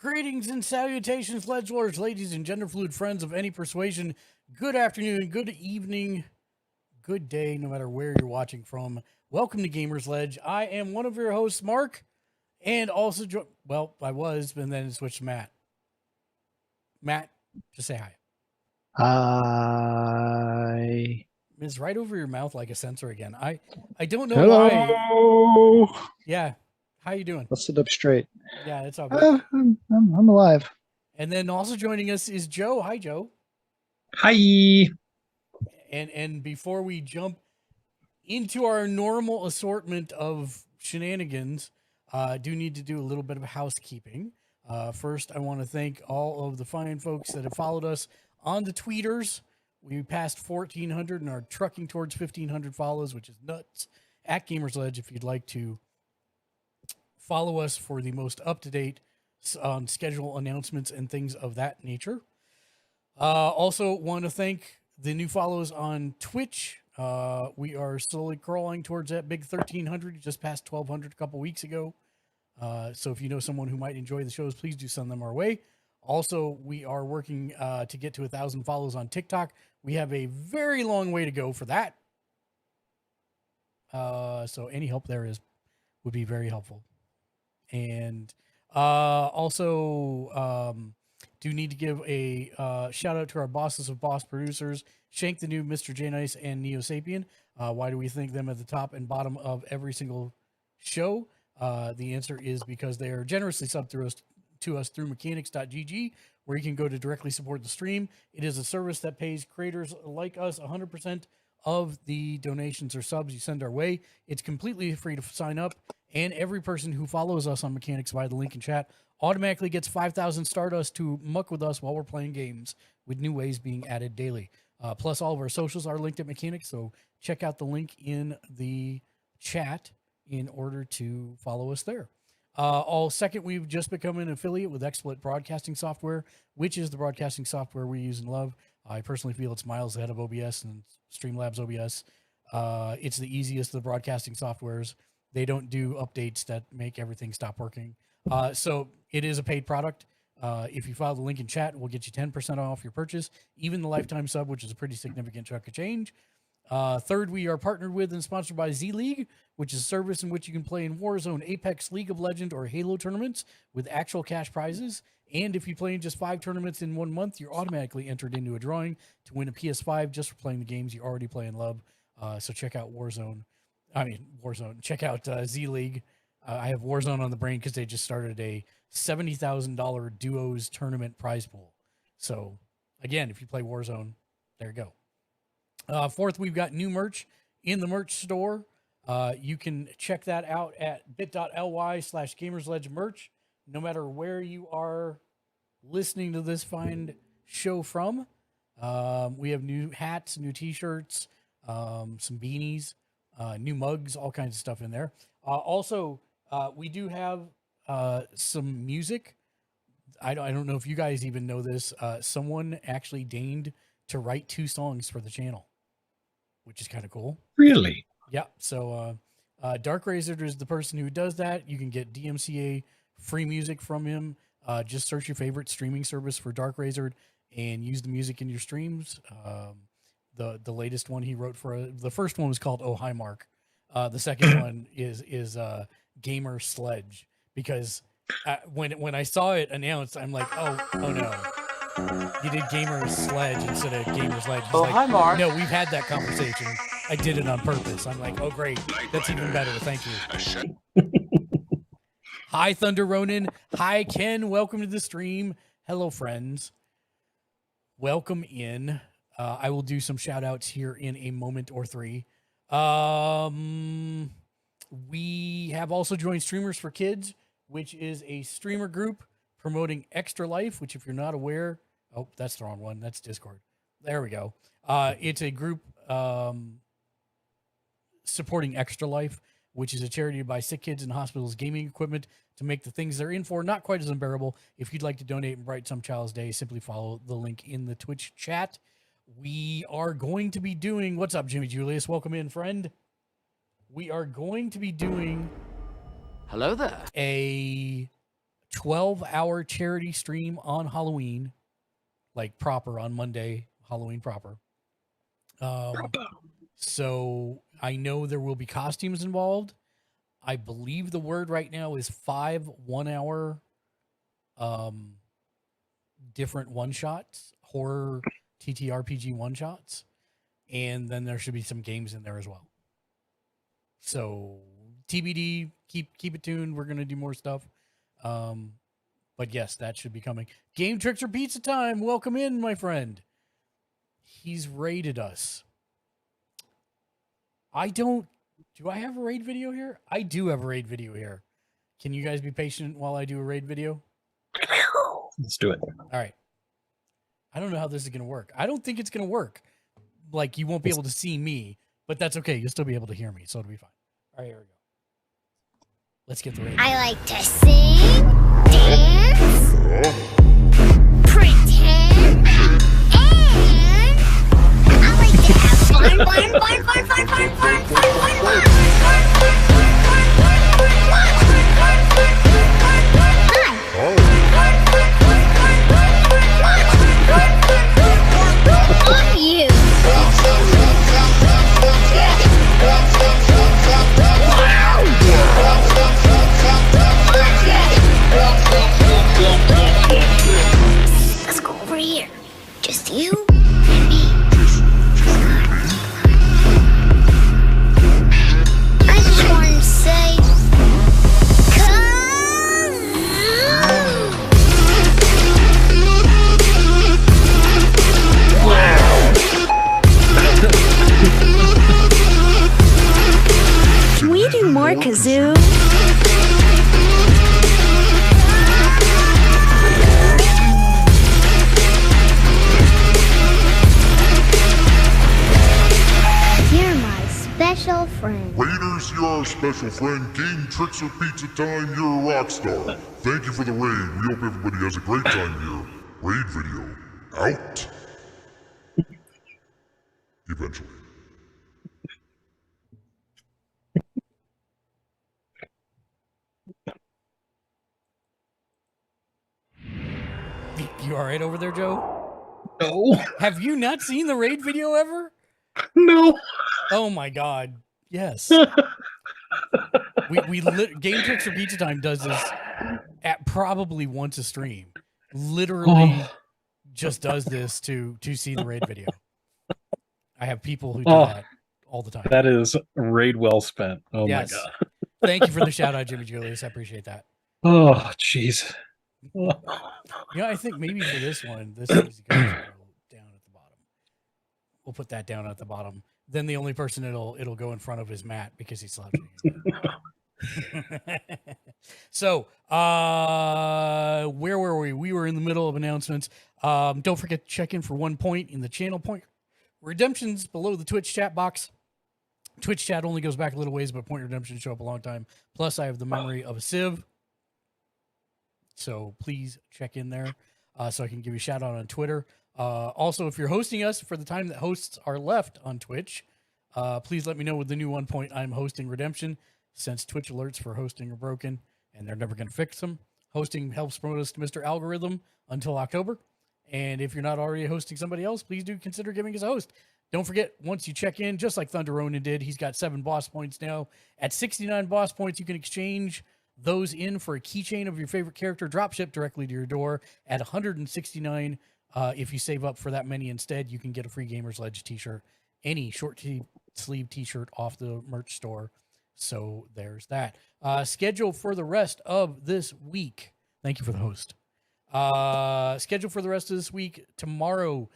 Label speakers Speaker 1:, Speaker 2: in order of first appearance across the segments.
Speaker 1: Greetings and salutations, Ledgelords, ladies and gender fluid friends of any persuasion. Good afternoon, good evening, good day, no matter where you're watching from. Welcome to Gamersledge. I am one of your hosts, Mark, and also, I was, and then it switched to Matt. Matt, just say hi.
Speaker 2: Hi.
Speaker 1: It's right over your mouth like a sensor again. I don't know
Speaker 2: Hello.
Speaker 1: why. Yeah. How you doing?
Speaker 2: Let's sit up straight.
Speaker 1: Yeah, it's all good.
Speaker 2: I'm alive.
Speaker 1: And then also joining us is Joe. Hi, Joe.
Speaker 3: Hi.
Speaker 1: And before we jump into our normal assortment of shenanigans, do need to do a little bit of housekeeping. First, I want to thank all of the fine folks that have followed us on the tweeters. We passed 1,400 and are trucking towards 1,500 follows, which is nuts. At Gamersledge, if you'd like to follow us for the most up-to-date schedule announcements and things of that nature. Also want to thank the new follows on Twitch. We are slowly crawling towards that big 1,300, just past 1,200 a couple weeks ago. So if you know someone who might enjoy the shows, please do send them our way. Also, we are working to get to 1,000 follows on TikTok. We have a very long way to go for that. So any help there would be very helpful. And also do need to give a shout out to our bosses of boss producers, Shank the New, Mr. J Nice, and Neo Sapien. Why do we thank them at the top and bottom of every single show? The answer is because they are generously subbed to us through mechanics.gg, where you can go to directly support the stream. It is a service that pays creators like us 100% of the donations or subs you send our way. It's completely free to sign up, and every person who follows us on Mechanics via the link in chat automatically gets 5,000 Stardust to muck with us while we're playing games, with new ways being added daily. Plus, all of our socials are linked at Mechanics, so check out the link in the chat in order to follow us there. Second, we've just become an affiliate with XSplit Broadcasting Software, which is the broadcasting software we use and love. I personally feel it's miles ahead of OBS and Streamlabs OBS. It's the easiest of the broadcasting softwares. They don't do updates that make everything stop working. So it is a paid product. If you follow the link in chat, we'll get you 10% off your purchase, even the lifetime sub, which is a pretty significant chunk of change. Third, we are partnered with and sponsored by Z League, which is a service in which you can play in Warzone, Apex, League of Legends, or Halo tournaments with actual cash prizes. And if you play in just 5 tournaments in 1 month, you're automatically entered into a drawing to win a PS5 just for playing the games you already play and love. So check out Warzone. Check out Z League. I have Warzone on the brain because they just started a $70,000 duos tournament prize pool. So again, if you play Warzone, there you go. Fourth, we've got new merch in the merch store. You can check that out at bit.ly/Gamersledge merch, no matter where you are listening to this fine show from. We have new hats, new t-shirts, some beanies, new mugs, all kinds of stuff in there. Also, we do have some music. I don't know if you guys even know this. Someone actually deigned to write 2 songs for the channel, which is kind of cool.
Speaker 3: Really?
Speaker 1: Yeah. So Dark Razor is the person who does that. You can get DMCA free music from him. Just search your favorite streaming service for Dark Razor and use the music in your streams. The latest one he wrote for the first one was called Oh Hi Mark. The second one is Gamersledge, because when I saw it announced, I'm like, oh no. You did Gamersledge instead of Gamersledge. He's
Speaker 4: Hi, Mark.
Speaker 1: No, we've had that conversation. I did it on purpose. I'm like, oh, great. That's even better. Thank you. Hi, Thunder Ronin. Hi, Ken. Welcome to the stream. Hello, friends. Welcome in. I will do some shout outs here in a moment or 3. We have also joined Streamers for Kids, which is a streamer group promoting Extra Life, which, if you're not aware, oh, that's the wrong one. That's Discord. There we go. It's a group supporting Extra Life, which is a charity to buy sick kids in hospitals gaming equipment to make the things they're in for not quite as unbearable. If you'd like to donate and brighten some child's day, simply follow the link in the Twitch chat. We are going to be doing... What's up, Jimmy Julius? Welcome in, friend. We are going to be doing...
Speaker 4: Hello there.
Speaker 1: A 12-hour charity stream on Halloween, like proper on Monday, Halloween proper. So I know there will be costumes involved. I believe the word right now is 5 1-hour different one-shots, horror TTRPG one-shots, and then there should be some games in there as well. So TBD, keep it tuned. We're gonna do more stuff. But yes, that should be coming. Game Tricks or Pizza Time. Welcome in, my friend. He's raided us. Do I have a raid video here? I do have a raid video here. Can you guys be patient while I do a raid video?
Speaker 3: Let's do it.
Speaker 1: All right. I don't know how this is going to work. I don't think it's going to work. Like, you won't be able to see me, but that's okay. You'll still be able to hear me, so it'll be fine. All right, here we go. Let's get the raid.
Speaker 4: I like to sing, dance, pretend, and I like to have Love you. Let's go over here. Just you and me. I just wanted to say, can we do more kazoo? You're my special friend.
Speaker 5: Raiders, you're our special friend. Game Tricks or Pizza Time, you're a rock star. Thank you for the raid. We hope everybody has a great time here. Raid video out. Eventually.
Speaker 1: You all right over there, Joe?
Speaker 3: No.
Speaker 1: Have you not seen the raid video ever?
Speaker 3: No.
Speaker 1: Oh my God. Yes. Game Tricks or Pizza Time does this at probably once a stream. Literally just does this to see the raid video. I have people who do that all the time.
Speaker 3: That is raid well spent. Oh
Speaker 1: Yes.
Speaker 3: my God.
Speaker 1: Thank you for the shout out, Jimmy Julius. I appreciate that.
Speaker 3: Oh, jeez.
Speaker 1: You know, I think maybe for this one, this needs to go down at the bottom. We'll put that down at the bottom. Then the only person it'll go in front of is Matt because he's slouching. So, where were we? We were in the middle of announcements. Don't forget to check in for 1 point in the channel point. Redemption's below the Twitch chat box. Twitch chat only goes back a little ways, but point redemption show up a long time. Plus, I have the memory of a sieve. So please check in there so I can give you a shout out on Twitter. Also, if you're hosting us for the time that hosts are left on Twitch, please let me know with the new 1 point I'm hosting Redemption, since Twitch alerts for hosting are broken and they're never going to fix them. Hosting helps promote us to Mr. Algorithm until October. And if you're not already hosting somebody else, please do consider giving us a host. Don't forget, once you check in, just like Thunder Ronin did, he's got 7 boss points now. At 69 boss points, you can exchange those in for a keychain of your favorite character, drop ship directly to your door. At 169, if you save up for that many instead, you can get a free Gamersledge t-shirt, any short sleeve t-shirt off the merch store. So there's that. Schedule for the rest of this week. Thank you for the host. Schedule for the rest of this week. Tomorrow,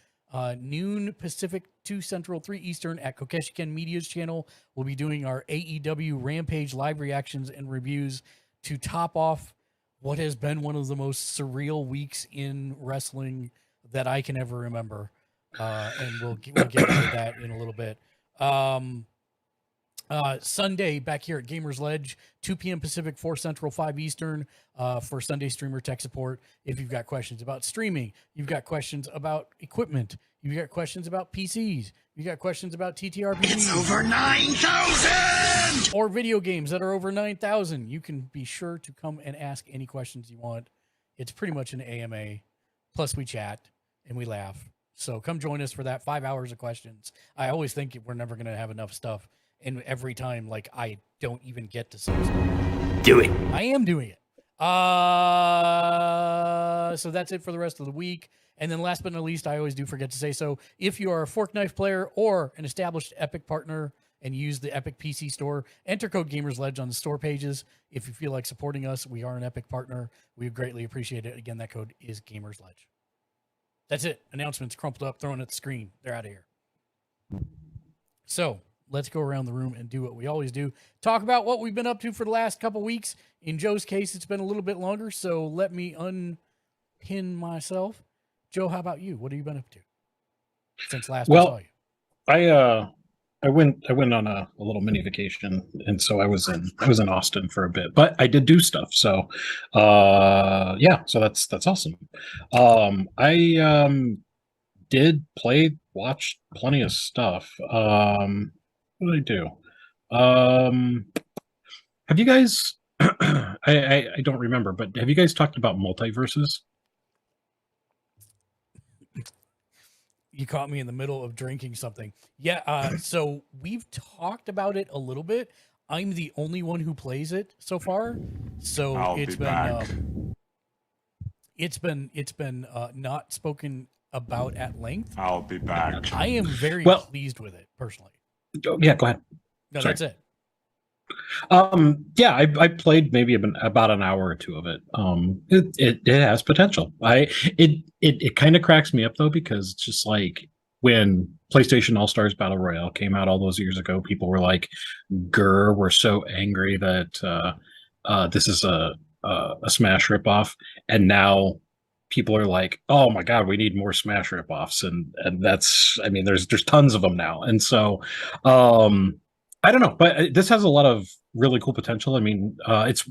Speaker 1: noon Pacific, 2 Central, 3 Eastern at Kokeshiken Media's channel. We'll be doing our AEW Rampage live reactions and reviews to top off what has been one of the most surreal weeks in wrestling that I can ever remember. And we'll get into that in a little bit. Sunday back here at Gamersledge, 2 p.m. Pacific, 4 Central, 5 Eastern, for Sunday streamer tech support. If you've got questions about streaming, you've got questions about equipment, you've got questions about PCs, you've got questions about TTRPGs.
Speaker 6: It's over 9,000!
Speaker 1: Or video games that are over 9,000. You can be sure to come and ask any questions you want. It's pretty much an AMA. Plus, we chat and we laugh. So come join us for that 5 hours of questions. I always think we're never going to have enough stuff. And every time, like, I don't even get to say stuff.
Speaker 6: Do it.
Speaker 1: I am doing it. So that's it for the rest of the week. And then last but not least, I always do forget to say so. If you are a Fork Knife player or an established Epic partner and use the Epic PC store, enter code Gamersledge on the store pages. If you feel like supporting us, we are an Epic partner. We would greatly appreciate it. Again, that code is Gamersledge. That's it. Announcements crumpled up, thrown at the screen. They're out of here. So let's go around the room and do what we always do. Talk about what we've been up to for the last couple weeks. In Joe's case, it's been a little bit longer, so let me unpin myself. Joe, how about you? What have you been up to since last I saw you?
Speaker 3: I went on a little mini vacation, and so I was in Austin for a bit, but I did do stuff. So yeah, so that's awesome. I did watch plenty of stuff. What did I do? Have you guys I don't remember, but have you guys talked about multiverses?
Speaker 1: You caught me in the middle of drinking something. Yeah, so we've talked about it a little bit. I'm the only one who plays it so far, so it's been not spoken about at length.
Speaker 6: I'll be back.
Speaker 1: I am very pleased with it personally.
Speaker 3: Yeah, go ahead.
Speaker 1: No,
Speaker 3: Sorry.
Speaker 1: that's it.
Speaker 3: Yeah, I played maybe about an hour or two of it. It has potential. It kind of cracks me up though, because it's just like when PlayStation All-Stars Battle Royale came out all those years ago, people were like, "Grr, we're so angry that this is a Smash ripoff," and now people are like, "Oh my God, we need more Smash ripoffs," and that's, I mean, there's tons of them now, and so I don't know, but this has a lot of really cool potential. I mean, it's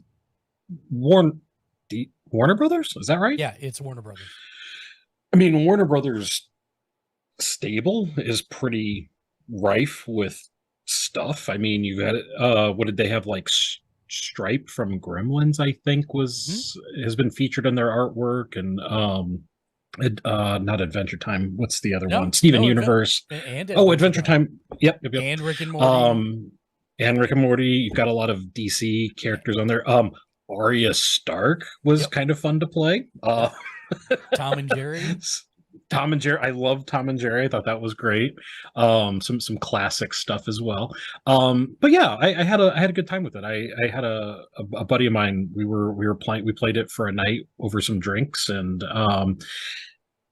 Speaker 3: Warner Brothers, is that right?
Speaker 1: Yeah, it's Warner Brothers.
Speaker 3: I mean, Warner Brothers stable is pretty rife with stuff. I mean, you got what did they have, like Stripe from Gremlins, I think has been featured in their artwork, and not Adventure Time. What's the other one? Steven Universe.
Speaker 1: And
Speaker 3: Adventure Time. Yep.
Speaker 1: And Rick and Morty.
Speaker 3: And Rick and Morty. You've got a lot of DC characters on there. Arya Stark was kind of fun to play.
Speaker 1: Tom and Jerry.
Speaker 3: Tom and Jerry. I love Tom and Jerry. I thought that was great. Some classic stuff as well. But yeah, I had a good time with it. I had a buddy of mine. We played it for a night over some drinks, and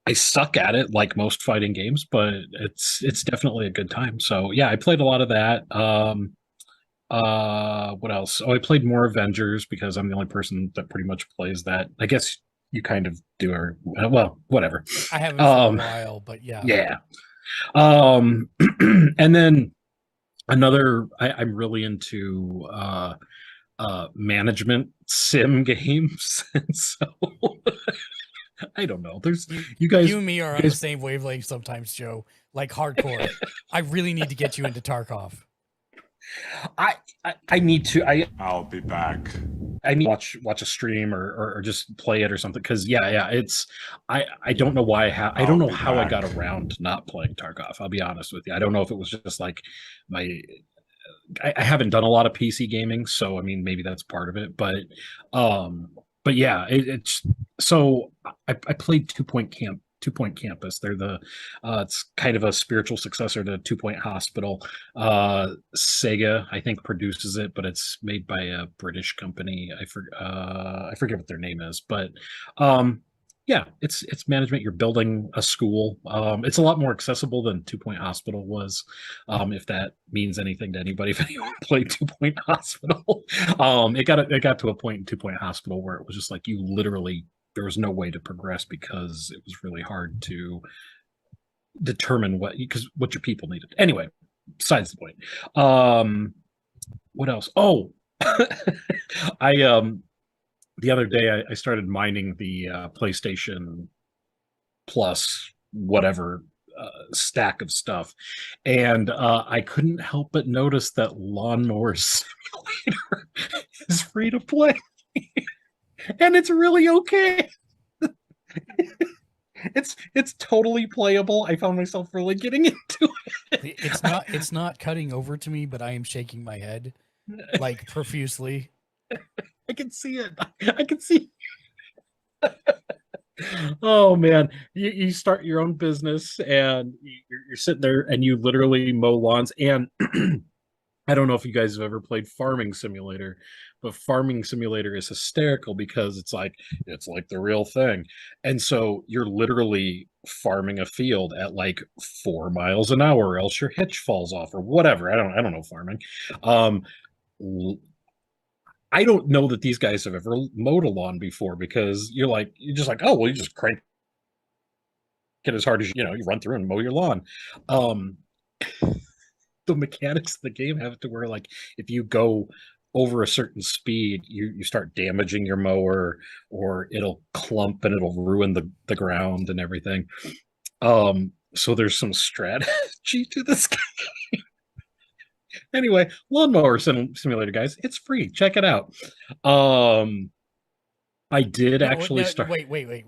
Speaker 3: I suck at it like most fighting games, but it's definitely a good time. So yeah, I played a lot of that. What else? I played more Avengers because I'm the only person that pretty much plays that. I guess you kind of do, or well, whatever.
Speaker 1: I haven't for a while, but yeah.
Speaker 3: Yeah. And then another, I'm really into management sim games, and so I don't know. There's you guys.
Speaker 1: You and me are on the same wavelength sometimes, Joe. Like hardcore. I really need to get you into Tarkov.
Speaker 3: I need to.
Speaker 6: I'll be back.
Speaker 3: I need to watch a stream or just play it or something, because it's I don't know why I don't know how I got around not playing Tarkov. I'll be honest with you. I don't know if it was just like I haven't done a lot of PC gaming, so I mean maybe that's part of it. But yeah, it's so I played Two Point Campus. They're it's kind of a spiritual successor to 2 Point Hospital. Sega, I think, produces it, but it's made by a British company. I forget what their name is, but yeah, it's management. You're building a school. It's a lot more accessible than 2 Point Hospital was, if that means anything to anybody. If anyone played 2 Point Hospital, it got to a point in 2 Point Hospital where it was just like you literally, there was no way to progress because it was really hard to determine what your people needed. Anyway, besides the point. What else? Oh, the other day I started mining the PlayStation Plus whatever stack of stuff, and I couldn't help but notice that Lawnmower Simulator is free to play. And it's really okay. It's totally playable. I found myself really getting into
Speaker 1: It's not cutting over to me, but I am shaking my head
Speaker 3: it.
Speaker 1: like profusely.
Speaker 3: I can see it. I can see. Oh man, you start your own business and you're sitting there and you literally mow lawns. And I don't know if you guys have ever played Farming Simulator, but Farming Simulator is hysterical because it's like the real thing. And so you're literally farming a field at like 4 miles an hour, or else your hitch falls off or whatever. I don't know farming. Um, I don't know that these guys have ever mowed a lawn before because you're just like, oh well, you just crank it as hard as you run through and mow your lawn. Um, the mechanics of the game have it to where like if you go over a certain speed, you start damaging your mower, or it'll clump and it'll ruin the ground and everything. So there's some strategy to this game. Anyway, lawnmower simulator, guys, it's free. Check it out. I did actually start.
Speaker 1: Wait.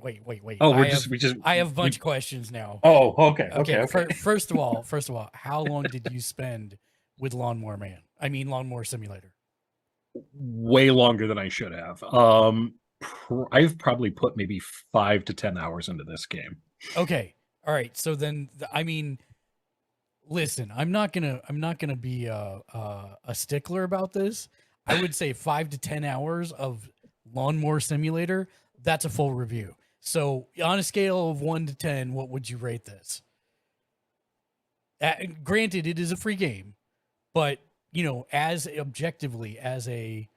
Speaker 3: Oh,
Speaker 1: I have a bunch of questions now.
Speaker 3: Oh, okay.
Speaker 1: First of all, how long did you spend with Lawnmower Simulator?
Speaker 3: Way longer than I should have. I've probably put maybe 5 to 10 hours into this game.
Speaker 1: Okay. All right. So then, listen, I'm not gonna be a stickler about this. I would say 5 to 10 hours of Lawnmower Simulator. That's a full review. So on a scale of 1 to 10, what would you rate this? Granted, it is a free game, but as objectively as a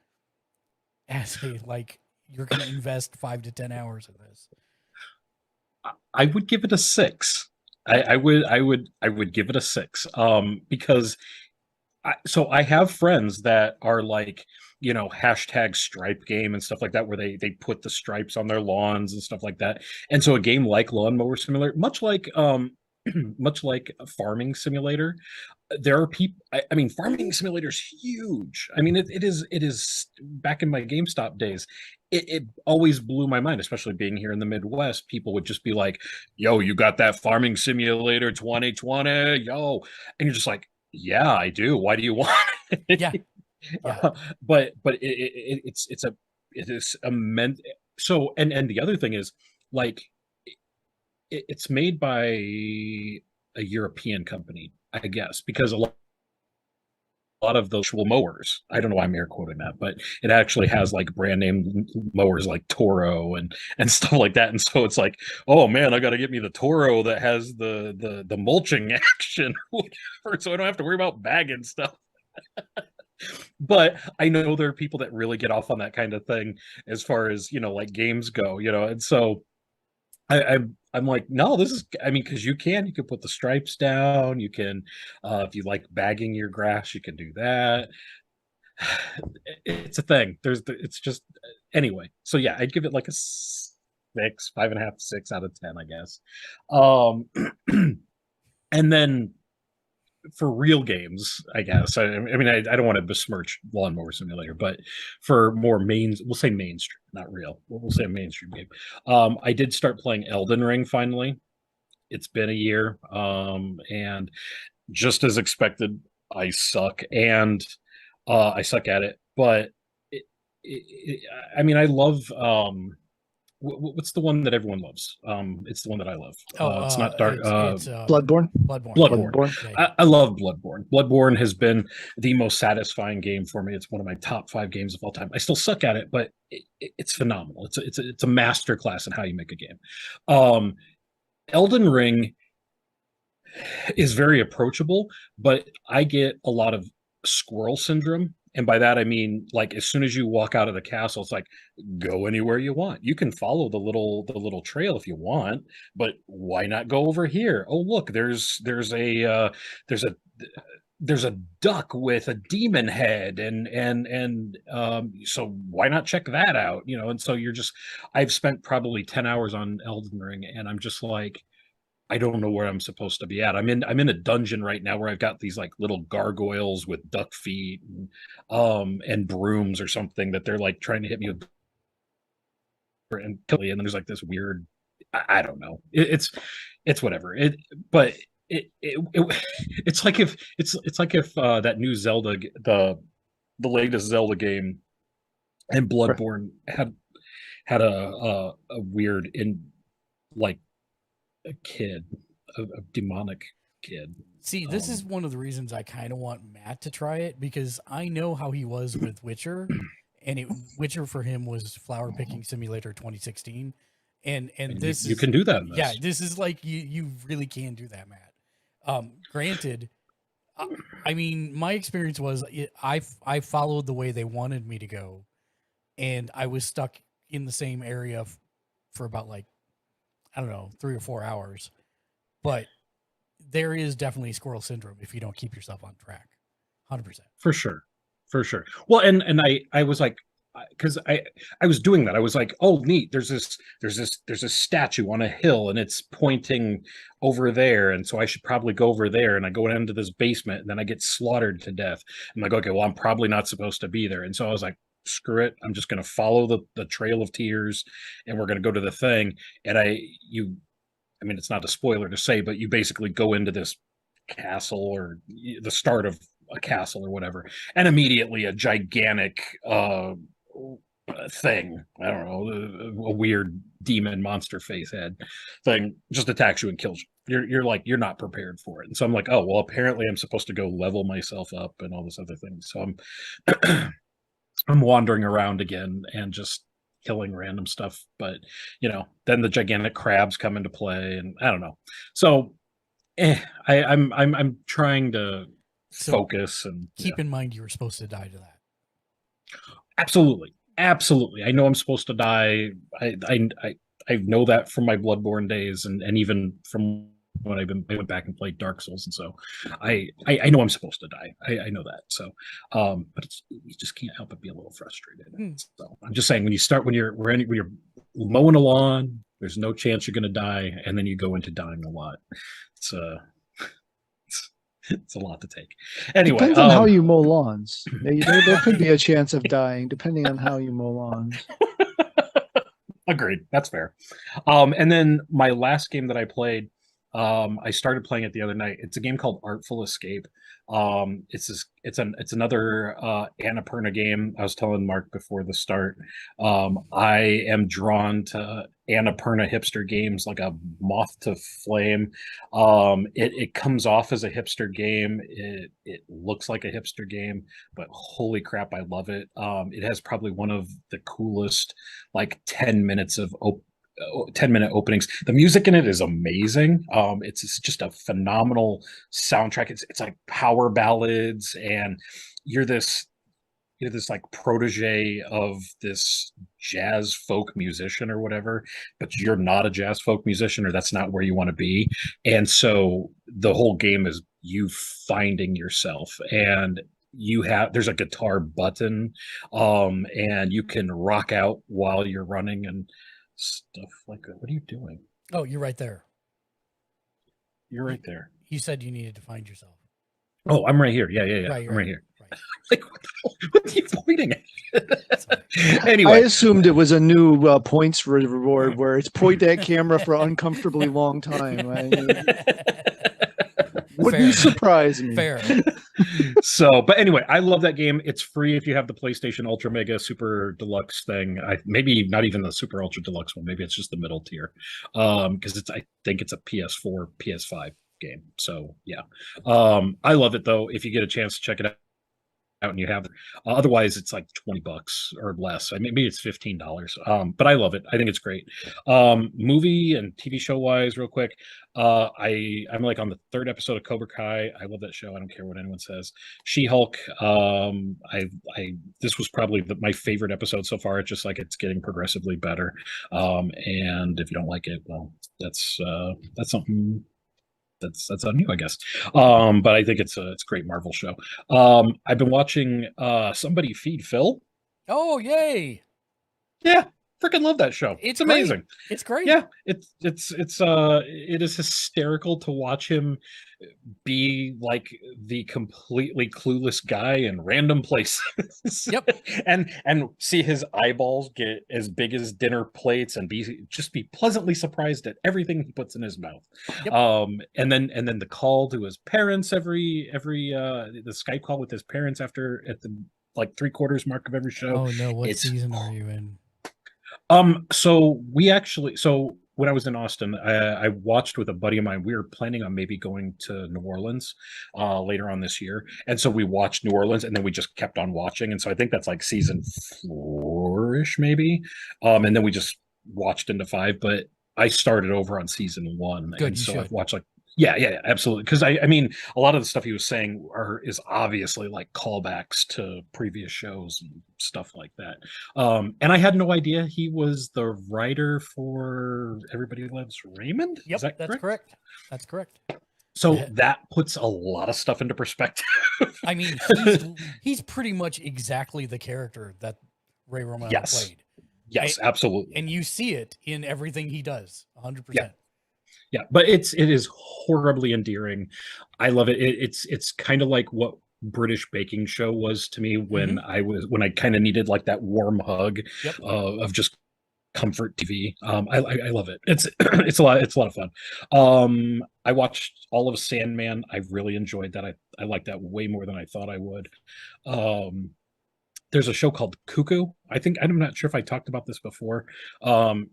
Speaker 1: like you're gonna invest 5 to 10 hours in this.
Speaker 3: I would give it a 6. I would give it a 6. Because I have friends that are like, hashtag stripe game and stuff like that, where they put the stripes on their lawns and stuff like that. And so a game like Lawnmower Simulator, much like much like a Farming Simulator, there are people. I mean, Farming Simulator is huge. I mean, it is. Back in my GameStop days, it always blew my mind, especially being here in the Midwest. People would just be like, "Yo, you got that Farming Simulator 2020, yo," and you're just like, "Yeah, I do. Why do you want it?"
Speaker 1: Yeah.
Speaker 3: But it is immense. So and the other thing is like it's made by a European company, I guess, because a lot of those mowers, I don't know why I'm air quoting that, but it actually has like brand name mowers like Toro and stuff like that. And so it's like, oh man, I got to get me the Toro that has the mulching action, so I don't have to worry about bagging stuff. But I know there are people that really get off on that kind of thing as far as like games go, and so I'm like, no, this is, I mean, because you can put the stripes down. You can, if you like bagging your grass, you can do that. It's a thing. It's just, anyway. So yeah, I'd give it like a 6, 5.5, 6 out of 10, I guess. And then for real games, I guess. I mean, I don't want to besmirch Lawnmower Simulator, but for more we'll say mainstream, not real. We'll say a mainstream game. I did start playing Elden Ring finally. It's been a year, and just as expected, I suck, and I suck at it. But I mean, I love. What's the one that everyone loves? It's the one that I love. It's not Dark.
Speaker 2: Bloodborne.
Speaker 1: Bloodborne.
Speaker 3: Bloodborne.
Speaker 1: Yeah.
Speaker 3: I love Bloodborne. Bloodborne has been the most satisfying game for me. It's one of my top 5 games of all time. I still suck at it, but it's phenomenal. It's a master class in how you make a game. Elden Ring is very approachable, but I get a lot of squirrel syndrome. And by that I mean, like, as soon as you walk out of the castle, it's like, go anywhere you want. You can follow the little trail if you want, but why not go over here? Oh, look, there's a duck with a demon head, and so why not check that out? And so I've spent probably 10 hours on Elden Ring, and I'm just like, I don't know where I'm supposed to be at. I'm in a dungeon right now where I've got these like little gargoyles with duck feet and brooms or something that they're like trying to hit me with, and then there's like this weird I don't know. It's whatever. But it's like if that new Zelda, the latest Zelda game, and Bloodborne had a weird like a kid, a demonic kid.
Speaker 1: See, this is one of the reasons I kind of want Matt to try it, because I know how he was with Witcher, and Witcher for him was Flower Picking Simulator 2016, and this
Speaker 3: you
Speaker 1: is,
Speaker 3: can do that in this.
Speaker 1: yeah, this is like you really can do that, Matt. Granted, I mean, my experience was I followed the way they wanted me to go, and I was stuck in the same area for about, like, I don't know, 3 or 4 hours, but there is definitely squirrel syndrome if you don't keep yourself on track. 100%.
Speaker 3: For sure. Well, and I was like, because I was doing that. I was like, oh, neat. There's a statue on a hill and it's pointing over there, and so I should probably go over there. And I go into this basement, and then I get slaughtered to death. I'm like, okay, well, I'm probably not supposed to be there. And so I was like, screw it. I'm just going to follow the Trail of Tears, and we're going to go to the thing. And I mean, it's not a spoiler to say, but you basically go into this castle, or the start of a castle or whatever, and immediately a gigantic thing, I don't know, a weird demon monster face head thing just attacks you and kills you. You're like, you're not prepared for it. And so I'm like, oh, well, apparently I'm supposed to go level myself up and all this other thing. So I'm wandering around again and just killing random stuff. But then the gigantic crabs come into play, and I don't know. So I'm trying to focus and
Speaker 1: keep in mind you were supposed to die to that.
Speaker 3: Absolutely. I know I'm supposed to die. I know that from my Bloodborne days, and even from when I went back and played Dark Souls, and so I know I'm supposed to die. I know that. So, but you just can't help but be a little frustrated. So I'm just saying, when you're mowing a lawn, there's no chance you're going to die, and then you go into dying a lot. It's a lot to take. Anyway,
Speaker 2: depends on how you mow lawns. There could be a chance of dying depending on how you mow lawns.
Speaker 3: Agreed. That's fair. And then my last game that I played, I started playing it the other night. It's a game called Artful Escape. It's another Annapurna game. I was telling Mark before the start. I am drawn to Annapurna hipster games like a moth to flame. It comes off as a hipster game. It looks like a hipster game, but holy crap, I love it. It has probably one of the coolest, like 10 minutes of 10-minute openings. The music in it is amazing. It's just a phenomenal soundtrack. It's like power ballads, and you're this like protege of this jazz folk musician or whatever, but you're not a jazz folk musician, or that's not where you want to be. And so the whole game is you finding yourself, and there's a guitar button, and you can rock out while you're running and stuff like that. What are you doing?
Speaker 1: Oh, you're right there.
Speaker 3: You're right there.
Speaker 1: You said you needed to find yourself.
Speaker 3: Oh, I'm right here. Yeah.
Speaker 1: Right,
Speaker 3: I'm right here.
Speaker 1: Right.
Speaker 3: Like, what are you pointing at? Anyway,
Speaker 2: I assumed it was a new points reward where it's point that camera for an uncomfortably long time. Wouldn't surprise me.
Speaker 1: Fair.
Speaker 3: So, but anyway, I love that game. It's free if you have the PlayStation Ultra Mega Super Deluxe thing. Maybe not even the Super Ultra Deluxe one. Maybe it's just the middle tier. Because I think it's a PS4, PS5 game. So yeah. I love it though. If you get a chance to check it out and you have it. Otherwise it's like $20 or less. Maybe it's $15. But I love it. I think it's great. Movie and TV show wise, real quick. I'm like on the 3rd episode of Cobra Kai. I love that show. I don't care what anyone says. She-Hulk. This was probably my favorite episode so far. It's just like it's getting progressively better. And if you don't like it, well, that's something that's on you, I guess. But I think it's a great Marvel show. I've been watching Somebody Feed Phil.
Speaker 1: Oh, yay!
Speaker 3: Yeah, freaking love that show. It's amazing.
Speaker 1: It's great.
Speaker 3: Yeah, it is hysterical to watch him be like the completely clueless guy in random places.
Speaker 1: Yep.
Speaker 3: and see his eyeballs get as big as dinner plates and be pleasantly surprised at everything he puts in his mouth.
Speaker 1: Yep.
Speaker 3: And then the call to his parents every the Skype call with his parents at the like 3/4 mark of every show.
Speaker 1: Oh no, what
Speaker 3: It's
Speaker 1: season are you in?
Speaker 3: So when I was in Austin, I watched with a buddy of mine. We were planning on maybe going to New Orleans later on this year. And so we watched New Orleans and then we just kept on watching. And so I think that's like season 4-ish maybe. And then we just watched into 5, but I started over on season 1.
Speaker 1: Good,
Speaker 3: and
Speaker 1: you
Speaker 3: so
Speaker 1: should.
Speaker 3: I've watched like yeah, absolutely. Because I mean, a lot of the stuff he was saying is obviously like callbacks to previous shows and stuff like that. And I had no idea he was the writer for Everybody Loves Raymond.
Speaker 1: Yep,
Speaker 3: Is that
Speaker 1: that's correct. That's correct.
Speaker 3: So
Speaker 1: Yeah.
Speaker 3: that puts a lot of stuff into perspective.
Speaker 1: I mean, he's pretty much exactly the character that Ray Romano
Speaker 3: Yes.
Speaker 1: played.
Speaker 3: Yes, absolutely.
Speaker 1: And you see it in everything he does, 100%.
Speaker 3: Yeah, but it is horribly endearing. I love it. It's kind of like what British Baking Show was to me when I kind of needed like that warm hug
Speaker 1: Yep.
Speaker 3: of just comfort TV. I love it. It's a lot of fun. I watched all of Sandman. I really enjoyed that. I like that way more than I thought I would. There's a show called Cuckoo. I'm not sure if I talked about this before. I'm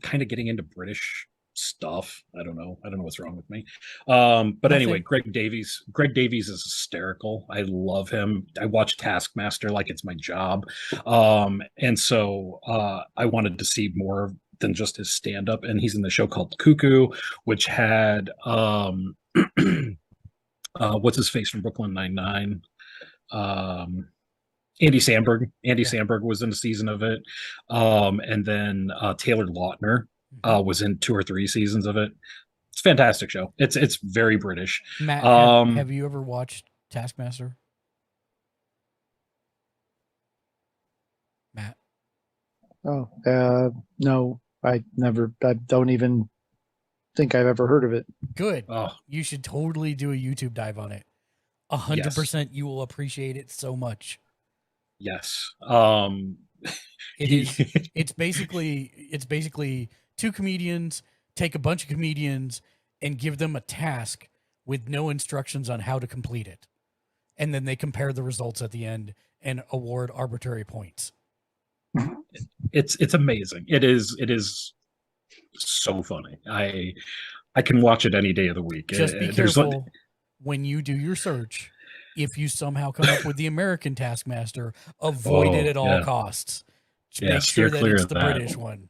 Speaker 3: kind of getting into British stuff. I don't know what's wrong with me. But anyway, Greg Davies is hysterical. I love him. I watch Taskmaster like it's my job. And so I wanted to see more than just his stand-up, and he's in the show called Cuckoo, which had what's his face from Brooklyn Nine-Nine, Andy Samberg. Samberg was in a season of it, and then Taylor Lautner was in 2 or 3 seasons of it. It's a fantastic show. It's very British.
Speaker 1: Matt, have you ever watched Taskmaster? Matt?
Speaker 2: Oh, no, I don't even think I've ever heard of it.
Speaker 1: Good.
Speaker 3: Oh,
Speaker 1: You should totally do a YouTube dive on it. 100% you will appreciate it so much.
Speaker 3: yes.
Speaker 1: It's basically 2 comedians take a bunch of comedians and give them a task with no instructions on how to complete it. And then they compare the results at the end and award arbitrary points.
Speaker 3: It's amazing. It is so funny. I can watch it any day of the week.
Speaker 1: Just be careful when you do your search. If you somehow come up with the American Taskmaster, avoid it at all costs. Make sure that it's the British one.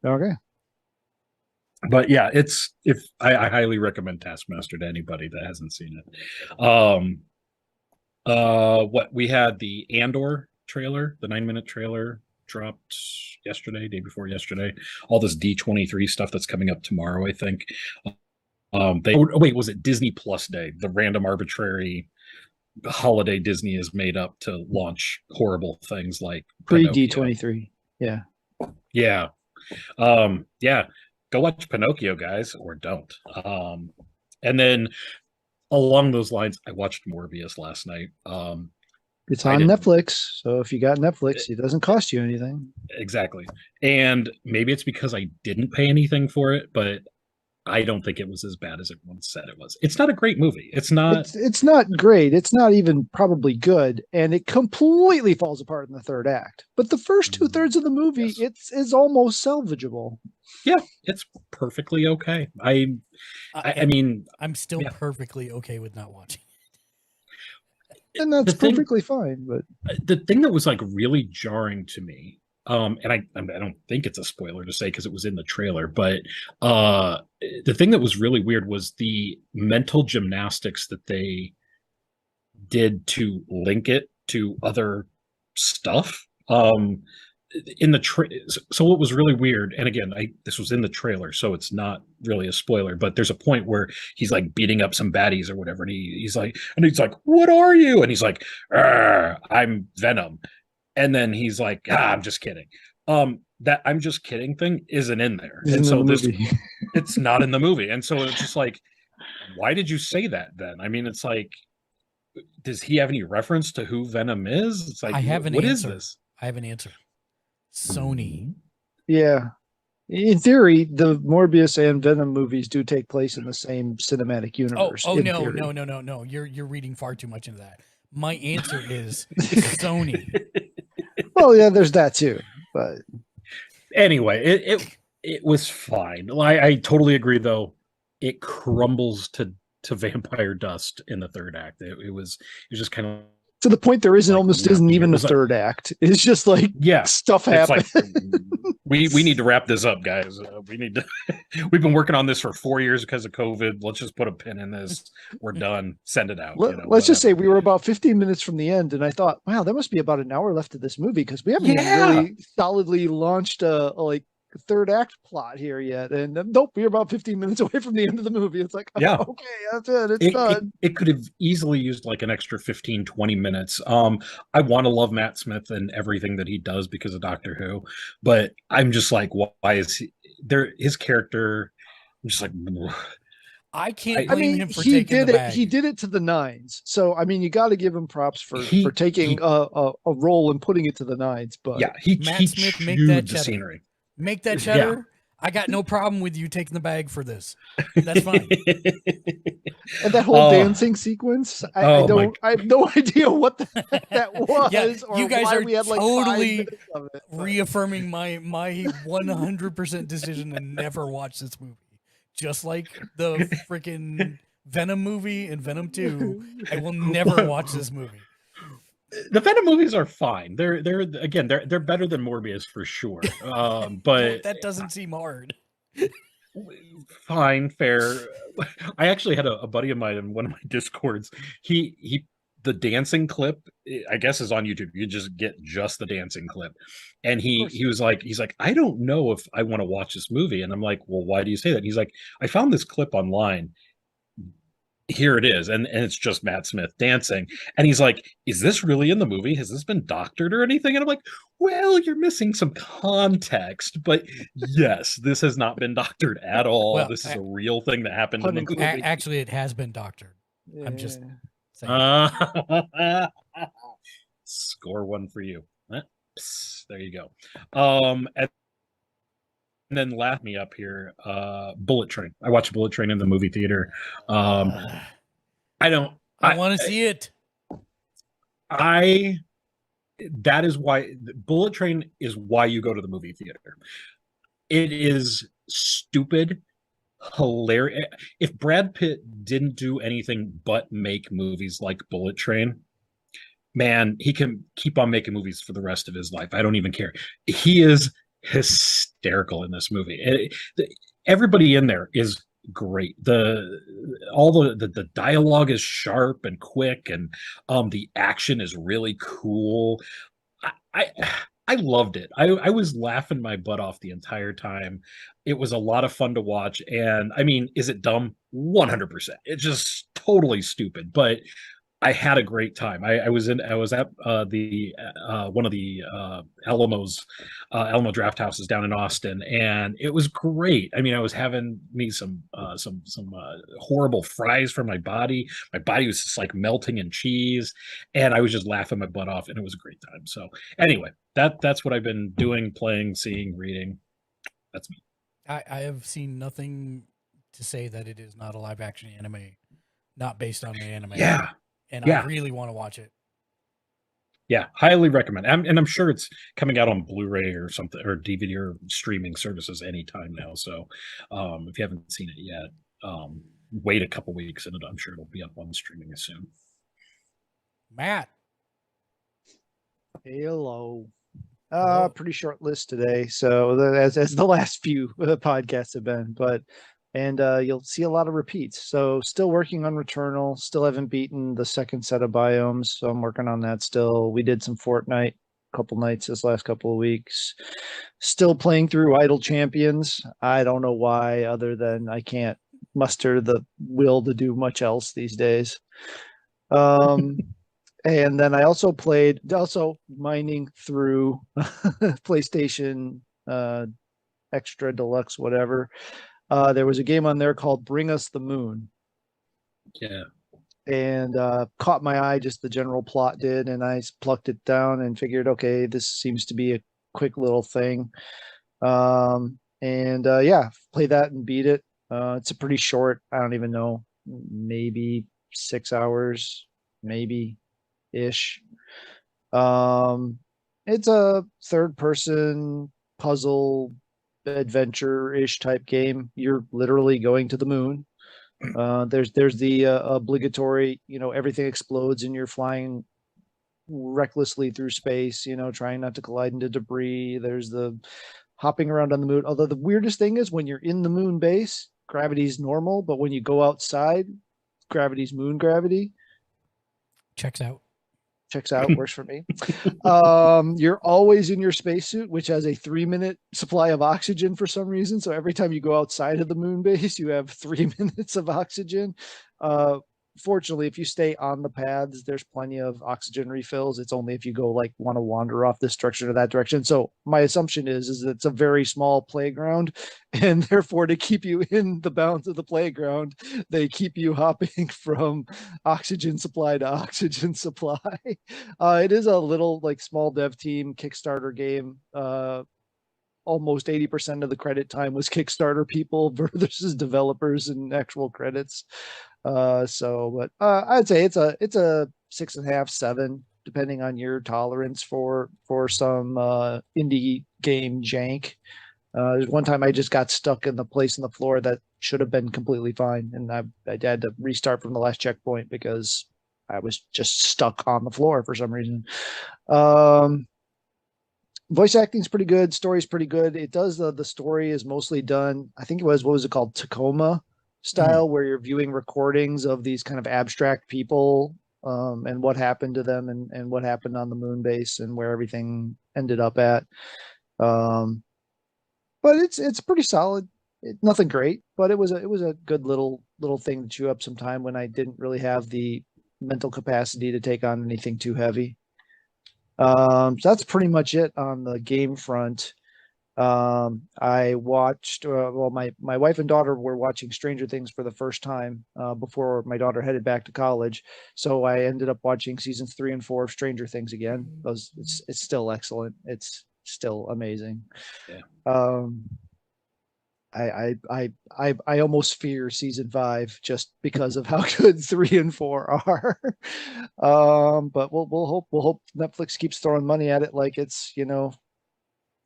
Speaker 2: Okay.
Speaker 3: But yeah, I highly recommend Taskmaster to anybody that hasn't seen it. What we had the Andor trailer, the 9-minute trailer dropped yesterday, day before yesterday. All this D23 stuff that's coming up tomorrow, I think. Was it Disney Plus Day? The random arbitrary holiday Disney has made up to launch horrible things like
Speaker 2: Pre D23. Yeah.
Speaker 3: Yeah. Go watch Pinocchio, guys, or don't. And then along those lines, I watched Morbius last night.
Speaker 2: It's on Netflix, so if you got Netflix, it doesn't cost you anything.
Speaker 3: Exactly. And maybe it's because I didn't pay anything for it, but I don't think it was as bad as everyone said it was. It's not a great movie. It's not.
Speaker 2: It's not great. It's not even probably good, and it completely falls apart in the third act. But the first 2/3 of the movie, it's almost salvageable.
Speaker 3: Yeah, it's perfectly okay. I mean,
Speaker 1: I'm still perfectly okay with not watching it.
Speaker 2: And that's perfectly fine. But
Speaker 3: the thing that was like really jarring to me, and I don't think it's a spoiler to say because it was in the trailer, but the thing that was really weird was the mental gymnastics that they did to link it to other stuff. In the so what was really weird, and again, this was in the trailer, so it's not really a spoiler, but there's a point where he's like beating up some baddies or whatever, and he's like, what are you? And he's like, I'm Venom. And then he's like, I'm just kidding. That I'm just kidding thing isn't in there. And so it's not in the movie. And so it's just like, why did you say that then? I mean, it's like, does he have any reference to who Venom is? It's like,
Speaker 1: I have an
Speaker 3: what is
Speaker 1: answer.
Speaker 3: this?
Speaker 1: I have an answer. Sony.
Speaker 2: Yeah. In theory, the Morbius and Venom movies do take place in the same cinematic universe.
Speaker 1: Oh
Speaker 2: in
Speaker 1: no,
Speaker 2: theory.
Speaker 1: no. You're reading far too much into that. My answer is Sony.
Speaker 2: Well, yeah, there's that too. But
Speaker 3: Anyway, it was fine. I totally agree, though. It crumbles to vampire dust in the third act. It was just kind of
Speaker 2: to the point there isn't
Speaker 3: like,
Speaker 2: almost
Speaker 3: yeah,
Speaker 2: isn't
Speaker 3: it
Speaker 2: even a
Speaker 3: was like-
Speaker 2: third act. It's just like
Speaker 3: yeah.
Speaker 2: stuff
Speaker 3: It's
Speaker 2: happens.
Speaker 3: like we need to wrap this up, guys. We need to. We've been working on this for 4 years because of COVID. Let's just put a pin in this. We're done. Send it out.
Speaker 2: Let's just say
Speaker 3: whatever.
Speaker 2: we were about 15 minutes from the end, and I thought, wow, there must be about an hour left of this movie because we haven't even
Speaker 3: Yeah.
Speaker 2: really solidly launched a like third act plot here yet. And nope, we're about 15 minutes away from the end of the movie. It's like,
Speaker 3: Yeah.
Speaker 2: okay, that's it. It's done.
Speaker 3: It could have easily used like an extra 15, 20 minutes. I want to love Matt Smith and everything that he does because of Doctor Who, but I'm just like, why is he there? His character, I'm just like,
Speaker 1: I can't
Speaker 2: I
Speaker 1: blame
Speaker 2: mean,
Speaker 1: him for
Speaker 2: he
Speaker 1: taking
Speaker 2: did
Speaker 1: the
Speaker 2: it.
Speaker 1: bag.
Speaker 2: He did it to the nines. So I mean, you got to give him props for taking
Speaker 3: he-
Speaker 2: a role and putting it to the nines. But
Speaker 3: yeah, he
Speaker 1: Matt Smith, make
Speaker 3: chewed
Speaker 1: that
Speaker 3: the
Speaker 1: cheddar.
Speaker 3: scenery.
Speaker 1: Make that
Speaker 3: Yeah.
Speaker 1: cheddar. I got no problem with you taking the bag for this. That's fine.
Speaker 2: and that whole
Speaker 3: Oh.
Speaker 2: dancing sequence, I
Speaker 3: Oh,
Speaker 2: I have no idea what the heck that was,
Speaker 1: Yeah,
Speaker 2: or
Speaker 1: you guys
Speaker 2: why
Speaker 1: are
Speaker 2: we had like 5
Speaker 1: totally
Speaker 2: minutes of it. but-
Speaker 1: Reaffirming my 100% decision to never watch this movie. Just like the freaking Venom movie and Venom 2, I will never watch this movie.
Speaker 3: The Venom movies are fine. They're better than Morbius for sure. But
Speaker 1: That doesn't seem hard.
Speaker 3: fine, fair. I actually had a buddy of mine in one of my discords. He the dancing clip, I guess, is on YouTube. You just get just the dancing clip, and he was like, he's like, I don't know if I want to watch this movie, and I'm like, well, why do you say that? And he's like, I found this clip online. Here it is, and it's just Matt Smith dancing, and he's like, is this really in the movie? Has this been doctored or anything? And I'm like, well, you're missing some context, but yes, this has not been doctored at all.
Speaker 1: Well,
Speaker 3: This is a real thing that happened in the
Speaker 2: pun
Speaker 3: movie.
Speaker 1: Actually, it has been doctored. I'm just
Speaker 2: Yeah.
Speaker 1: saying.
Speaker 3: Score one for you. Psst, there you go. And then laugh me up here. Bullet Train. I watched Bullet Train in the movie theater. I don't.
Speaker 1: I want to see it.
Speaker 3: That is why Bullet Train is why you go to the movie theater. It is stupid, hilarious. If Brad Pitt didn't do anything but make movies like Bullet Train, man, he can keep on making movies for the rest of his life. I don't even care. He is hysterical in this movie. Everybody in there is great. All the dialogue is sharp and quick, and the action is really cool. I loved it. I was laughing my butt off the entire time. It was a lot of fun to watch, and I mean, is it dumb? 100%. It's just totally stupid, but I had a great time. I was at the one of the Alamo draft houses down in Austin, and it was great. I mean, I was having me some horrible fries for my body. My body was just like melting in cheese, and I was just laughing my butt off, and it was a great time. So anyway, that's what I've been doing, playing, seeing, reading. That's me.
Speaker 1: I have seen nothing to say that it is not a live action anime, not based on the anime.
Speaker 3: Yeah.
Speaker 1: And
Speaker 3: Yeah.
Speaker 1: I really want to watch it.
Speaker 3: Yeah, highly recommend. And I'm sure it's coming out on Blu-ray or something, or DVD or streaming services anytime now. So if you haven't seen it yet, wait a couple weeks, and I'm sure it'll be up on streaming soon.
Speaker 1: Matt.
Speaker 2: Hello.
Speaker 1: Hello.
Speaker 2: Pretty short list today. So as the last few podcasts have been, and you'll see a lot of repeats. So still working on Returnal. Still haven't beaten the second set of biomes, so I'm working on that still. We did some Fortnite a couple nights this last couple of weeks. Still playing through Idle Champions. I don't know why, other than I can't muster the will to do much else these days. And then I also mining through PlayStation Extra Deluxe, whatever. There was a game on there called Bring Us the Moon.
Speaker 3: Yeah.
Speaker 2: and caught my eye. Just the general plot did, and I plucked it down and figured, okay, this seems to be a quick little thing. And yeah, play that and beat it. It's a pretty short. I don't even know, maybe 6 hours, maybe ish. It's a third person puzzle adventure ish type game. You're literally going to the moon. There's the obligatory, everything explodes and you're flying recklessly through space, trying not to collide into debris. There's the hopping around on the moon. Although the weirdest thing is when you're in the moon base, gravity's normal, but when you go outside, gravity's moon gravity.
Speaker 1: Checks out.
Speaker 2: Checks out, works for me. You're always in your spacesuit, which has a 3-minute supply of oxygen for some reason. So every time you go outside of the moon base, you have 3 minutes of oxygen. Fortunately, if you stay on the paths, there's plenty of oxygen refills. It's only if you go want to wander off this direction or that direction. So my assumption is that it's a very small playground, and therefore to keep you in the bounds of the playground, they keep you hopping from oxygen supply to oxygen supply. It is a little small dev team Kickstarter game. Almost 80% of the credit time was Kickstarter people versus developers and actual credits. But I'd say it's a 6.5, 7, depending on your tolerance for some indie game jank. There's one time I just got stuck in the place on the floor that should have been completely fine, and I had to restart from the last checkpoint because I was just stuck on the floor for some reason. Voice acting's pretty good. Story's pretty good. It does the story is mostly done. I think it was, what was it called? Tacoma style, where you're viewing recordings of these kind of abstract people, and what happened to them and what happened on the moon base and where everything ended up at. But it's pretty solid. Nothing great, but it was a good little thing to chew up some time when I didn't really have the mental capacity to take on anything too heavy. So that's pretty much it on the game front. I watched, my wife and daughter were watching Stranger Things for the first time before my daughter headed back to college. So I ended up watching seasons 3 and 4 of Stranger Things again. It's still excellent. It's still amazing.
Speaker 3: Yeah.
Speaker 2: I almost fear season 5 just because of how good 3 and 4 are. But we'll hope Netflix keeps throwing money at it like it's,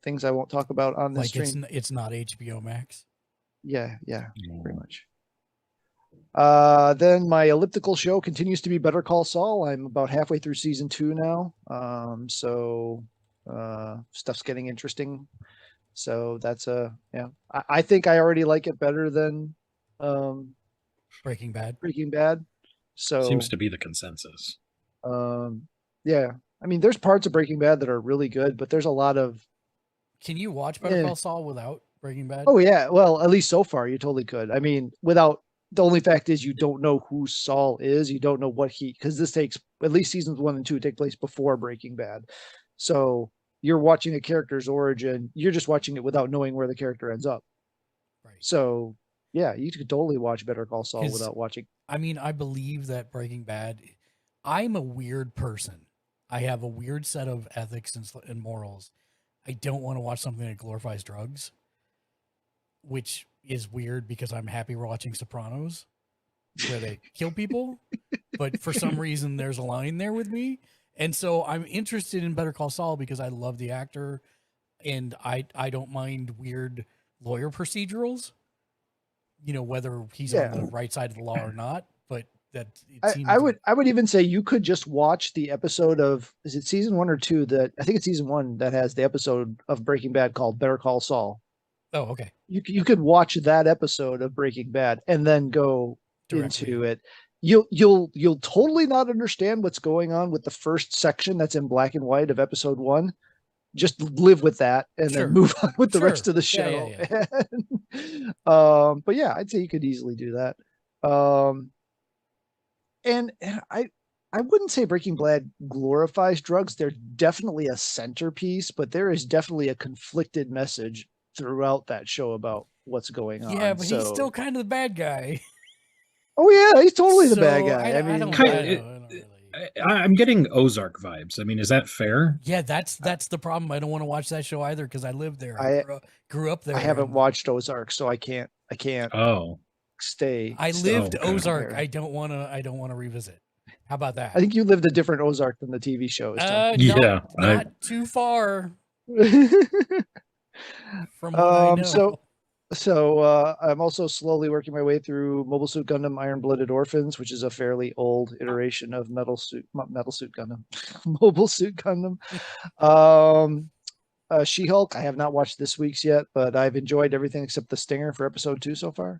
Speaker 2: things I won't talk about on this stream.
Speaker 1: It's not HBO Max.
Speaker 2: Yeah, pretty much. Then my elliptical show continues to be Better Call Saul. I'm about halfway through season 2 now. So stuff's getting interesting. So that's I think I already like it better than
Speaker 1: Breaking Bad.
Speaker 2: So
Speaker 3: seems to be the consensus.
Speaker 2: Yeah. I mean, there's parts of Breaking Bad that are really good, but there's a lot of.
Speaker 1: Can you watch Better Call Saul without Breaking Bad?
Speaker 2: Oh yeah, well, at least so far you totally could. I mean, without, the only fact is you don't know who Saul is. You don't know what because this takes, at least seasons 1 and 2 take place before Breaking Bad. So you're watching a character's origin. You're just watching it without knowing where the character ends up.
Speaker 1: Right.
Speaker 2: So yeah, you could totally watch Better Call Saul without watching.
Speaker 1: I mean, I believe that Breaking Bad, I'm a weird person. I have a weird set of ethics and morals. I don't want to watch something that glorifies drugs, which is weird because I'm happy we're watching Sopranos where they kill people. But for some reason, there's a line there with me. And so I'm interested in Better Call Saul because I love the actor and I don't mind weird lawyer procedurals, whether he's on the right side of the law or not. But that
Speaker 2: I would even say you could just watch the episode of, is it season 1 or 2 that, I think it's season 1 that has the episode of Breaking Bad called Better Call Saul.
Speaker 1: Oh, okay.
Speaker 2: You could watch that episode of Breaking Bad and then go
Speaker 1: Directly
Speaker 2: into it. You'll totally not understand what's going on with the first section that's in black and white of episode 1. Just live with that and then move on with the rest of the show. Yeah. But yeah, I'd say you could easily do that. And I wouldn't say Breaking Bad glorifies drugs. They're definitely a centerpiece, but there is definitely a conflicted message throughout that show about what's going on.
Speaker 1: Yeah, but he's still kind of the bad guy.
Speaker 2: Oh yeah, he's totally the bad
Speaker 1: So,
Speaker 2: guy. I mean,
Speaker 1: don't really.
Speaker 3: I'm getting Ozark vibes. I mean, is that fair?
Speaker 1: Yeah, that's the problem. I don't want to watch that show either because I lived there.
Speaker 2: I-
Speaker 1: Grew up there.
Speaker 2: I haven't
Speaker 1: and
Speaker 2: watched Ozark, so I can't
Speaker 3: Oh,
Speaker 2: stay.
Speaker 1: I
Speaker 2: stay
Speaker 1: lived
Speaker 3: okay.
Speaker 1: Ozark.
Speaker 2: there.
Speaker 1: I don't want to revisit. How about that?
Speaker 2: I think you lived a different Ozark than the TV show is.
Speaker 3: Yeah,
Speaker 1: not too far from what I know.
Speaker 2: So I'm also slowly working my way through Mobile Suit Gundam Iron Blooded Orphans, which is a fairly old iteration of Metal Suit Gundam, Mobile Suit Gundam. She-Hulk, I have not watched this week's yet, but I've enjoyed everything except the stinger for episode 2 so far.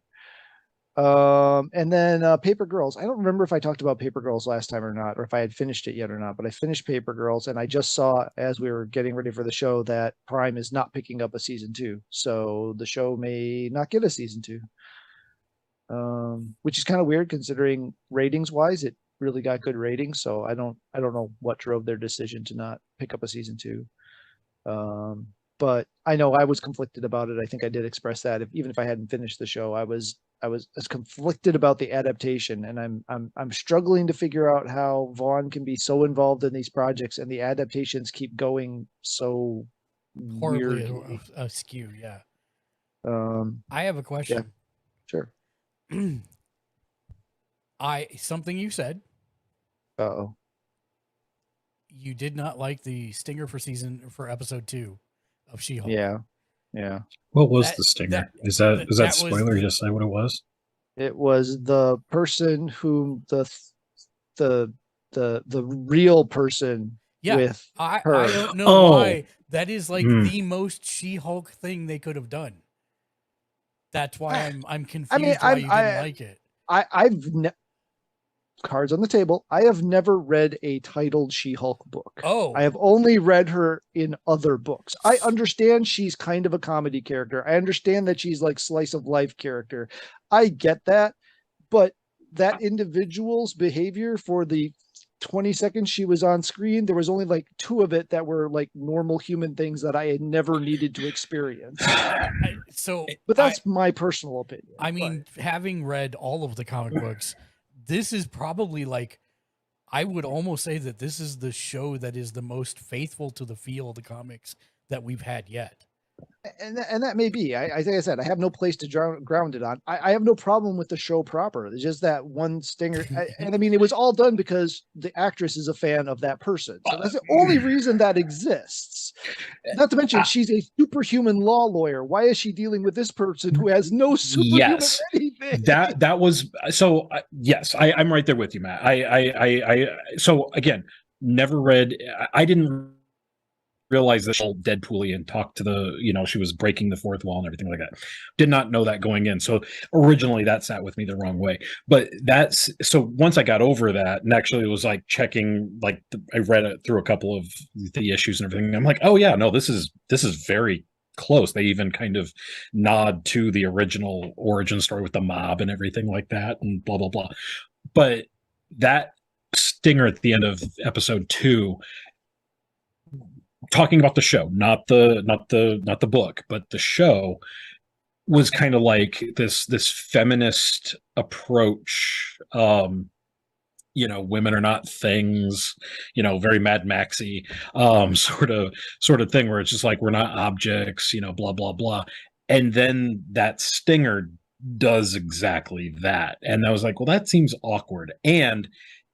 Speaker 2: And then Paper Girls. I don't remember if I talked about Paper Girls last time or not, or if I had finished it yet or not, but I finished Paper Girls, and I just saw as we were getting ready for the show that Prime is not picking up a season 2. So the show may not get a season 2. Which is kind of weird considering ratings wise, it really got good ratings. So I don't know what drove their decision to not pick up a season 2. But I know I was conflicted about it. I think I did express that. Even if I hadn't finished the show, I was as conflicted about the adaptation, and I'm struggling to figure out how Vaughn can be so involved in these projects and the adaptations keep going so
Speaker 1: Horribly
Speaker 2: weirdly.
Speaker 1: askew. Yeah.
Speaker 2: Um,
Speaker 1: I have a question.
Speaker 2: sure.
Speaker 1: Something you said.
Speaker 2: Uh-oh.
Speaker 1: You did not like the stinger for episode 2 of She-Hulk.
Speaker 2: Yeah.
Speaker 3: what was
Speaker 1: That-
Speaker 3: the stinger?
Speaker 1: that-
Speaker 3: is that
Speaker 1: that was
Speaker 3: spoiler?
Speaker 1: the-
Speaker 3: Just say what it was.
Speaker 2: It was the person whom the real person
Speaker 1: Yeah,
Speaker 2: with
Speaker 1: I
Speaker 2: her.
Speaker 1: don't know
Speaker 3: Oh.
Speaker 1: why. That is like
Speaker 3: Hmm.
Speaker 1: the most She-Hulk thing they could have done. That's why I'm confused
Speaker 2: mean,
Speaker 1: why you didn't like it.
Speaker 2: Cards on the table. I have never read a titled She-Hulk book.
Speaker 1: Oh,
Speaker 2: I have only read her in other books. I understand she's kind of a comedy character. I understand that she's like slice of life character. I get that, but that individual's behavior for the 20 seconds she was on screen, there was only like 2 of it that were like normal human things that I had never needed to experience. But that's my personal opinion.
Speaker 1: I mean, having read all of the comic books, this is probably like, I would almost say that this is the show that is the most faithful to the feel of the comics that we've had yet.
Speaker 2: And that may be. Like I said, I have no place to ground it on. I have no problem with the show proper. It's just that one stinger. And I mean, it was all done because the actress is a fan of that person. So that's the only reason that exists. Not to mention, she's a superhuman law lawyer. Why is she dealing with this person who has no superhuman anything?
Speaker 3: That was so. Yes, I'm right there with you, Matt. So again, never read. I didn't realize that she'll Deadpoolian talk to the, she was breaking the fourth wall and everything like that. Did not know that going in. So originally that sat with me the wrong way. But so once I got over that and actually was like checking, like I read it through a couple of the issues and everything. I'm like, oh yeah, no, this is very close. They even kind of nod to the original origin story with the mob and everything like that and blah, blah, blah. But that stinger at the end of episode 2, talking about the show, not the book, but the show, was kind of like this feminist approach. Women are not things, very Mad Maxy sort of thing where it's just like, we're not objects, blah, blah, blah. And then that stinger does exactly that. And I was like, well, that seems awkward. And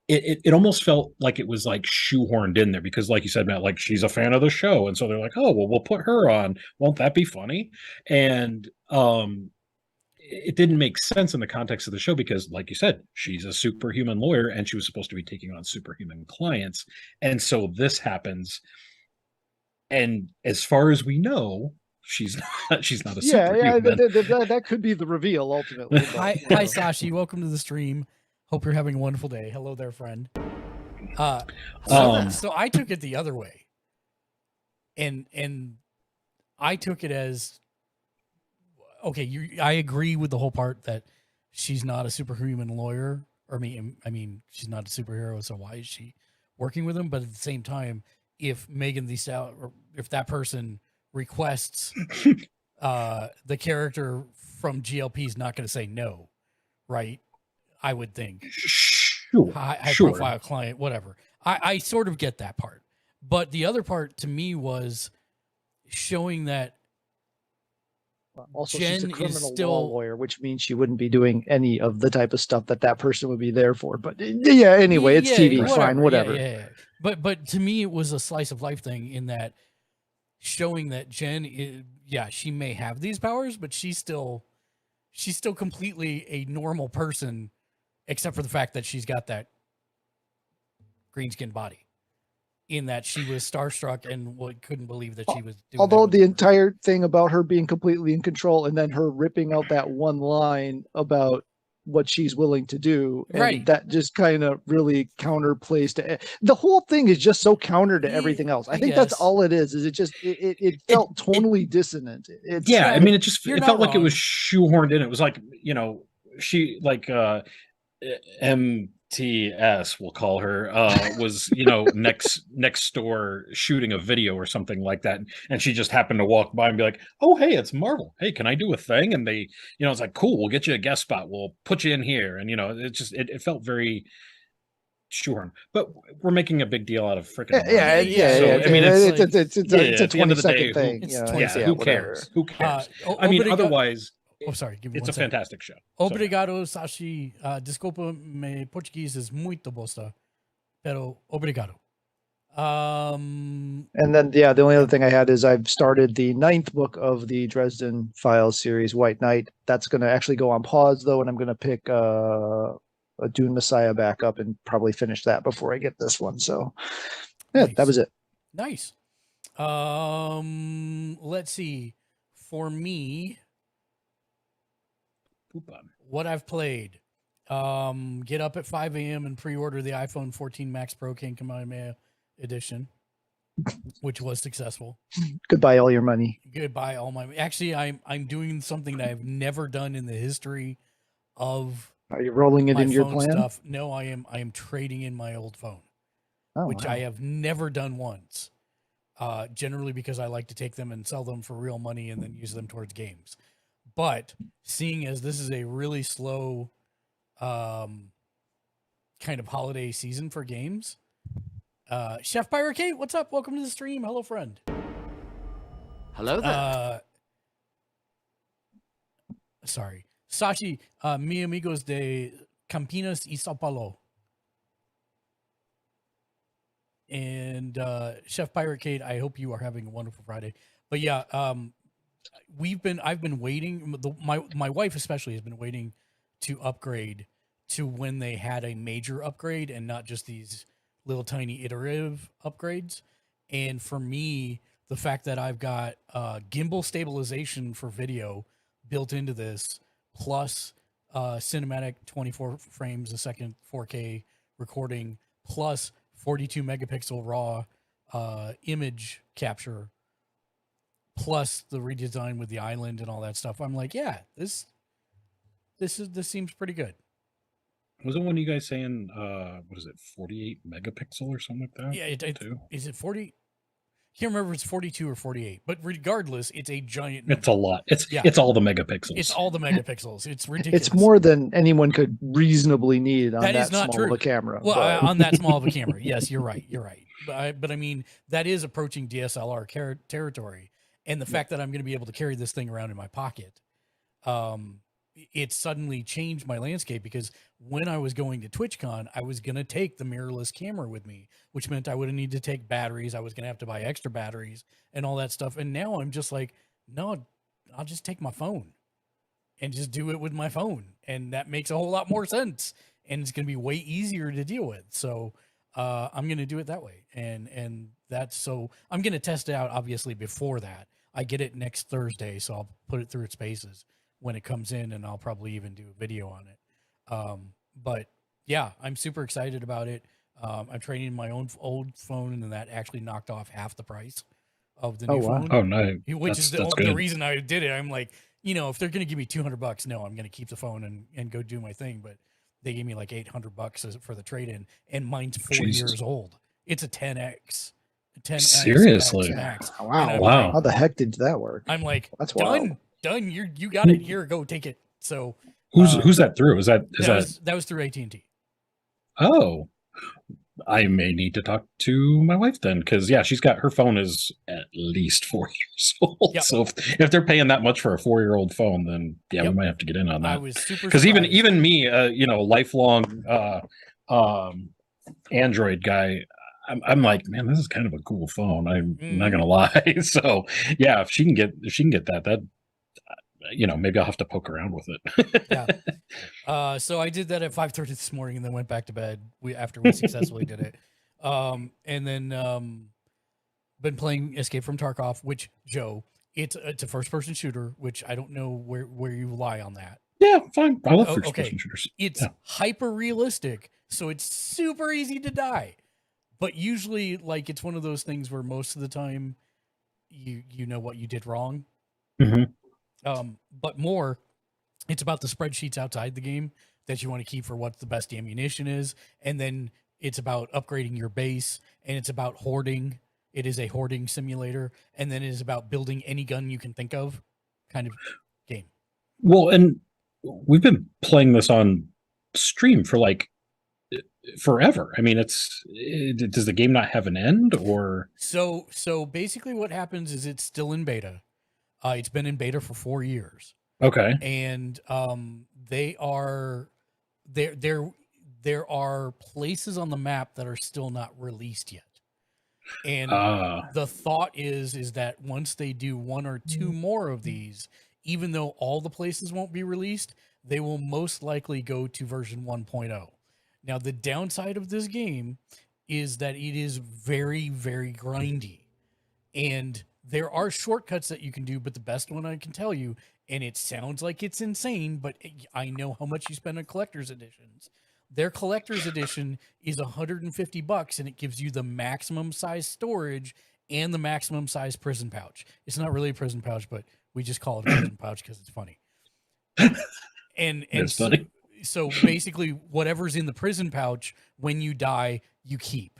Speaker 3: it almost felt like it was like shoehorned in there because, like you said, Matt, like she's a fan of the show, and so they're like, "Oh, well, we'll put her on. Won't that be funny?" And it didn't make sense in the context of the show because, like you said, she's a superhuman lawyer, and she was supposed to be taking on superhuman clients, and so this happens. And as far as we know, she's not a superhuman.
Speaker 2: That could be the reveal ultimately. But,
Speaker 1: Hi, Sashi. Welcome to the stream. Hope you're having a wonderful day. Hello there, friend. So I took it the other way, and I took it as, okay, I agree with the whole part that she's not a superhuman lawyer, or I mean, she's not a superhero, so why is she working with him? But at the same time, if Megan Thee Stallion, or if that person requests the character from GLP is not going to say no, right? I would think.
Speaker 3: Sure.
Speaker 1: High
Speaker 3: sure.
Speaker 1: profile client, whatever. I sort of get that part. But the other part to me was showing that
Speaker 2: Also,
Speaker 1: Jen
Speaker 2: she's a
Speaker 1: is
Speaker 2: criminal law
Speaker 1: still-
Speaker 2: lawyer, which means she wouldn't be doing any of the type of stuff that person would be there for. But yeah, anyway, it's TV, fine, whatever.
Speaker 1: Yeah. But to me, it was a slice of life thing in that showing that Jen is, she may have these powers, but she's still completely a normal person, except for the fact that she's got that green skin body. In that she was starstruck and couldn't believe that she was doing
Speaker 2: Although
Speaker 1: that
Speaker 2: the entire thing about her being completely in control and then her ripping out that one line about what she's willing to do, and
Speaker 1: Right.
Speaker 2: that just kind of really counterplays to the whole thing is just so counter to everything else. I think that's
Speaker 1: Yes.
Speaker 2: all it is it felt tonally dissonant. It's
Speaker 3: Yeah, I mean, it
Speaker 1: You're
Speaker 3: it
Speaker 1: not
Speaker 3: felt like it
Speaker 1: wrong.
Speaker 3: was shoehorned in. It was like, she like MTS, we'll call her, was next door shooting a video or something like that, and she just happened to walk by and be like, "Oh, hey, it's Marvel. Hey, can I do a thing?" And they, it's like, "Cool, we'll get you a guest spot. We'll put you in here." And it felt very shoehorned. But we're making a big deal out of freaking
Speaker 2: yeah.
Speaker 3: I mean,
Speaker 2: it's
Speaker 3: like,
Speaker 2: a
Speaker 3: at the end of the
Speaker 2: 20-second
Speaker 3: day,
Speaker 2: thing.
Speaker 1: It's
Speaker 2: you know,
Speaker 1: 20
Speaker 3: who
Speaker 2: whatever.
Speaker 3: cares? Who cares?
Speaker 1: Oh,
Speaker 3: I mean,
Speaker 1: obrigado-
Speaker 3: otherwise,
Speaker 1: Oh, sorry. Give me
Speaker 3: it's
Speaker 1: one
Speaker 3: a
Speaker 1: second.
Speaker 3: fantastic show. So,
Speaker 1: Obrigado, Sashi. Desculpa, meu português is muito bosta. Pero obrigado.
Speaker 2: And then, the only other thing I had is I've started the 9th book of the Dresden Files series, White Knight. That's going to actually go on pause, though, and I'm going to pick a Dune Messiah back up and probably finish that before I get this one. So, yeah,
Speaker 1: Nice.
Speaker 2: that was it.
Speaker 1: Nice. Let's see. For me,
Speaker 3: poop on.
Speaker 1: what I've played. Get up at 5 a.m. and pre-order the iPhone 14 Max Pro King Kamehameha edition, which was successful.
Speaker 2: Goodbye, all your money.
Speaker 1: Goodbye, all my. Actually, I'm doing something that I've never done in the history of
Speaker 2: Are you rolling it
Speaker 1: my
Speaker 2: in your
Speaker 1: phone
Speaker 2: plan?
Speaker 1: stuff. No, I am trading in my old phone,
Speaker 2: Oh,
Speaker 1: which
Speaker 2: wow.
Speaker 1: I have never done once. Generally because I like to take them and sell them for real money and then use them towards games. But seeing as this is a really slow kind of holiday season for games, Chef Pirate Kate, what's up? Welcome to the stream. Hello, friend.
Speaker 7: Hello there.
Speaker 1: Sorry. Sachi, mi amigos de Campinas y Sao Paulo. And Chef Pirate Kate, I hope you are having a wonderful Friday. But yeah, I've been waiting. My wife especially has been waiting to upgrade to when they had a major upgrade and not just these little tiny iterative upgrades. And for me, the fact that I've got gimbal stabilization for video built into this, plus cinematic 24 frames a second 4K recording, plus 42 megapixel raw image capture, plus the redesign with the island and all that stuff. I'm like, yeah, this seems pretty good.
Speaker 3: Wasn't one of you guys saying, what is it, 48 megapixel or something like that?
Speaker 1: Yeah,
Speaker 3: too?
Speaker 1: Is it 40? Can't remember if it's 42 or 48, but regardless, it's a giant number.
Speaker 3: It's a lot. It's
Speaker 1: Yeah.
Speaker 3: it's all the megapixels.
Speaker 1: It's all the megapixels. It's ridiculous.
Speaker 2: It's more than anyone could reasonably need on
Speaker 1: That
Speaker 2: that
Speaker 1: is not
Speaker 2: small
Speaker 1: true.
Speaker 2: of a camera.
Speaker 1: Well,
Speaker 2: but-
Speaker 1: on that small of a camera. Yes, you're right. You're right. But I mean, that is approaching DSLR territory. And the fact that I'm going to be able to carry this thing around in my pocket, it suddenly changed my landscape, because when I was going to TwitchCon, I was going to take the mirrorless camera with me, which meant I would need to take batteries. I was going to have to buy extra batteries and all that stuff. And now I'm just like, no, I'll just take my phone and just do it with my phone. And that makes a whole lot more sense. And it's going to be way easier to deal with. So I'm going to do it that way. And that's, so I'm going to test it out, obviously, before that. I get it next Thursday, so I'll put it through its paces when it comes in, and I'll probably even do a video on it. But yeah, I'm super excited about it. I'm trading my own old phone, and then that actually knocked off half the price of the new phone.
Speaker 3: Oh, no.
Speaker 1: Which is
Speaker 3: That's
Speaker 1: the
Speaker 3: good.
Speaker 1: reason I did it. I'm like, if they're going to give me $200, no, I'm going to keep the phone and go do my thing. But they gave me like $800 for the trade-in, and mine's 4
Speaker 3: Jesus.
Speaker 1: years old. It's a 10X. 10X
Speaker 3: Seriously?
Speaker 1: Max.
Speaker 2: Wow.
Speaker 1: And I'm
Speaker 3: Wow.
Speaker 1: like-
Speaker 2: How the heck did that work?
Speaker 1: I'm like,
Speaker 2: That's
Speaker 1: done,
Speaker 2: wild.
Speaker 1: done. You got it. Here, go take it. So
Speaker 3: Who's that through? Is that
Speaker 1: that was through AT&T.
Speaker 3: Oh, I may need to talk to my wife then, because she's got her phone is at least 4 years old.
Speaker 1: Yep.
Speaker 3: So if they're paying that much for a 4-year-old phone, then
Speaker 1: Yep.
Speaker 3: we might have to get in on that.
Speaker 1: I was super
Speaker 3: because
Speaker 1: surprised.
Speaker 3: even me, lifelong Android guy, I'm like, man, this is kind of a cool phone. I'm not gonna lie. So if she can get that maybe I'll have to poke around with it.
Speaker 1: Yeah. So I did that at 5:30 this morning and then went back to bed after we successfully did it. And then been playing Escape from Tarkov, which, Joe, it's a first-person shooter, which I don't know where you lie on that.
Speaker 3: Yeah, fine. I love first-person shooters.
Speaker 1: It's hyper-realistic, so it's super easy to die. But usually, like, it's one of those things where most of the time you know what you did wrong.
Speaker 3: Mm-hmm.
Speaker 1: But more, it's about the spreadsheets outside the game that you want to keep for what the best ammunition is. And then it's about upgrading your base, and it's about hoarding. It is a hoarding simulator. And then it is about building any gun you can think of kind of game.
Speaker 3: Well, and we've been playing this on stream for like forever. I mean, does the game not have an end, or?
Speaker 1: So basically what happens is it's still in beta. It's been in beta for 4 years.
Speaker 3: Okay.
Speaker 1: And there are places on the map that are still not released yet. And the thought is that once they do 1 or 2 more of these, even though all the places won't be released, they will most likely go to version 1.0. Now, the downside of this game is that it is very, very grindy. And there are shortcuts that you can do, but the best one I can tell you, and it sounds like it's insane, but I know how much you spend on collector's editions. Their collector's edition is $150, and it gives you the maximum size storage and the maximum size prison pouch. It's not really a prison pouch, but we just call it a prison pouch because it's funny. And
Speaker 3: it's funny.
Speaker 1: So basically, whatever's in the prison pouch, when you die, you keep.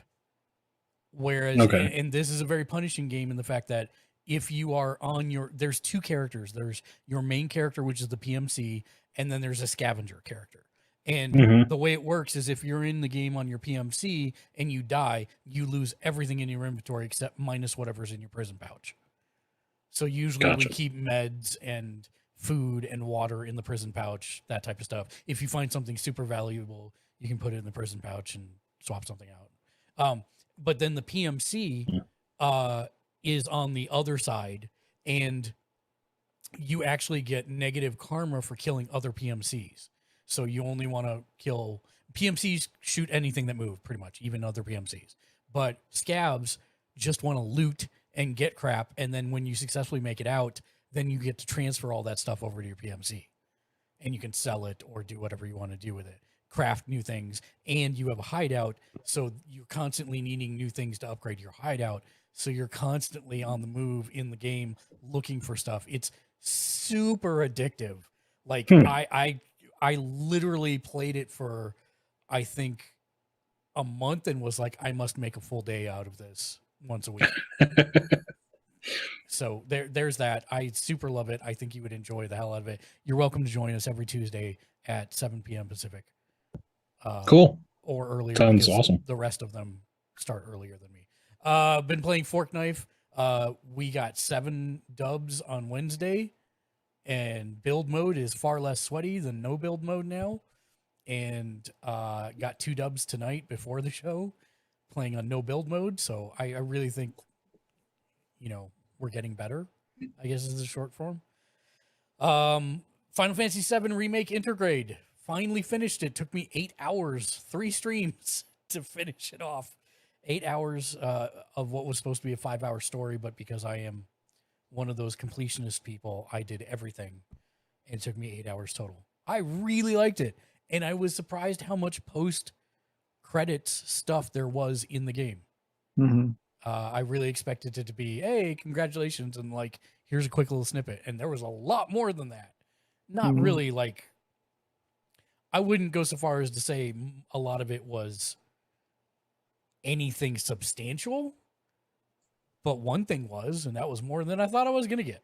Speaker 1: Whereas, and this is a very punishing game in the fact that if you are on there's 2 characters. There's your main character, which is the PMC, and then there's a scavenger character. And the way it works is if you're in the game on your PMC and you die, you lose everything in your inventory except minus whatever's in your prison pouch. So usually we keep meds and food and water in the prison pouch, that type of stuff. If you find something super valuable, you can put it in the prison pouch and swap something out. But then the PMC is on the other side, and you actually get negative karma for killing other PMCs. So you only want to kill PMCs, shoot anything that move, pretty much, even other PMCs. But scabs just want to loot and get crap, and then when you successfully make it out, then you get to transfer all that stuff over to your PMC, and you can sell it or do whatever you want to do with it. Craft new things, and you have a hideout, so you're constantly needing new things to upgrade your hideout, so you're constantly on the move in the game looking for stuff. It's super addictive. Like I literally played it for I think a month and was like, I must make a full day out of this once a week. So there's that. I super love it. I think you would enjoy the hell out of it. You're welcome to join us every Tuesday at 7 p.m. Pacific.
Speaker 3: Cool.
Speaker 1: Or earlier.
Speaker 3: Sounds awesome.
Speaker 1: The rest of them start earlier than me. Been playing Fork Knife. We got 7 dubs on Wednesday, and build mode is far less sweaty than no build mode now. And got 2 dubs tonight before the show, playing on no build mode. So I really think, we're getting better, I guess is the short form. Final Fantasy VII Remake Intergrade. Finally finished it. Took me 8 hours, 3 streams to finish it off. 8 hours of what was supposed to be a 5-hour story, but because I am one of those completionist people, I did everything. And it took me 8 hours total. I really liked it. And I was surprised how much post-credits stuff there was in the game.
Speaker 2: Mm-hmm.
Speaker 1: I really expected it to be, hey, congratulations, and like, here's a quick little snippet. And there was a lot more than that. Not really like, I wouldn't go so far as to say a lot of it was anything substantial, but one thing was, and that was more than I thought I was going to get.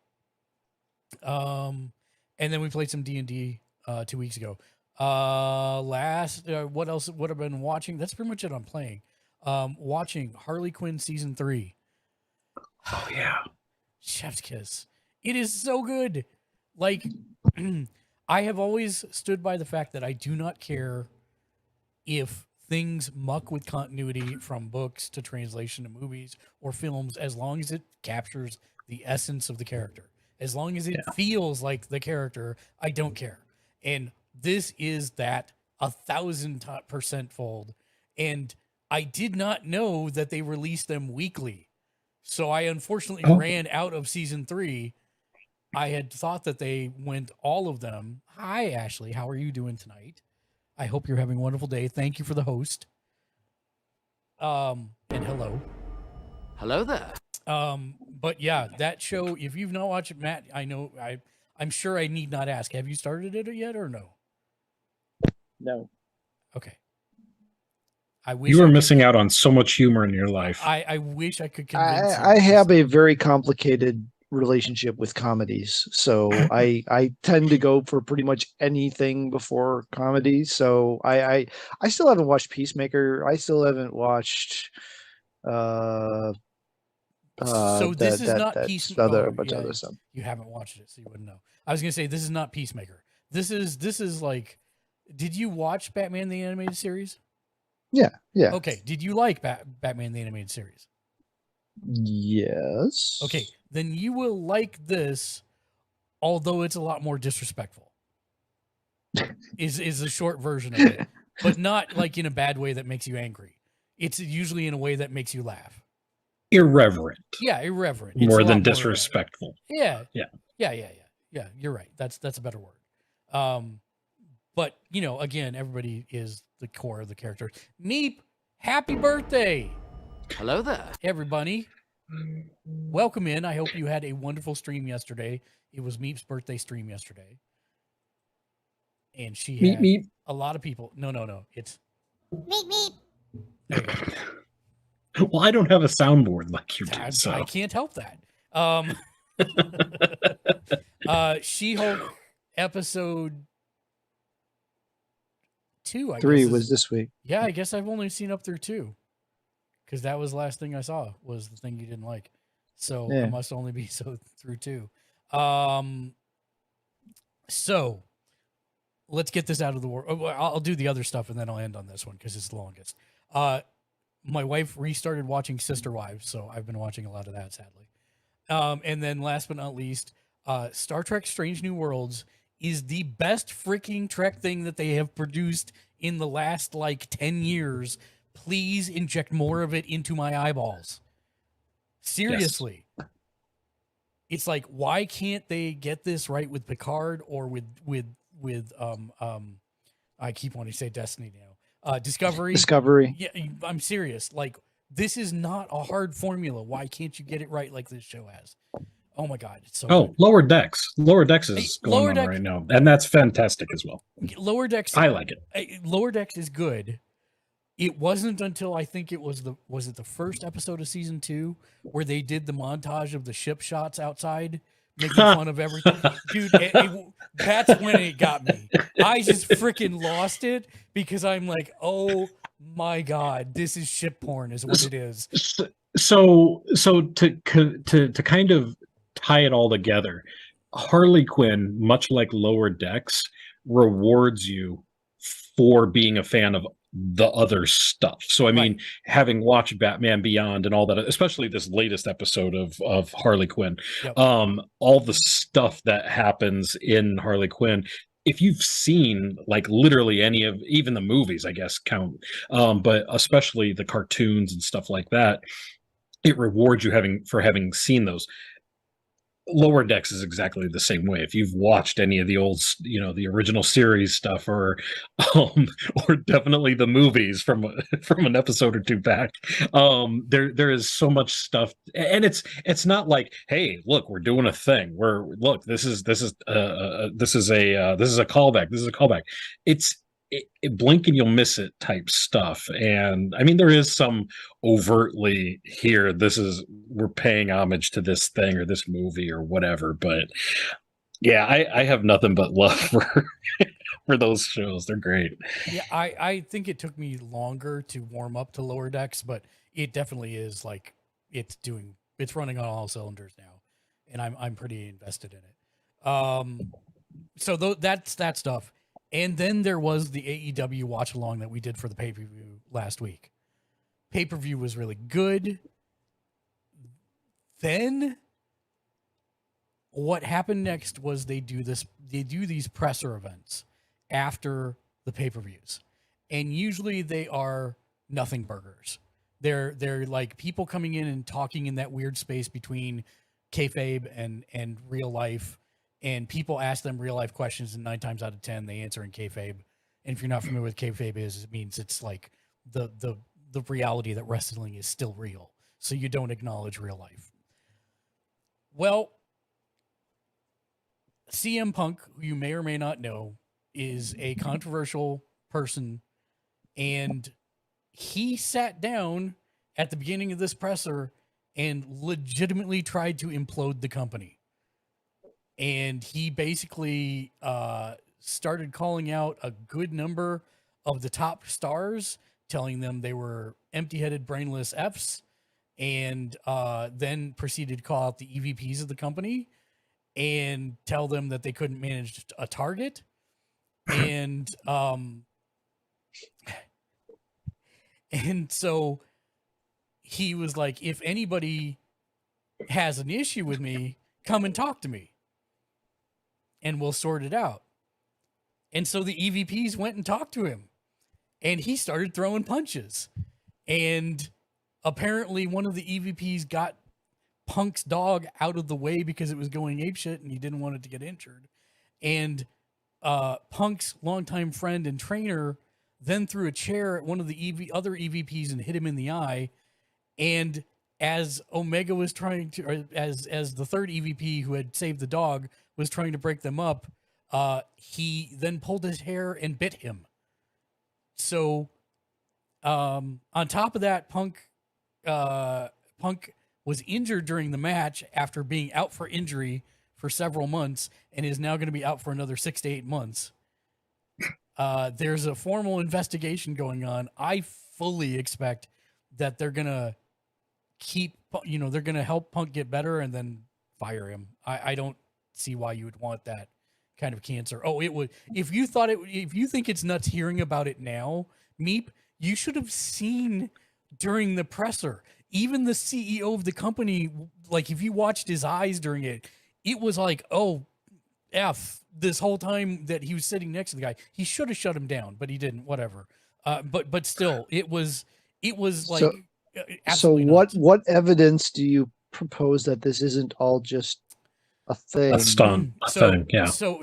Speaker 1: And then we played some D&D 2 weeks ago. What else? What I've been watching? That's pretty much it. I'm playing. Watching Harley Quinn season 3.
Speaker 3: Oh yeah.
Speaker 1: Chef's kiss. It is so good. Like, I have always stood by the fact that I do not care if things muck with continuity from books to translation to movies or films, as long as it captures the essence of the character. As long as it feels like the character, I don't care. And this is that 1,000% fold. And I did not know that they released them weekly. So I unfortunately ran out of season 3. I had thought that they went all of them. Hi, Ashley. How are you doing tonight? I hope you're having a wonderful day. Thank you for the host. And hello.
Speaker 7: Hello there.
Speaker 1: But yeah, that show, if you've not watched it, Matt, I'm sure I need not ask. Have you started it yet or no?
Speaker 2: No.
Speaker 1: Okay. I wish
Speaker 3: You were
Speaker 1: I could-
Speaker 3: missing out on so much humor in your life.
Speaker 1: I wish I could convince you.
Speaker 2: I have a very complicated relationship with comedies, so I tend to go for pretty much anything before comedy. So I still haven't watched Peacemaker. I still haven't watched
Speaker 1: So this is not
Speaker 2: that
Speaker 1: Peacemaker.
Speaker 2: a bunch of other stuff.
Speaker 1: You haven't watched it, so you wouldn't know. I was gonna say this is not Peacemaker. This is like, did you watch Batman the Animated Series?
Speaker 2: Yeah.
Speaker 1: Okay. Did you like Batman the Animated Series?
Speaker 2: Yes.
Speaker 1: Okay, then you will like this, although it's a lot more disrespectful. is a short version of it, but not like in a bad way that makes you angry. It's usually in a way that makes you laugh.
Speaker 3: Irreverent.
Speaker 1: Yeah, irreverent. It's a
Speaker 3: More
Speaker 1: lot
Speaker 3: than disrespectful.
Speaker 1: Yeah.
Speaker 3: Yeah.
Speaker 1: Yeah, you're right. That's a better word. But again, everybody is the core of the character. Meep, happy birthday,
Speaker 7: Hello there.
Speaker 1: everybody. Welcome in. I hope you had a wonderful stream yesterday. It was Meep's birthday stream yesterday. And she had
Speaker 3: Meep.
Speaker 1: a lot of people. No. It's
Speaker 4: Meep meep.
Speaker 1: there you go.
Speaker 3: Well, I don't have a soundboard like you do,
Speaker 1: I
Speaker 3: so
Speaker 1: can't help that. She-Hulk episode 2, I
Speaker 2: 3
Speaker 1: guess,
Speaker 2: was this week.
Speaker 1: Yeah, I guess I've only seen up through 2. Because that was the last thing I saw, was the thing you didn't like. So
Speaker 2: Yeah.
Speaker 1: it must only be through 2. So let's get this out of the way. I'll do the other stuff and then I'll end on this one because it's the longest. My wife restarted watching Sister Wives, so I've been watching a lot of that, sadly. And then last but not least, Star Trek Strange New Worlds is the best freaking Trek thing that they have produced in the last 10 years. Please inject more of it into my eyeballs. Seriously. Yes. It's like, why can't they get this right with Picard or with I keep wanting to say Destiny now. Discovery. Yeah, I'm serious. This is not a hard formula. Why can't you get it right like this show has? Oh my God, it's so good.
Speaker 3: Lower Decks. Lower Decks is going on right now, and that's fantastic as well.
Speaker 1: Lower Decks.
Speaker 3: I like it.
Speaker 1: Lower Decks is good. It wasn't until I think it was the first episode of season 2 where they did the montage of the ship shots outside, making fun of everything. Dude, that's when it got me. I just freaking lost it because I'm like, oh my God, this is ship porn is what it is.
Speaker 3: So to kind of tie it all together, Harley Quinn, much like Lower Decks, rewards you for being a fan of the other stuff. So I mean, having watched Batman Beyond and all that, especially this latest episode of Harley Quinn, all the stuff that happens in Harley Quinn, if you've seen literally any of even the movies, I guess count, but especially the cartoons and stuff like that, it rewards you for having seen those. Lower Decks is exactly the same way. If you've watched any of the old, the original series stuff, or definitely the movies from an episode or two back, there is so much stuff, and it's not like, hey, look, we're doing a thing. This is a callback. This is a callback. It's blink and you'll miss it type stuff. And I mean, there is some overtly here, we're paying homage to this thing or this movie or whatever, but Yeah, I have nothing but love for those shows. They're great.
Speaker 1: Yeah, I think it took me longer to warm up to Lower Decks, but it definitely is like it's running on all cylinders now, and I'm pretty invested in it. So that's that stuff, and then there was the AEW watch along that we did for the pay-per-view last week. Pay-per-view was really good. Then what happened next was they do these presser events after the pay-per-views, and usually they are nothing burgers. They're like people coming in and talking in that weird space between kayfabe and real life, and people ask them real life questions, and 9 times out of 10 they answer in kayfabe. And if you're not familiar with kayfabe is, it means it's like the reality that wrestling is still real, so you don't acknowledge real life. Well, CM Punk, who you may or may not know, is a controversial person, and he sat down at the beginning of this presser and legitimately tried to implode the company. And he basically started calling out a good number of the top stars, telling them they were empty-headed, brainless Fs, and then proceeded to call out the EVPs of the company and tell them that they couldn't manage a target. And so he was like, if anybody has an issue with me, come and talk to me and we'll sort it out. And so the EVPs went and talked to him, and he started throwing punches. And apparently one of the EVPs got Punk's dog out of the way because it was going apeshit and he didn't want it to get injured. And Punk's longtime friend and trainer then threw a chair at one of the other EVPs and hit him in the eye. And as Omega was trying to, or as the third EVP who had saved the dog was trying to break them up, he then pulled his hair and bit him. So on top of that, Punk was injured during the match after being out for injury for several months and is now going to be out for another 6 to 8 months. There's a formal investigation going on. I fully expect that they're going to they're going to help Punk get better and then fire him. I don't see why you would want that kind of cancer. Oh, it would. If you think it's nuts hearing about it now, Meep, you should have seen during the presser. Even the CEO of the company, like if you watched his eyes during it, it was like, oh, F, this whole time that he was sitting next to the guy. He should have shut him down, but he didn't, whatever. But still, it was like,
Speaker 2: so
Speaker 1: nuts.
Speaker 2: what evidence do you propose that this isn't all just a thing?
Speaker 3: A stunt, thing, yeah.
Speaker 1: So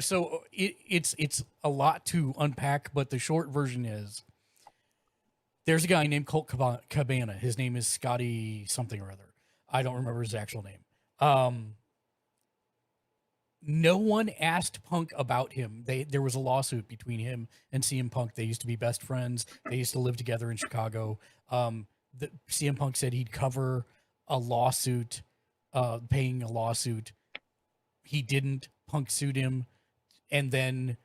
Speaker 1: it's a lot to unpack, but the short version is there's a guy named Colt Cabana. His name is Scotty something or other. I don't remember his actual name. No one asked Punk about him. There was a lawsuit between him and CM Punk. They used to be best friends. They used to live together in Chicago. CM Punk said he'd cover a lawsuit, paying a lawsuit. He didn't. Punk sued him. And then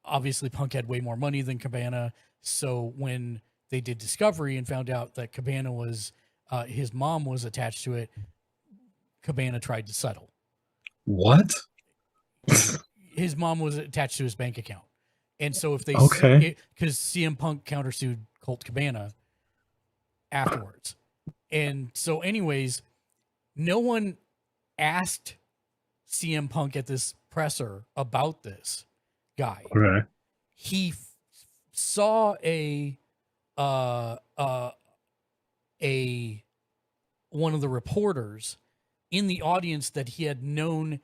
Speaker 1: obviously Punk had way more money than Cabana. So when they did discovery and found out that Cabana was, his mom was attached to it, Cabana tried to settle.
Speaker 3: What?
Speaker 1: His mom was attached to his bank account. And so if they, because CM Punk countersued Colt Cabana afterwards. And so anyways, no one asked CM Punk at this presser about this guy.
Speaker 3: Okay.
Speaker 1: He saw one of the reporters in the audience that he had known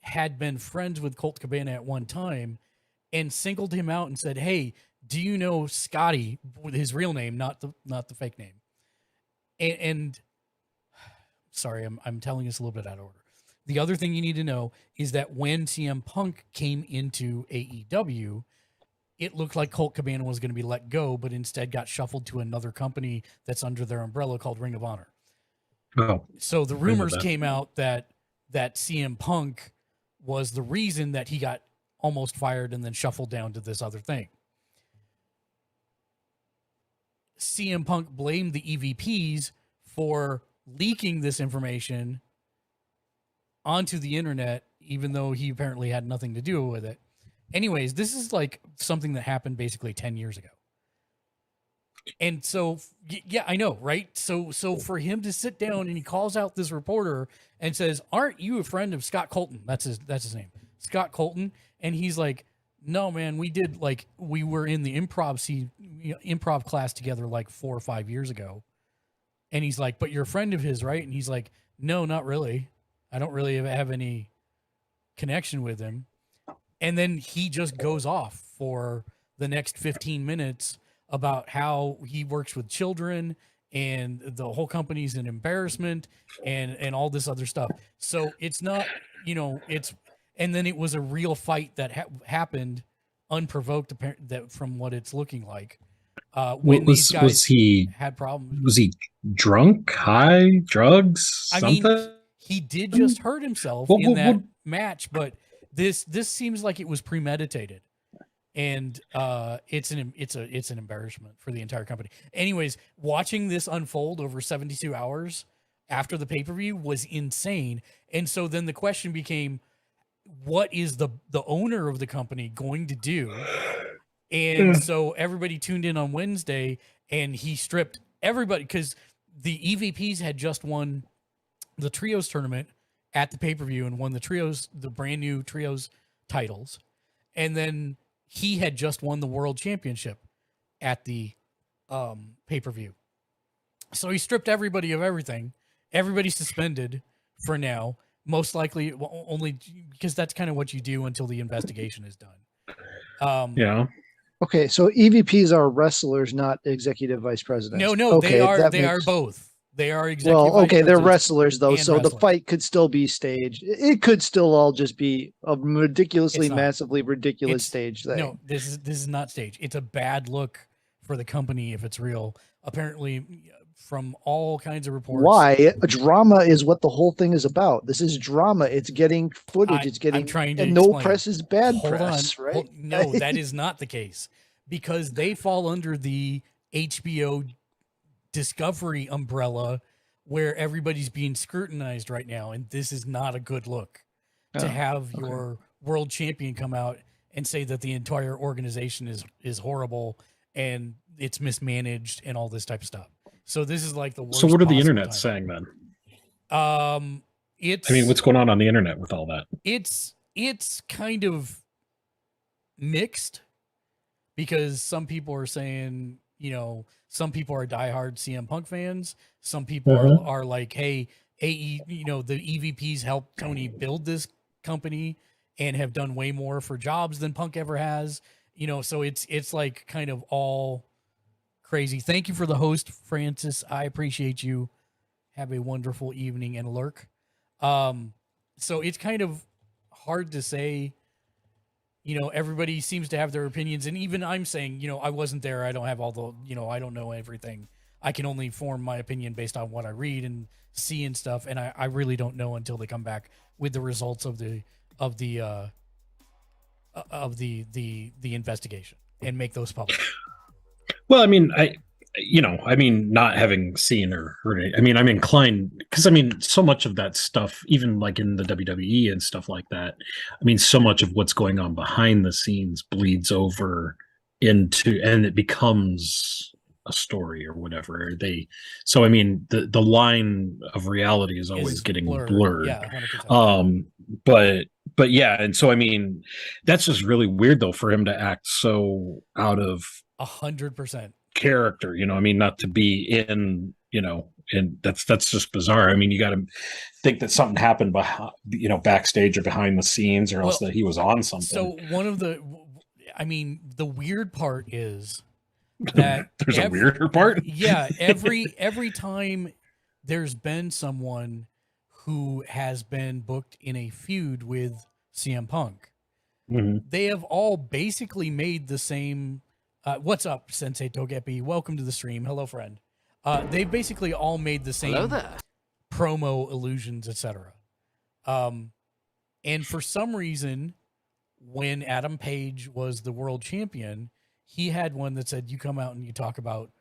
Speaker 1: had been friends with Colt Cabana at one time, and singled him out and said, "Hey, do you know Scotty?" With his real name, not the fake name. And sorry, I'm telling this a little bit out of order. The other thing you need to know is that when CM Punk came into AEW, it looked like Colt Cabana was going to be let go, but instead got shuffled to another company that's under their umbrella called Ring of Honor.
Speaker 3: Oh,
Speaker 1: so the rumors came out that CM Punk was the reason that he got almost fired and then shuffled down to this other thing. CM Punk blamed the EVPs for leaking this information onto the internet, even though he apparently had nothing to do with it. Anyways, this is like something that happened basically 10 years ago. And so, yeah, I know, right? So for him to sit down and he calls out this reporter and says, "Aren't you a friend of Scott Colton?" That's his name, Scott Colton. And he's like, "No, man, we were in the improv class together like 4 or 5 years ago." And he's like, "But you're a friend of his, right?" And he's like, "No, not really. I don't really have any connection with him." And then he just goes off for the next 15 minutes about how he works with children and the whole company's an embarrassment and all this other stuff. So it's not, and then it was a real fight that happened unprovoked that from what it's looking like. When these guys had problems.
Speaker 3: Was he drunk, high, drugs, something?
Speaker 1: I mean, he did just hurt himself in that match, but this seems like it was premeditated. And it's an embarrassment for the entire company. Anyways, watching this unfold over 72 hours after the pay-per-view was insane. And so then the question became, what is the owner of the company going to do? And so everybody tuned in on Wednesday, and he stripped everybody because the EVPs had just won the trios tournament at the pay-per-view and won the brand new trios titles. And then he had just won the world championship at the pay-per-view. So he stripped everybody of everything. Everybody's suspended for now, most likely only because that's kind of what you do until the investigation is done.
Speaker 3: Yeah.
Speaker 2: Okay, so EVPs are wrestlers, not executive vice presidents.
Speaker 1: No,
Speaker 2: okay,
Speaker 1: they are both. They are executive.
Speaker 2: Well, okay, they're wrestlers though, so
Speaker 1: wrestlers.
Speaker 2: the fight could still be staged. It could still all just be a ridiculously, massively ridiculous stage thing.
Speaker 1: No, this is not staged. It's a bad look for the company if it's real. Apparently, from all kinds of reports.
Speaker 2: Why? Drama is what the whole thing is about. This is drama. It's getting footage. It's getting.
Speaker 1: I'm trying to
Speaker 2: and no
Speaker 1: explain.
Speaker 2: press is bad
Speaker 1: Hold
Speaker 2: press,
Speaker 1: on.
Speaker 2: right?
Speaker 1: No, that is not the case because they fall under the HBO Discovery umbrella where everybody's being scrutinized right now, and this is not a good look to have your world champion come out and say that the entire organization is horrible and it's mismanaged and all this type of stuff. So this is like the worst.
Speaker 3: So what are the internet
Speaker 1: time.
Speaker 3: saying then?
Speaker 1: What's
Speaker 3: going on the internet with all that?
Speaker 1: It's kind of mixed because some people are saying, some people are diehard CM Punk fans. Some people are like, hey, the EVPs helped Tony build this company and have done way more for jobs than Punk ever has. So it's like kind of all crazy. Thank you for the host, Francis. I appreciate you. Have a wonderful evening and lurk. So it's kind of hard to say. Everybody seems to have their opinions, and even I'm saying, I wasn't there. I don't have all the, I don't know everything. I can only form my opinion based on what I read and see and stuff, and I really don't know until they come back with the results of the investigation and make those public.
Speaker 3: Well, not having seen or heard it, I'm inclined because so much of that stuff, even like in the WWE and stuff like that, so much of what's going on behind the scenes bleeds over into, and it becomes a story or whatever. The line of reality is always getting blurred.
Speaker 1: Yeah, 100%.
Speaker 3: But yeah, and so that's just really weird though for him to act so out of
Speaker 1: 100%.
Speaker 3: character, not to be in, and that's just bizarre. You got to think that something happened behind, backstage or behind the scenes, or else that he was on something.
Speaker 1: So one of the weird part is that
Speaker 3: there's a weirder part.
Speaker 1: Yeah, every time there's been someone who has been booked in a feud with CM Punk, they have all basically made the same. What's up, Sensei Togepi? Welcome to the stream. Hello, friend. They've basically all made the same promo illusions, etc. And for some reason, when Adam Page was the world champion, he had one that said, you come out and you talk about,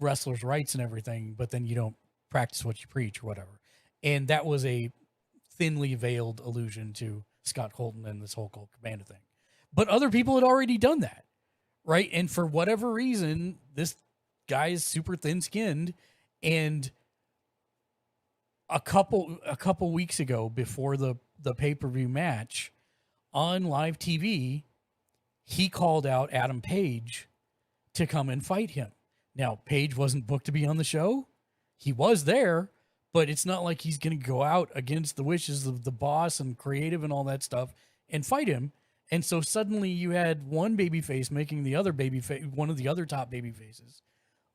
Speaker 1: wrestlers' rights and everything, but then you don't practice what you preach or whatever. And that was a thinly veiled allusion to Scott Colton and this whole Colt Cabana thing. But other people had already done that, right? And for whatever reason, this guy is super thin-skinned, and a couple weeks ago, before the pay-per-view match on live TV, he called out Adam Page to come and fight him. Now, Page wasn't booked to be on the show. He was there, but it's not like he's going to go out against the wishes of the boss and creative and all that stuff and fight him. And so suddenly you had one babyface making the other one of the other top babyfaces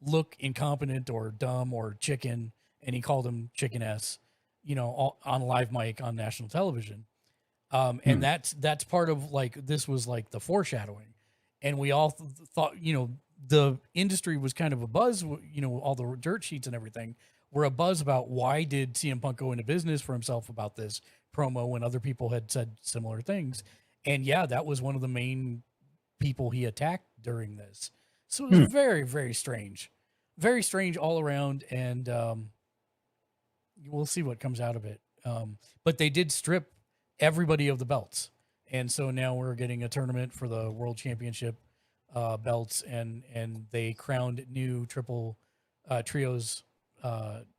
Speaker 1: look incompetent or dumb or chicken, and he called him Chicken S, on live mic on national television. And that's part of this was like the foreshadowing. And we all thought, the industry was kind of a buzz, all the dirt sheets and everything were a buzz about why did CM Punk go into business for himself about this promo when other people had said similar things. And yeah, that was one of the main people he attacked during this. So it was very, very strange all around. And we'll see what comes out of it. But they did strip everybody of the belts. And so now we're getting a tournament for the World Championship belts, and they crowned new trios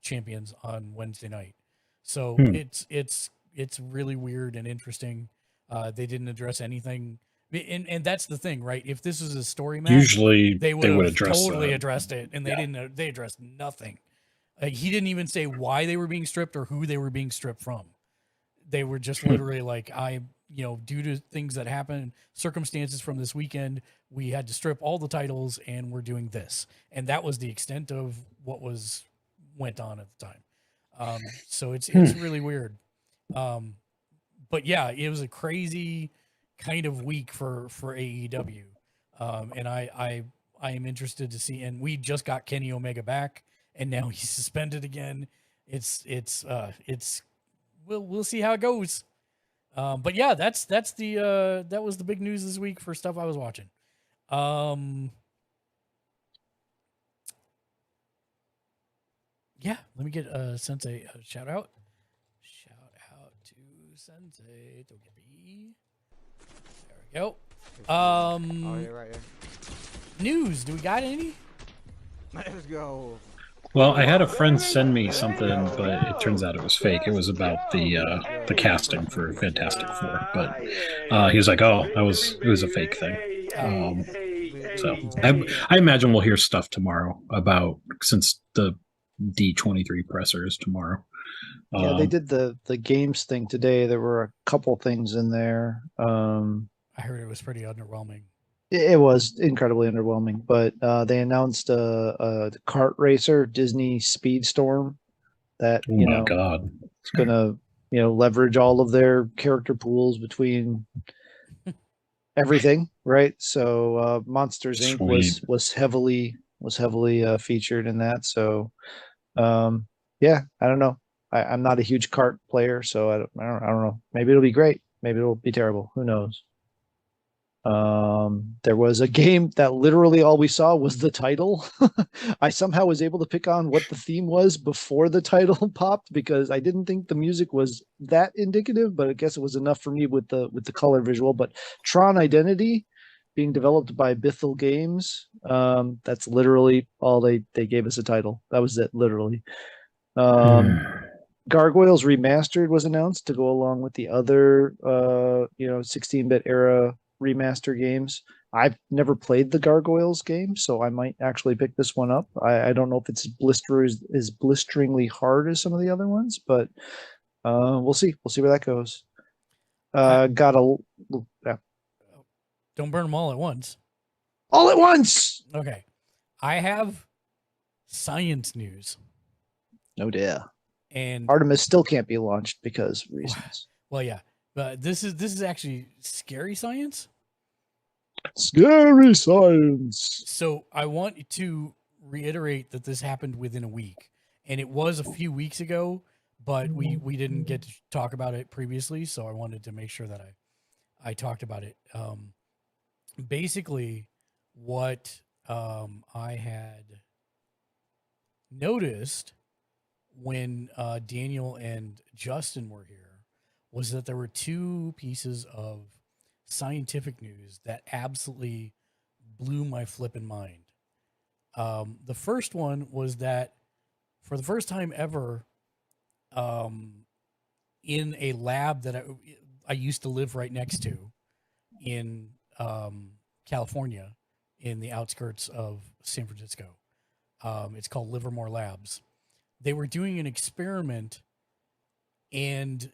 Speaker 1: champions on Wednesday night. So it's really weird and interesting. They didn't address anything, and that's the thing, right? If this is a story match,
Speaker 3: usually
Speaker 1: they would have
Speaker 3: address
Speaker 1: totally addressed it, and they didn't. They addressed nothing. He didn't even say why they were being stripped or who they were being stripped from. They were just literally like, due to things that happened, circumstances from this weekend, we had to strip all the titles and we're doing this. And that was the extent of what went on at the time. So it's really weird. But yeah, it was a crazy kind of week for AEW. And I am interested to see, and we just got Kenny Omega back and now he's suspended again. We'll see how it goes. But yeah, that was the big news this week for stuff I was watching. Yeah, let me get Sensei a shout out. Shout out to Sensei Togepi. There we go.
Speaker 8: Oh, you're right here.
Speaker 1: News. Do we got any?
Speaker 8: Let's go.
Speaker 3: Well, I had a friend send me something, but it turns out it was fake. It was about the casting for Fantastic Four, but he was like, "Oh, it was a fake thing." So I imagine we'll hear stuff tomorrow about, since the D23 presser is tomorrow.
Speaker 2: Yeah, they did the games thing today. There were a couple things in there.
Speaker 1: I heard it was pretty underwhelming.
Speaker 2: It was incredibly underwhelming, but they announced a kart racer, Disney Speedstorm, that
Speaker 3: God,
Speaker 2: it's gonna leverage all of their character pools between everything, right? So Monsters Inc. was heavily featured in that. So yeah, I don't know. I'm not a huge kart player, so I don't know. Maybe it'll be great. Maybe it'll be terrible. Who knows? There was a game that literally all we saw was the title. I somehow was able to pick on what the theme was before the title popped, because I didn't think the music was that indicative, but I guess it was enough for me with the color visual. But Tron Identity, being developed by Bithell Games, that's literally all they gave us a title. That was it, literally. Gargoyles Remastered was announced to go along with the other 16-bit era remaster games. I've never played the Gargoyles game, so I might actually pick this one up. I don't know if it's as blisteringly hard as some of the other ones, but we'll see. We'll see where that goes. Don't
Speaker 1: burn them all at once.
Speaker 2: All at once.
Speaker 1: Okay. I have science news.
Speaker 2: No dear.
Speaker 1: And
Speaker 2: Artemis still can't be launched because reasons.
Speaker 1: Well, yeah. But this is actually scary science.
Speaker 2: Scary science.
Speaker 1: So I want to reiterate that this happened within a week, and it was a few weeks ago, but we didn't get to talk about it previously, so I wanted to make sure that I talked about it. Basically, what I had noticed when Daniel and Justin were here was that there were two pieces of scientific news that absolutely blew my flippin' mind. The first one was that for the first time ever, in a lab that I used to live right next to in California, in the outskirts of San Francisco, it's called Livermore Labs. They were doing an experiment, and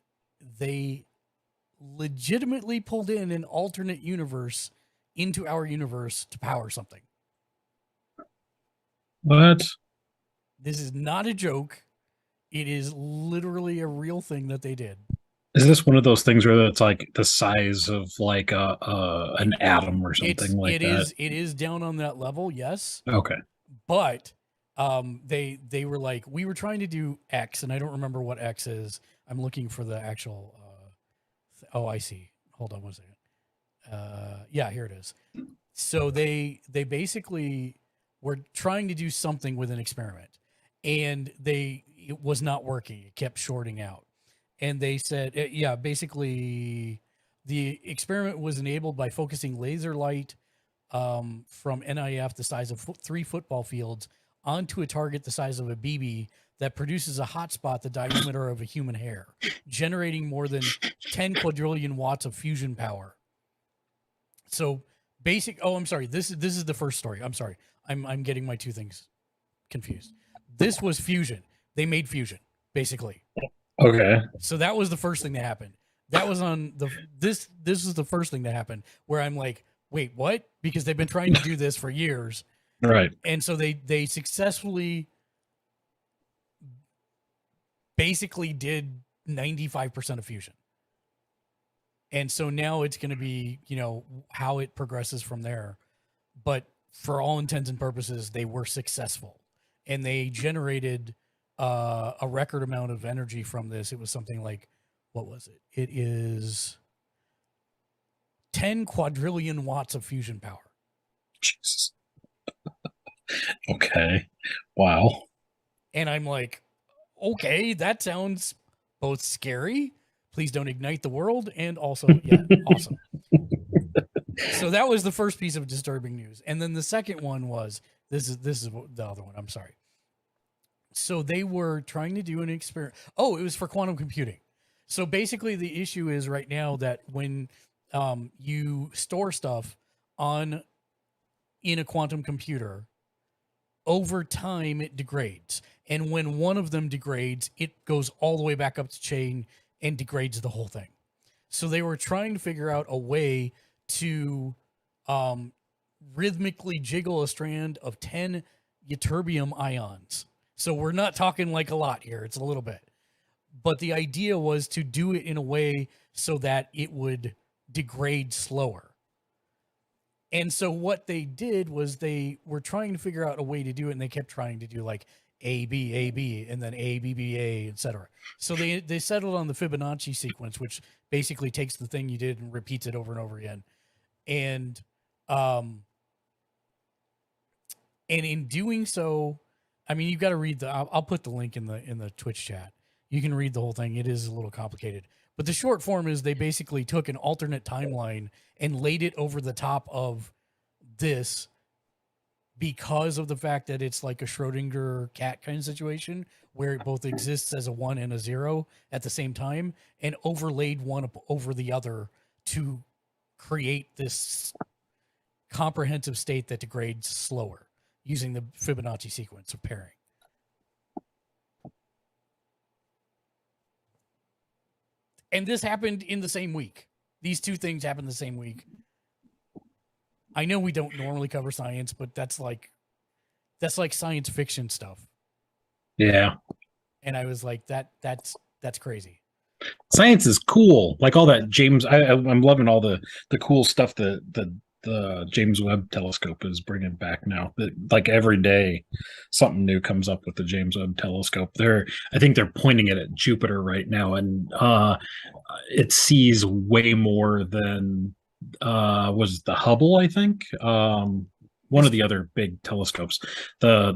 Speaker 1: they legitimately pulled in an alternate universe into our universe to power something.
Speaker 3: What?
Speaker 1: This is not a joke. It is literally a real thing that they did.
Speaker 3: Is this one of those things where it's like the size of like an atom or something like that?
Speaker 1: It is down on that level, yes.
Speaker 3: Okay.
Speaker 1: But they were like, we were trying to do X, and I don't remember what X is. I'm looking for the actual. Oh, I see. Hold on one second. Yeah, here it is. So they basically were trying to do something with an experiment, and it was not working. It kept shorting out, and they said, yeah, basically the experiment was enabled by focusing laser light from NIF the size of 3 football fields onto a target the size of a BB that produces a hotspot the diameter of a human hair, generating more than 10 quadrillion watts of fusion power. So I'm sorry. This is the first story. I'm sorry. I'm getting my two things confused. This was fusion. They made fusion, basically.
Speaker 3: Okay.
Speaker 1: So that was the first thing that happened. That was on this was the first thing that happened where I'm like, wait, what? Because they've been trying to do this for years.
Speaker 3: Right.
Speaker 1: And so they successfully basically did 95% of fusion. And so now it's going to be, how it progresses from there. But for all intents and purposes, they were successful, and they generated a record amount of energy from this. It was something like, what was it? It is 10 quadrillion watts of fusion power.
Speaker 3: Jesus. Okay. Wow.
Speaker 1: And I'm like, okay, that sounds both scary. Please don't ignite the world. And also, yeah, awesome. So that was the first piece of disturbing news. And then the second one was, this is the other one. I'm sorry. So they were trying to do an experiment. Oh, it was for quantum computing. So basically the issue is right now that when you store stuff in a quantum computer, over time it degrades. And when one of them degrades, it goes all the way back up the chain and degrades the whole thing. So they were trying to figure out a way to rhythmically jiggle a strand of 10 ytterbium ions. So we're not talking like a lot here. It's a little bit. But the idea was to do it in a way so that it would degrade slower. And so what they did was they were trying to figure out a way to do it, and they kept trying to do like A, B, and then A, B, B, A, etc. So they settled on the Fibonacci sequence, which basically takes the thing you did and repeats it over and over again. And in doing so, I mean, you've got to read I'll put the link in the Twitch chat. You can read the whole thing. It is a little complicated. But the short form is they basically took an alternate timeline and laid it over the top of this because of the fact that it's like a Schrodinger cat kind of situation where it both exists as a 1 and a 0 at the same time, and overlaid one over the other to create this comprehensive state that degrades slower using the Fibonacci sequence of pairing. And this happened in the same week. These two things happened the same week. I know we don't normally cover science, but that's like science fiction stuff.
Speaker 3: Yeah.
Speaker 1: And I was like, that's crazy.
Speaker 3: Science is cool. Like all that James, I'm loving all the cool stuff the the James Webb Telescope is bringing back now. Like every day, something new comes up with the James Webb Telescope. I think they're pointing it at Jupiter right now, and it sees way more than was the Hubble. I think one of the other big telescopes. Hmm?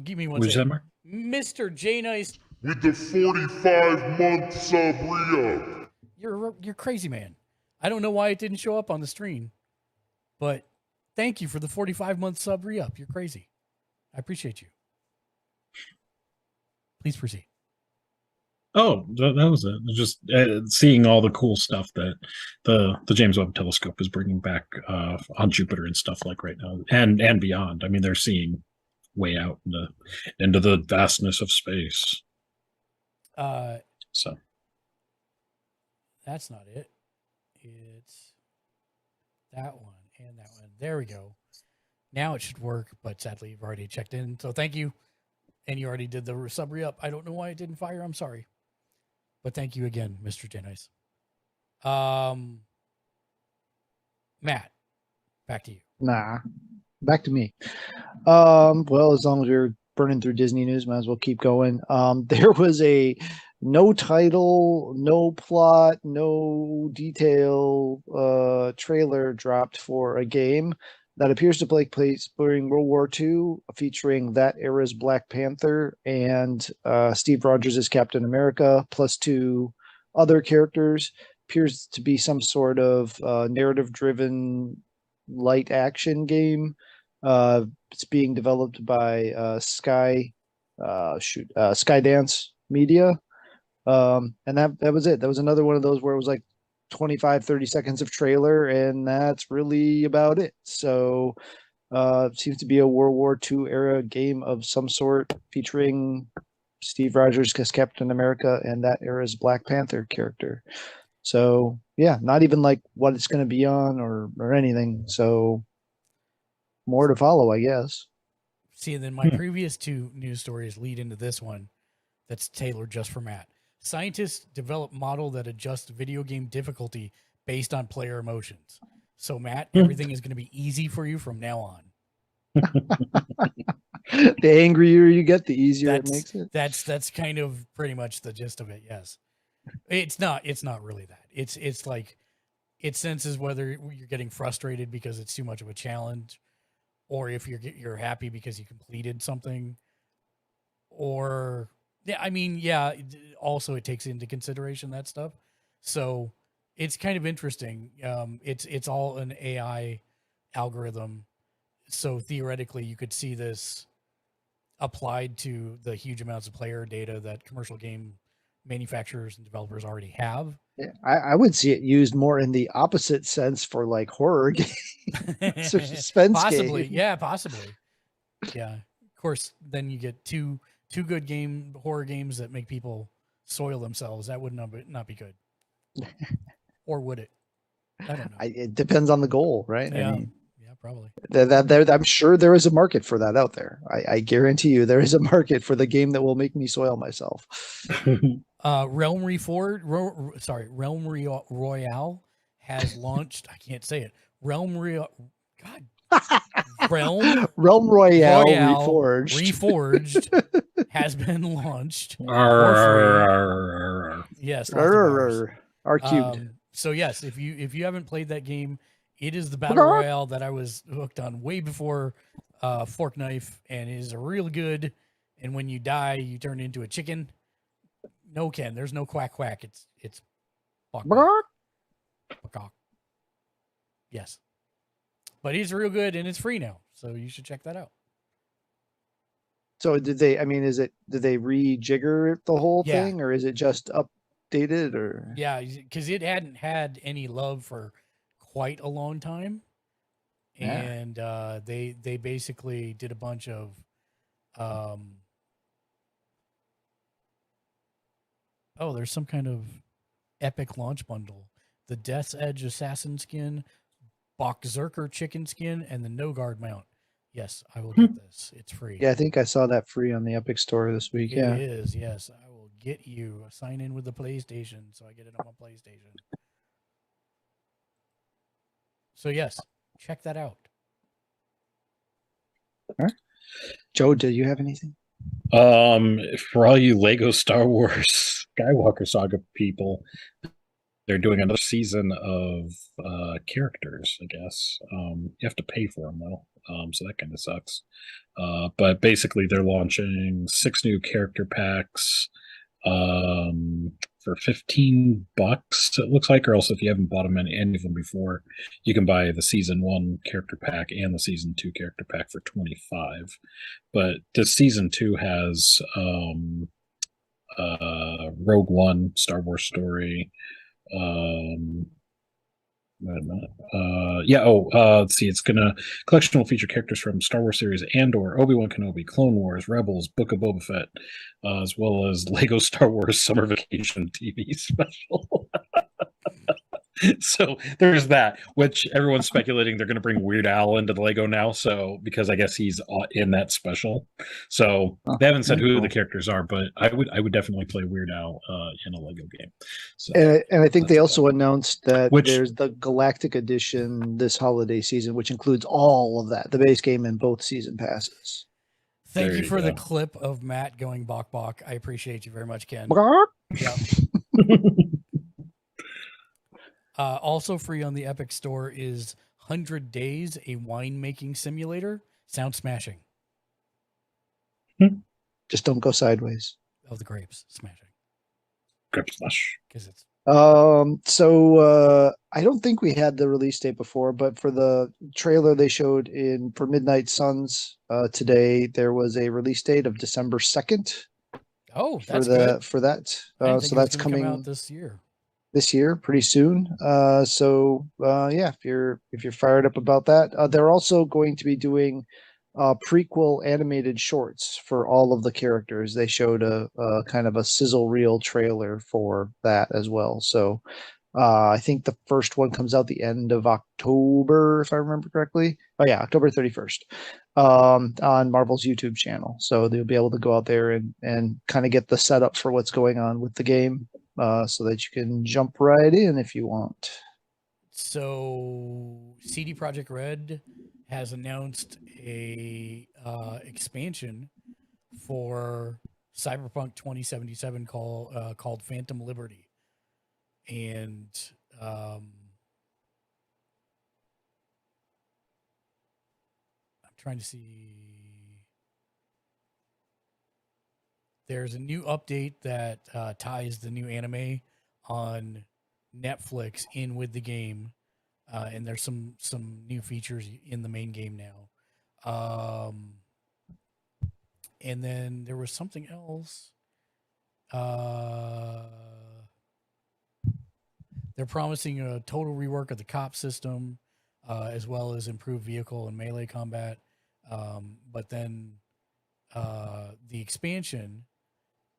Speaker 1: Give me one
Speaker 3: What was that,
Speaker 1: second.
Speaker 3: Mark?
Speaker 1: Mr. J Nice,
Speaker 5: With the 45-month sub re-up.
Speaker 1: you're crazy, man. I don't know why it didn't show up on the stream, but thank you for the 45-month sub re-up. You're crazy. I appreciate you. Please proceed.
Speaker 3: Oh, that was it. Just seeing all the cool stuff that the James Webb Telescope is bringing back on Jupiter and stuff like right now, and beyond. I mean, they're seeing way out into the vastness of space. So
Speaker 1: that's not it. It's that one and that one. There we go. Now it should work, but sadly you've already checked in. So thank you. And you already did the sub re-up. I don't know why it didn't fire. I'm sorry. But thank you again, Mr. J Nice. Matt, back to you.
Speaker 2: Nah, back to me. Well, as long as we're burning through Disney news, might as well keep going. There was a no title, no plot, no detail trailer dropped for a game that appears to take place during World War II, featuring that era's Black Panther and Steve Rogers as Captain America, plus 2 other characters. Appears to be some sort of narrative-driven light action game. It's being developed by Skydance Media. And that was it. That was another one of those where it was like 25-30 seconds of trailer, and that's really about it. So it seems to be a World War II era game of some sort, featuring Steve Rogers as Captain America and that era's Black Panther character. So yeah, not even like what it's going to be on or anything. So more to follow, I guess.
Speaker 1: See, and then my previous 2 news stories lead into this one that's tailored just for Matt. Scientists develop model that adjusts video game difficulty based on player emotions. So, Matt, everything is going to be easy for you from now on.
Speaker 2: The angrier you get, the easier it makes it.
Speaker 1: That's kind of pretty much the gist of it. Yes, it's not really that. It's like it senses whether you're getting frustrated because it's too much of a challenge, or if you're happy because you completed something, or yeah, I mean, yeah. Also, it takes into consideration that stuff, so it's kind of interesting. It's all an AI algorithm, so theoretically, you could see this applied to the huge amounts of player data that commercial game manufacturers and developers already have.
Speaker 2: Yeah, I would see it used more in the opposite sense for like horror games or suspense
Speaker 1: Possibly,
Speaker 2: games.
Speaker 1: yeah, possibly, yeah. Of course, then you get two good horror games that make people soil themselves. That would not be good, or would it? I don't know.
Speaker 2: It depends on the goal, right?
Speaker 1: Yeah,
Speaker 2: I mean,
Speaker 1: yeah, probably.
Speaker 2: I'm sure there is a market for that out there. I guarantee you there is a market for the game that will make me soil myself.
Speaker 1: Realm Royale has launched. I can't say it. Realm Royale Reforged has been launched for free. Yes, lots of R's.
Speaker 2: R cubed.
Speaker 1: So yes, if you haven't played that game, it is the battle royale that I was hooked on way before Fork Knife, and it is real good. And when you die, you turn into a chicken. No, Ken, there's no quack quack. It's bawk, bawk. Bawk. Yes, but he's real good, and it's free now, so you should check that out.
Speaker 2: So did they they rejigger the whole thing, or is it just updated, or?
Speaker 1: Yeah, because it hadn't had any love for quite a long time, and they basically did a bunch of there's some kind of epic launch bundle: the Death's Edge assassin skin, Bokzerker chicken skin, and the No Guard mount. Yes, I will get this. It's free.
Speaker 2: Yeah, I think I saw that free on the Epic Store this week.
Speaker 1: It is, yes. I will get you a sign in with the PlayStation, so I get it on my PlayStation. So yes, check that out.
Speaker 2: Joe, do you have anything?
Speaker 3: For all you Lego Star Wars Skywalker Saga people, they're doing another season of characters, I guess. You have to pay for them though, so that kind of sucks. But basically, they're launching 6 new character packs for $15. It looks like, or else if you haven't bought them any of them before, you can buy the season 1 character pack and the season 2 character pack for $25. But the season 2 has Rogue One, Star Wars story. Let's see. It's gonna collection will feature characters from Star Wars series Andor, Obi-Wan Kenobi, Clone Wars, Rebels, Book of Boba Fett, as well as Lego Star Wars Summer Vacation TV special. So there's that, which everyone's speculating they're going to bring Weird Al into the Lego now. So because I guess he's in that special, so they haven't said who the characters are, but I would definitely play Weird Al in a Lego game. So,
Speaker 2: And I think they also announced that
Speaker 3: Which-
Speaker 2: there's the Galactic Edition this holiday season, which includes all of that, the base game and both season passes.
Speaker 1: Thank
Speaker 3: There
Speaker 1: you
Speaker 3: you
Speaker 1: for the
Speaker 3: go.
Speaker 1: clip of Matt going bok bok. I appreciate you very much, Ken. Yep. Also free on the Epic Store is 100 Days, a winemaking simulator. Sound smashing.
Speaker 2: Just don't go sideways.
Speaker 1: Oh, the grapes smashing.
Speaker 3: Grip Slash.
Speaker 1: Because it's
Speaker 2: So I don't think we had the release date before, but for the trailer they showed for Midnight Suns today, there was a release date of December 2nd
Speaker 1: oh,
Speaker 2: for
Speaker 1: that's good.
Speaker 2: for that.
Speaker 1: I didn't think
Speaker 2: So
Speaker 1: it was
Speaker 2: that's
Speaker 1: gonna
Speaker 2: coming
Speaker 1: come out this year.
Speaker 2: this year, pretty soon. Yeah, if you're fired up about that, they're also going to be doing prequel animated shorts for all of the characters. They showed a kind of a sizzle reel trailer for that as well. So I think the first one comes out the end of October, if I remember correctly. Oh yeah, October 31st, on Marvel's YouTube channel. So they'll be able to go out there and kind of get the setup for what's going on with the game, so that you can jump right in if you want.
Speaker 1: So CD Projekt Red has announced a expansion for Cyberpunk 2077 called Phantom Liberty. And I'm trying to see. There's a new update that ties the new anime on Netflix in with the game, and there's some new features in the main game now. And then there was something else. They're promising a total rework of the cop system, as well as improved vehicle and melee combat. But then the expansion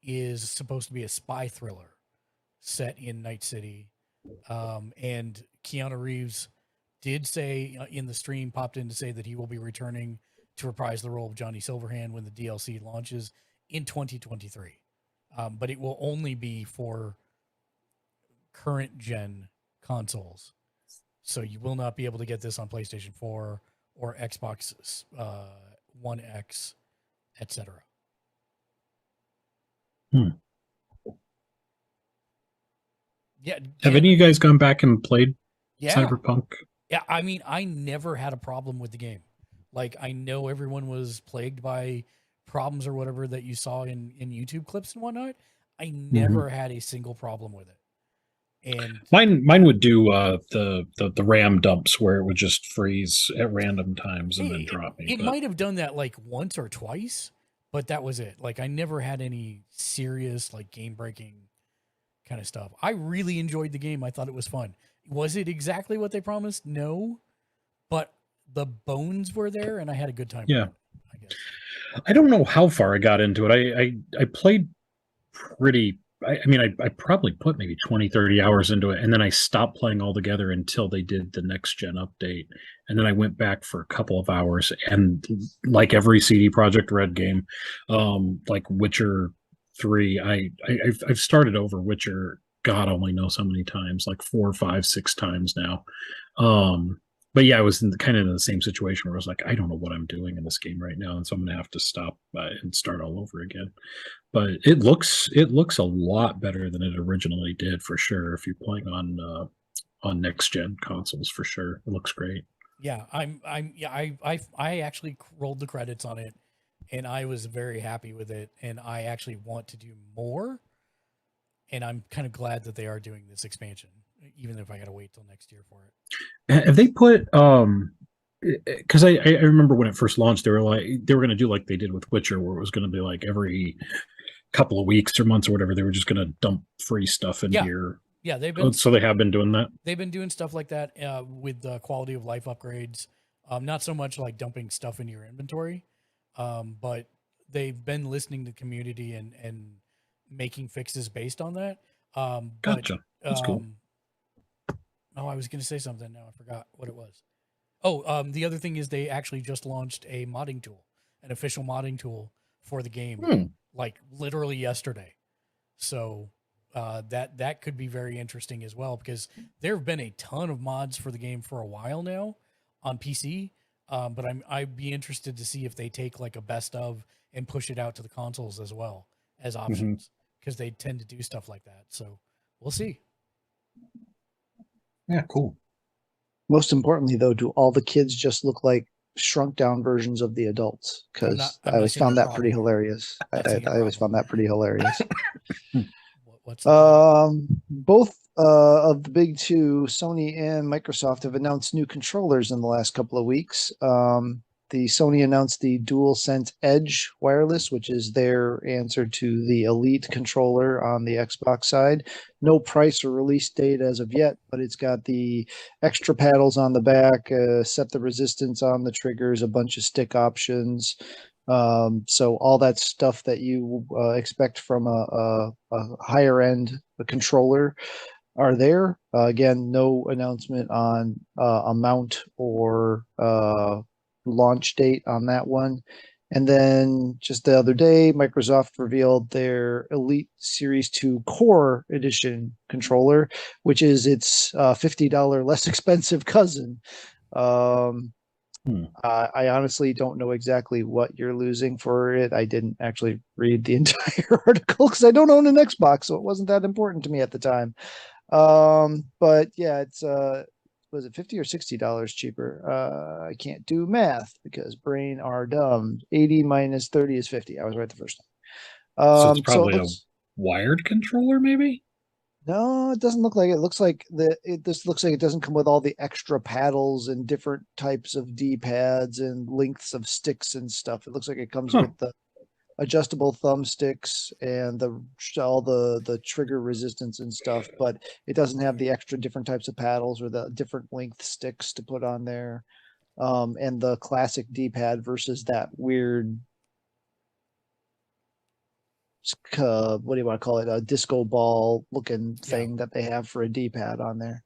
Speaker 1: is supposed to be a spy thriller set in Night City. And Keanu Reeves did say in the stream, popped in to say that he will be returning to reprise the role of Johnny Silverhand when the DLC launches in 2023. But it will only be for current gen consoles. So you will not be able to get this on PlayStation 4 or Xbox One X, etc. Yeah.
Speaker 3: Have any of you guys gone back and played
Speaker 1: Yeah.
Speaker 3: Cyberpunk?
Speaker 1: Yeah, I mean, I never had a problem with the game. Like, I know everyone was plagued by problems or whatever that you saw in YouTube clips and whatnot. I never had a single problem with it. And
Speaker 3: Mine would do the RAM dumps where it would just freeze at random times and then drop me.
Speaker 1: it might have done that like once or twice, but that was it. Like, I never had any serious, like, game breaking kind of stuff. I really enjoyed the game. I thought it was fun. Was it exactly what they promised? No, but the bones were there, and I had a good time.
Speaker 3: Yeah.
Speaker 1: with it, I guess.
Speaker 3: I don't know how far I got into it. I played pretty. I mean, I probably put maybe 20, 30 hours into it, and then I stopped playing altogether until they did the next gen update. And then I went back for a couple of hours, and like every CD Projekt Red game, like Witcher 3, I've started over Witcher, God only knows how many times, like 4, 5, 6 times now. but yeah, I was kind of in the same situation where I was like, I don't know what I'm doing in this game right now, and so I'm gonna have to stop and start all over again. But it looks a lot better than it originally did for sure. If you're playing on next gen consoles, for sure, it looks great.
Speaker 1: Yeah, I actually rolled the credits on it, and I was very happy with it, and I actually want to do more, and I'm kind of glad that they are doing this expansion, even if I got to wait till next year for it.
Speaker 3: Have they put because I remember when it first launched, they were going to do like they did with Witcher, where it was going to be like every couple of weeks or months or whatever, they were just going to dump free stuff into your.
Speaker 1: Yeah,
Speaker 3: So they have been doing that.
Speaker 1: They've been doing stuff like that with the quality of life upgrades. Not so much like dumping stuff into your inventory, but they've been listening to the community and making fixes based on that.
Speaker 3: Gotcha. That's cool.
Speaker 1: Oh, I was going to say something. Now I forgot what it was. Oh, the other thing is they actually just launched a modding tool, an official modding tool for the game, like literally yesterday. So that could be very interesting as well, because there have been a ton of mods for the game for a while now on PC. But I'd be interested to see if they take like a best of and push it out to the consoles as well as options, because they tend to do stuff like that. So we'll see.
Speaker 3: Yeah, cool.
Speaker 2: Most importantly, though, do all the kids just look like shrunk down versions of the adults? Because I always found that pretty hilarious. I always found that pretty hilarious.
Speaker 1: What's
Speaker 2: both of the big two, Sony and Microsoft, have announced new controllers in the last couple of weeks. The Sony announced the DualSense Edge wireless, which is their answer to the Elite controller on the Xbox side. No price or release date as of yet, but it's got the extra paddles on the back, set the resistance on the triggers, a bunch of stick options. So all that stuff that you expect from a higher end controller are there. Again, no announcement on amount or launch date on that one. And then just the other day, Microsoft revealed their Elite Series 2 Core Edition controller, which is its $50 less expensive cousin. I honestly don't know exactly what you're losing for it. I didn't actually read the entire article because I don't own an Xbox, so it wasn't that important to me at the time. But yeah, it's was it $50 or $60 cheaper? I can't do math because brain are dumb. 80 minus 30 is 50. I was right the first time.
Speaker 3: So it's probably a wired controller, maybe?
Speaker 2: No, it doesn't look like it. It looks like this looks like it doesn't come with all the extra paddles and different types of D-pads and lengths of sticks and stuff. It looks like it comes with the adjustable thumbsticks and all the trigger resistance and stuff, but it doesn't have the extra different types of paddles or the different length sticks to put on there. And the classic D-pad versus that weird what do you want to call it, a disco ball looking thing that they have for a D-pad on there.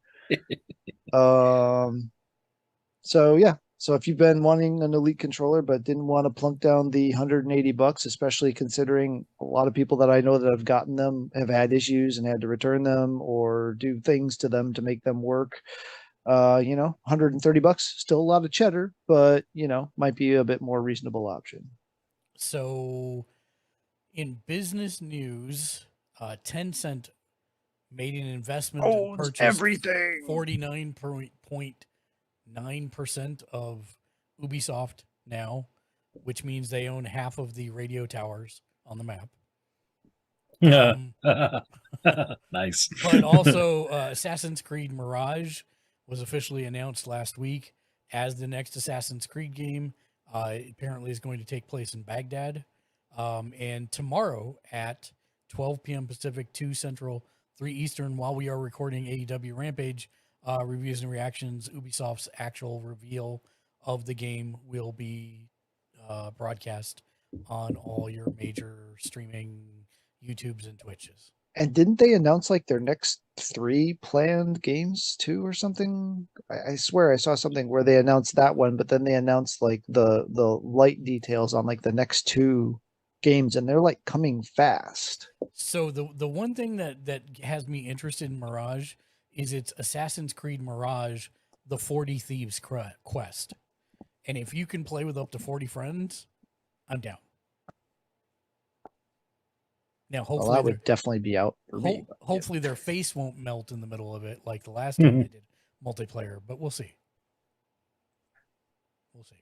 Speaker 2: So yeah, so if you've been wanting an Elite controller but didn't want to plunk down the $180, especially considering a lot of people that I know that have gotten them have had issues and had to return them or do things to them to make them work, $130, still a lot of cheddar, but might be a bit more reasonable option.
Speaker 1: So in business news, Tencent made an investment and purchased
Speaker 2: everything.
Speaker 1: 49.9% of Ubisoft now, which means they own half of the radio towers on the map.
Speaker 3: Nice.
Speaker 1: But also, Assassin's Creed Mirage was officially announced last week as the next Assassin's Creed game. It apparently is going to take place in Baghdad. And tomorrow at 12 p.m. Pacific, 2 Central, 3 Eastern, while we are recording AEW Rampage reviews and reactions, Ubisoft's actual reveal of the game will be broadcast on all your major streaming YouTubes and Twitches.
Speaker 2: And didn't they announce like their next 3 planned games too or something? I swear I saw something where they announced that one, but then they announced like the light details on like the next 2 games, and they're like coming fast.
Speaker 1: So the one thing that has me interested in Mirage is it's Assassin's Creed Mirage, the 40 Thieves quest. And if you can play with up to 40 friends, I'm down. Now,
Speaker 2: Well,
Speaker 1: hopefully,
Speaker 2: that would definitely be out for me. but, yeah.
Speaker 1: hopefully their face won't melt in the middle of it like the last time they did multiplayer, but we'll see. We'll see.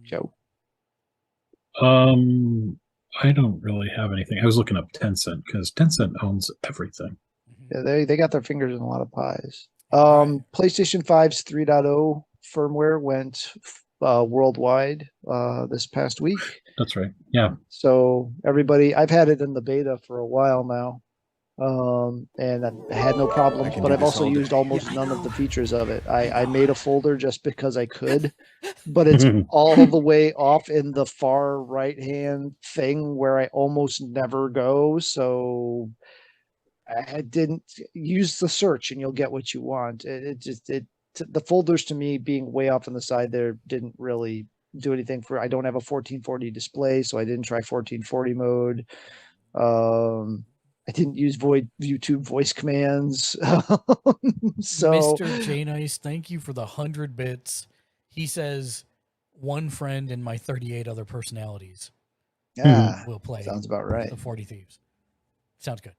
Speaker 2: Joe.
Speaker 3: I don't really have anything. I was looking up Tencent because Tencent owns everything.
Speaker 2: Yeah, they got their fingers in a lot of pies.
Speaker 1: Right.
Speaker 2: PlayStation 5's 3.0 firmware went worldwide this past week.
Speaker 3: That's right. Yeah.
Speaker 2: So everybody, I've had it in the beta for a while now, and I had no problems.
Speaker 7: can
Speaker 2: But
Speaker 7: do
Speaker 2: I've
Speaker 7: this
Speaker 2: also
Speaker 7: all
Speaker 2: used
Speaker 7: day.
Speaker 2: almost none of the features of it. I made a folder just because I could, but it's all the way off in the far right hand thing where I almost never go. So I didn't use the search, and you'll get what you want. The folders to me being way off on the side there didn't really do anything for. I don't have a 1440 display, so I didn't try 1440 mode. I didn't use YouTube voice commands. So
Speaker 1: Mr. J Nice, thank you for the 100 bits. He says, one friend and my 38 other personalities
Speaker 2: yeah,
Speaker 1: will play
Speaker 2: sounds about right.
Speaker 1: the 40 Thieves. Sounds good.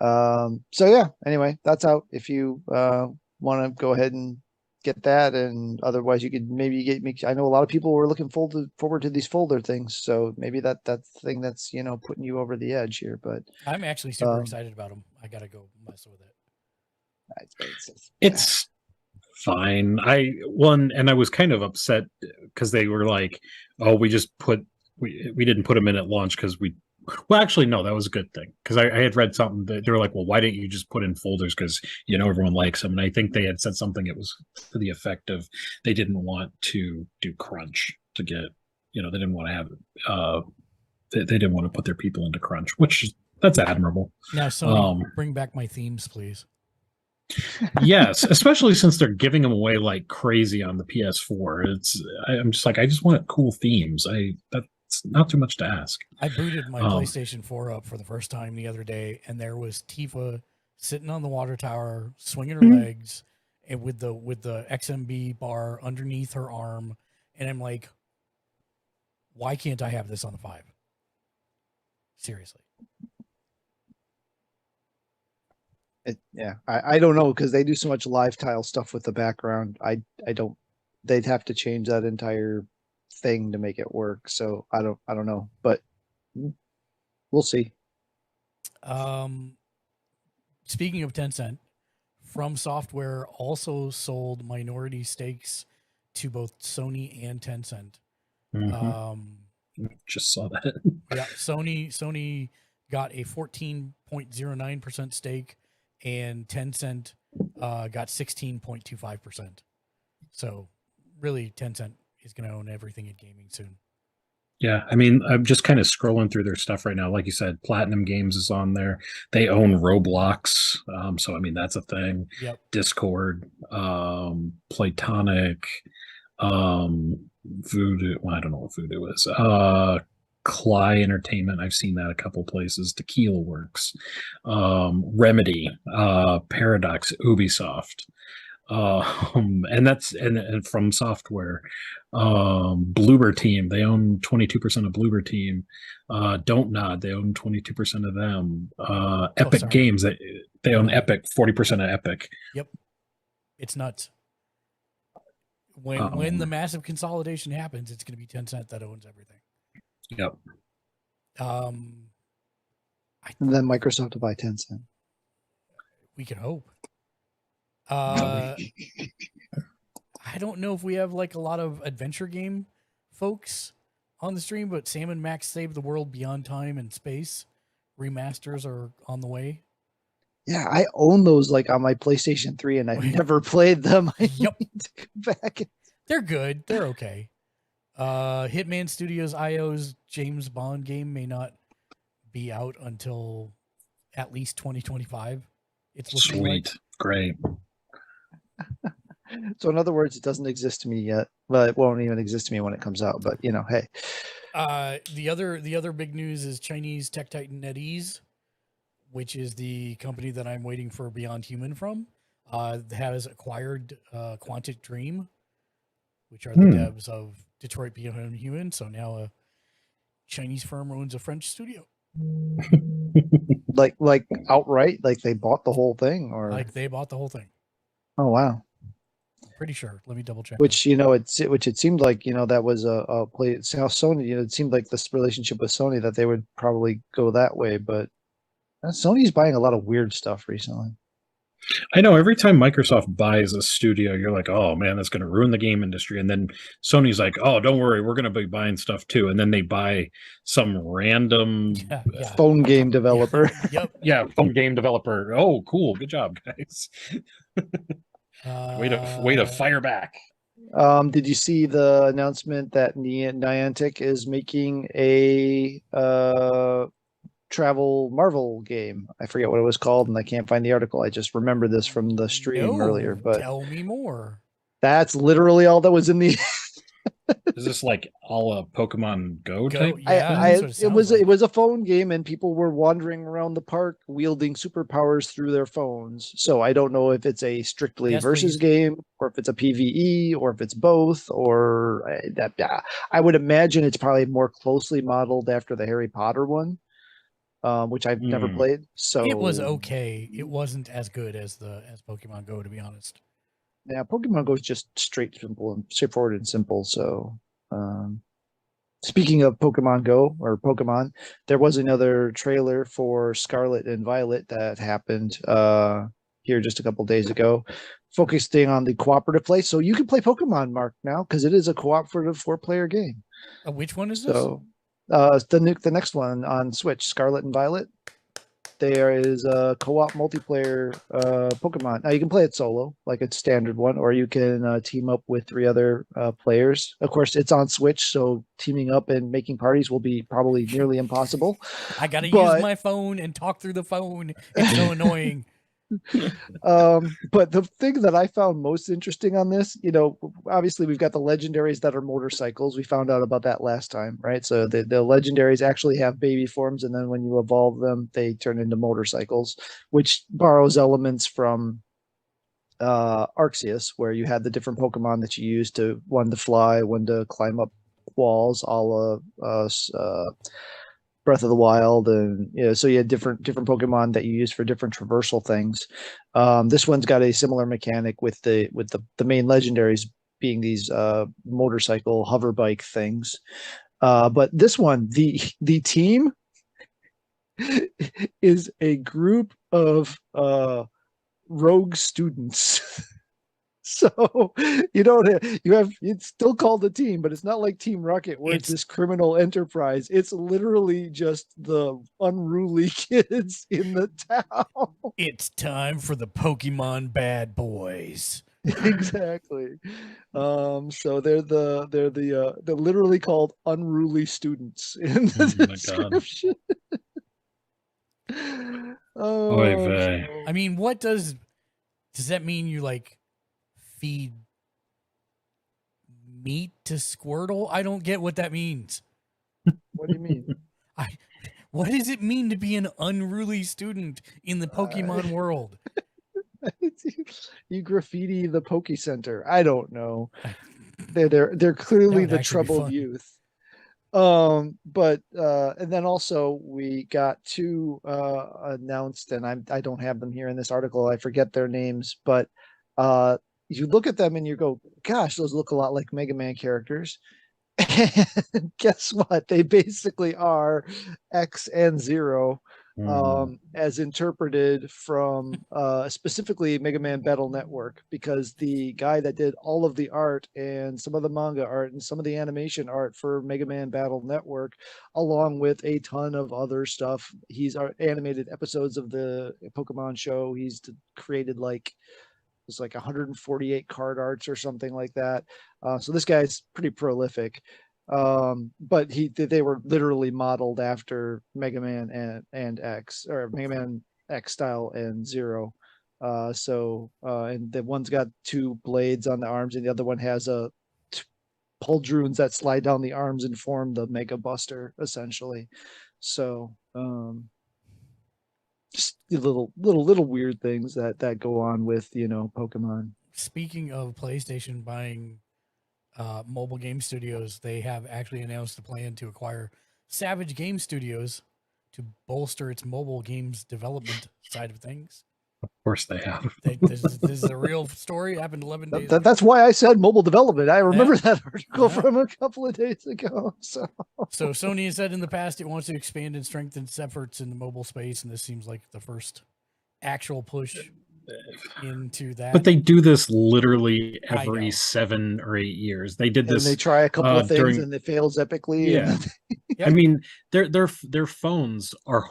Speaker 2: So yeah, anyway, that's out. If you want to go ahead and get that, and otherwise you could maybe get me. I know a lot of people were looking forward to these folder things, so maybe that's the thing that's putting you over the edge here. But
Speaker 1: I'm actually super excited about them. I gotta go mess with it.
Speaker 3: It's fine. I was kind of upset because they were like, "Oh, we didn't put them in at launch because we." Well, actually, no, that was a good thing because I had read something that they were like, "Well, why didn't you just put in folders because everyone likes them?" And I think they had said something. It was to the effect of they didn't want to do crunch to get, they didn't want to have they didn't want to put their people into crunch, which that's admirable.
Speaker 1: Now, Sony, bring back my themes, please.
Speaker 3: Yes, especially since they're giving them away like crazy on the PS4. I'm just like, I just want cool themes. That's not too much to ask.
Speaker 1: I booted my PlayStation 4 up for the first time the other day, and there was Tifa sitting on the water tower, swinging her legs, and with the XMB bar underneath her arm, and I'm like, why can't I have this on the 5? Seriously.
Speaker 2: I don't know because they do so much live tile stuff with the background. I don't. They'd have to change that entire thing to make it work. So I don't know, but we'll see.
Speaker 1: Speaking of Tencent, From Software also sold minority stakes to both Sony and Tencent.
Speaker 3: Just saw that.
Speaker 1: Yeah, Sony got a 14.09% stake, and Tencent got 16.25%. So really, Tencent is going to own everything in gaming soon.
Speaker 3: Yeah, I mean, I'm just kind of scrolling through their stuff right now. Like you said, Platinum Games is on there. They own Roblox, so I mean that's a thing.
Speaker 1: Yep.
Speaker 3: Discord, Playtonic, Voodoo. Well, I don't know what Voodoo is. Cly Entertainment. I've seen that a couple places. Tequila Works, Remedy, Paradox, Ubisoft. And that's and From Software, Bloober Team, they own 22% of Bloober Team. Don't Nod, they own 22% of them. Epic Games, they own Epic, 40% of Epic.
Speaker 1: Yep, it's nuts. When the massive consolidation happens, it's going to be Tencent that owns everything.
Speaker 3: Yep.
Speaker 2: And then Microsoft to buy Tencent.
Speaker 1: We can hope. I don't know if we have like a lot of adventure game folks on the stream, but Sam and Max Save the World Beyond Time and Space remasters are on the way.
Speaker 2: Yeah, I own those like on my PlayStation 3 and I've never played them. I
Speaker 1: Yep.
Speaker 2: need to go back.
Speaker 1: They're good. They're okay. Hitman Studios IO's James Bond game may not be out until at least 2025. It's looking
Speaker 3: Sweet.
Speaker 1: like.
Speaker 3: Great.
Speaker 2: So in other words, it doesn't exist to me yet. Well, it won't even exist to me when it comes out, but hey.
Speaker 1: The other big news is Chinese tech titan NetEase which is the company that I'm waiting for Beyond Human from, has acquired Quantic Dream, which are the devs of Detroit Beyond Human. So now a Chinese firm owns a French studio.
Speaker 2: Like outright, like they bought the whole thing, or
Speaker 1: Like they bought the whole thing.
Speaker 2: oh wow.
Speaker 1: Pretty sure. Let me double check.
Speaker 2: Which it seemed like that was a play. How Sony, it seemed like this relationship with Sony that they would probably go that way, but Sony's buying a lot of weird stuff recently.
Speaker 3: I know every time Microsoft buys a studio, you're like, oh man, that's going to ruin the game industry. And then Sony's like, oh, don't worry, we're going to be buying stuff too. And then they buy some random
Speaker 2: phone game developer.
Speaker 1: Yep.
Speaker 3: Yeah, phone game developer. Oh, cool. Good job, guys. Way to fire back.
Speaker 2: Did you see the announcement that Niantic is making a travel Marvel game? I forget what it was called, and I can't find the article. I just remember this from the stream earlier. But
Speaker 1: tell me more.
Speaker 2: That's literally all that was in the.
Speaker 3: Is this like all a Pokemon Go type?
Speaker 2: It was a phone game, and people were wandering around the park wielding superpowers through their phones. So I don't know if it's a strictly versus game, or if it's a PvE, or if it's both, or that. I would imagine it's probably more closely modeled after the Harry Potter one, which I've never played. So
Speaker 1: it was okay. It wasn't as good as Pokemon Go, to be honest.
Speaker 2: Yeah, Pokemon Go is just straightforward and simple. So, speaking of Pokemon Go or Pokemon, there was another trailer for Scarlet and Violet that happened here just a couple days ago, focusing on the cooperative play. So you can play Pokemon, Mark, now because it is a cooperative 4-player game.
Speaker 1: Which one is this?
Speaker 2: So, the next one on Switch, Scarlet and Violet. There is a co-op multiplayer Pokemon. Now you can play it solo, like a standard one, or you can team up with 3 other players. Of course, it's on Switch, so teaming up and making parties will be probably nearly impossible.
Speaker 1: I got to use my phone and talk through the phone. It's so annoying.
Speaker 2: But the thing that I found most interesting on this, obviously we've got the legendaries that are motorcycles. We found out about that last time, right? So the legendaries actually have baby forms, and then when you evolve them, they turn into motorcycles, which borrows elements from Arceus, where you had the different Pokemon that you used to one to fly, one to climb up walls, all Breath of the Wild, and so you had different Pokemon that you use for different traversal things. This one's got a similar mechanic with the main legendaries being these motorcycle hover bike things. But this one, the team is a group of rogue students. So it's still called a team, but it's not like Team Rocket where it's this criminal enterprise. It's literally just the unruly kids in the town.
Speaker 1: It's time for the Pokemon bad boys.
Speaker 2: Exactly. So they're literally called unruly students in the description.
Speaker 1: I mean, what does that mean? You feed meat to Squirtle? I don't get what that means.
Speaker 2: What do you mean?
Speaker 1: What does it mean to be an unruly student in the Pokemon world?
Speaker 2: You graffiti the Poke Center. I don't know. They're clearly the troubled youth. But and then also we got 2 announced, and I don't have them here in this article. I forget their names, but you look at them and you go, gosh, those look a lot like Mega Man characters. And guess what? They basically are X and Zero, as interpreted from specifically Mega Man Battle Network, because the guy that did all of the art and some of the manga art and some of the animation art for Mega Man Battle Network, along with a ton of other stuff, he's animated episodes of the Pokemon show. He's created it's 148 card arts or something like that. So this guy's pretty prolific. But they were literally modeled after Mega Man and X, or Mega Man X style and Zero. And the one's got 2 blades on the arms, and the other one has pauldrons that slide down the arms and form the Mega Buster, essentially. So just little weird things that go on with Pokemon.
Speaker 1: Speaking of PlayStation buying mobile game studios, they have actually announced a plan to acquire Savage Game Studios to bolster its mobile games development side of things.
Speaker 3: Of course they have.
Speaker 1: This is a real story. Happened 11 days ago.
Speaker 2: That's why I said mobile development. I remember that article
Speaker 1: Yeah.
Speaker 2: from a couple of days ago. So
Speaker 1: Sony has said in the past it wants to expand and strengthen its efforts in the mobile space, and this seems like the first actual push into that.
Speaker 3: But they do this literally
Speaker 1: I know.
Speaker 3: every 7 or 8 years. They did
Speaker 2: and
Speaker 3: this.
Speaker 2: they try a couple of things
Speaker 3: during-
Speaker 2: and it fails epically.
Speaker 3: Yeah.
Speaker 2: And
Speaker 1: Yep.
Speaker 3: I mean, their phones are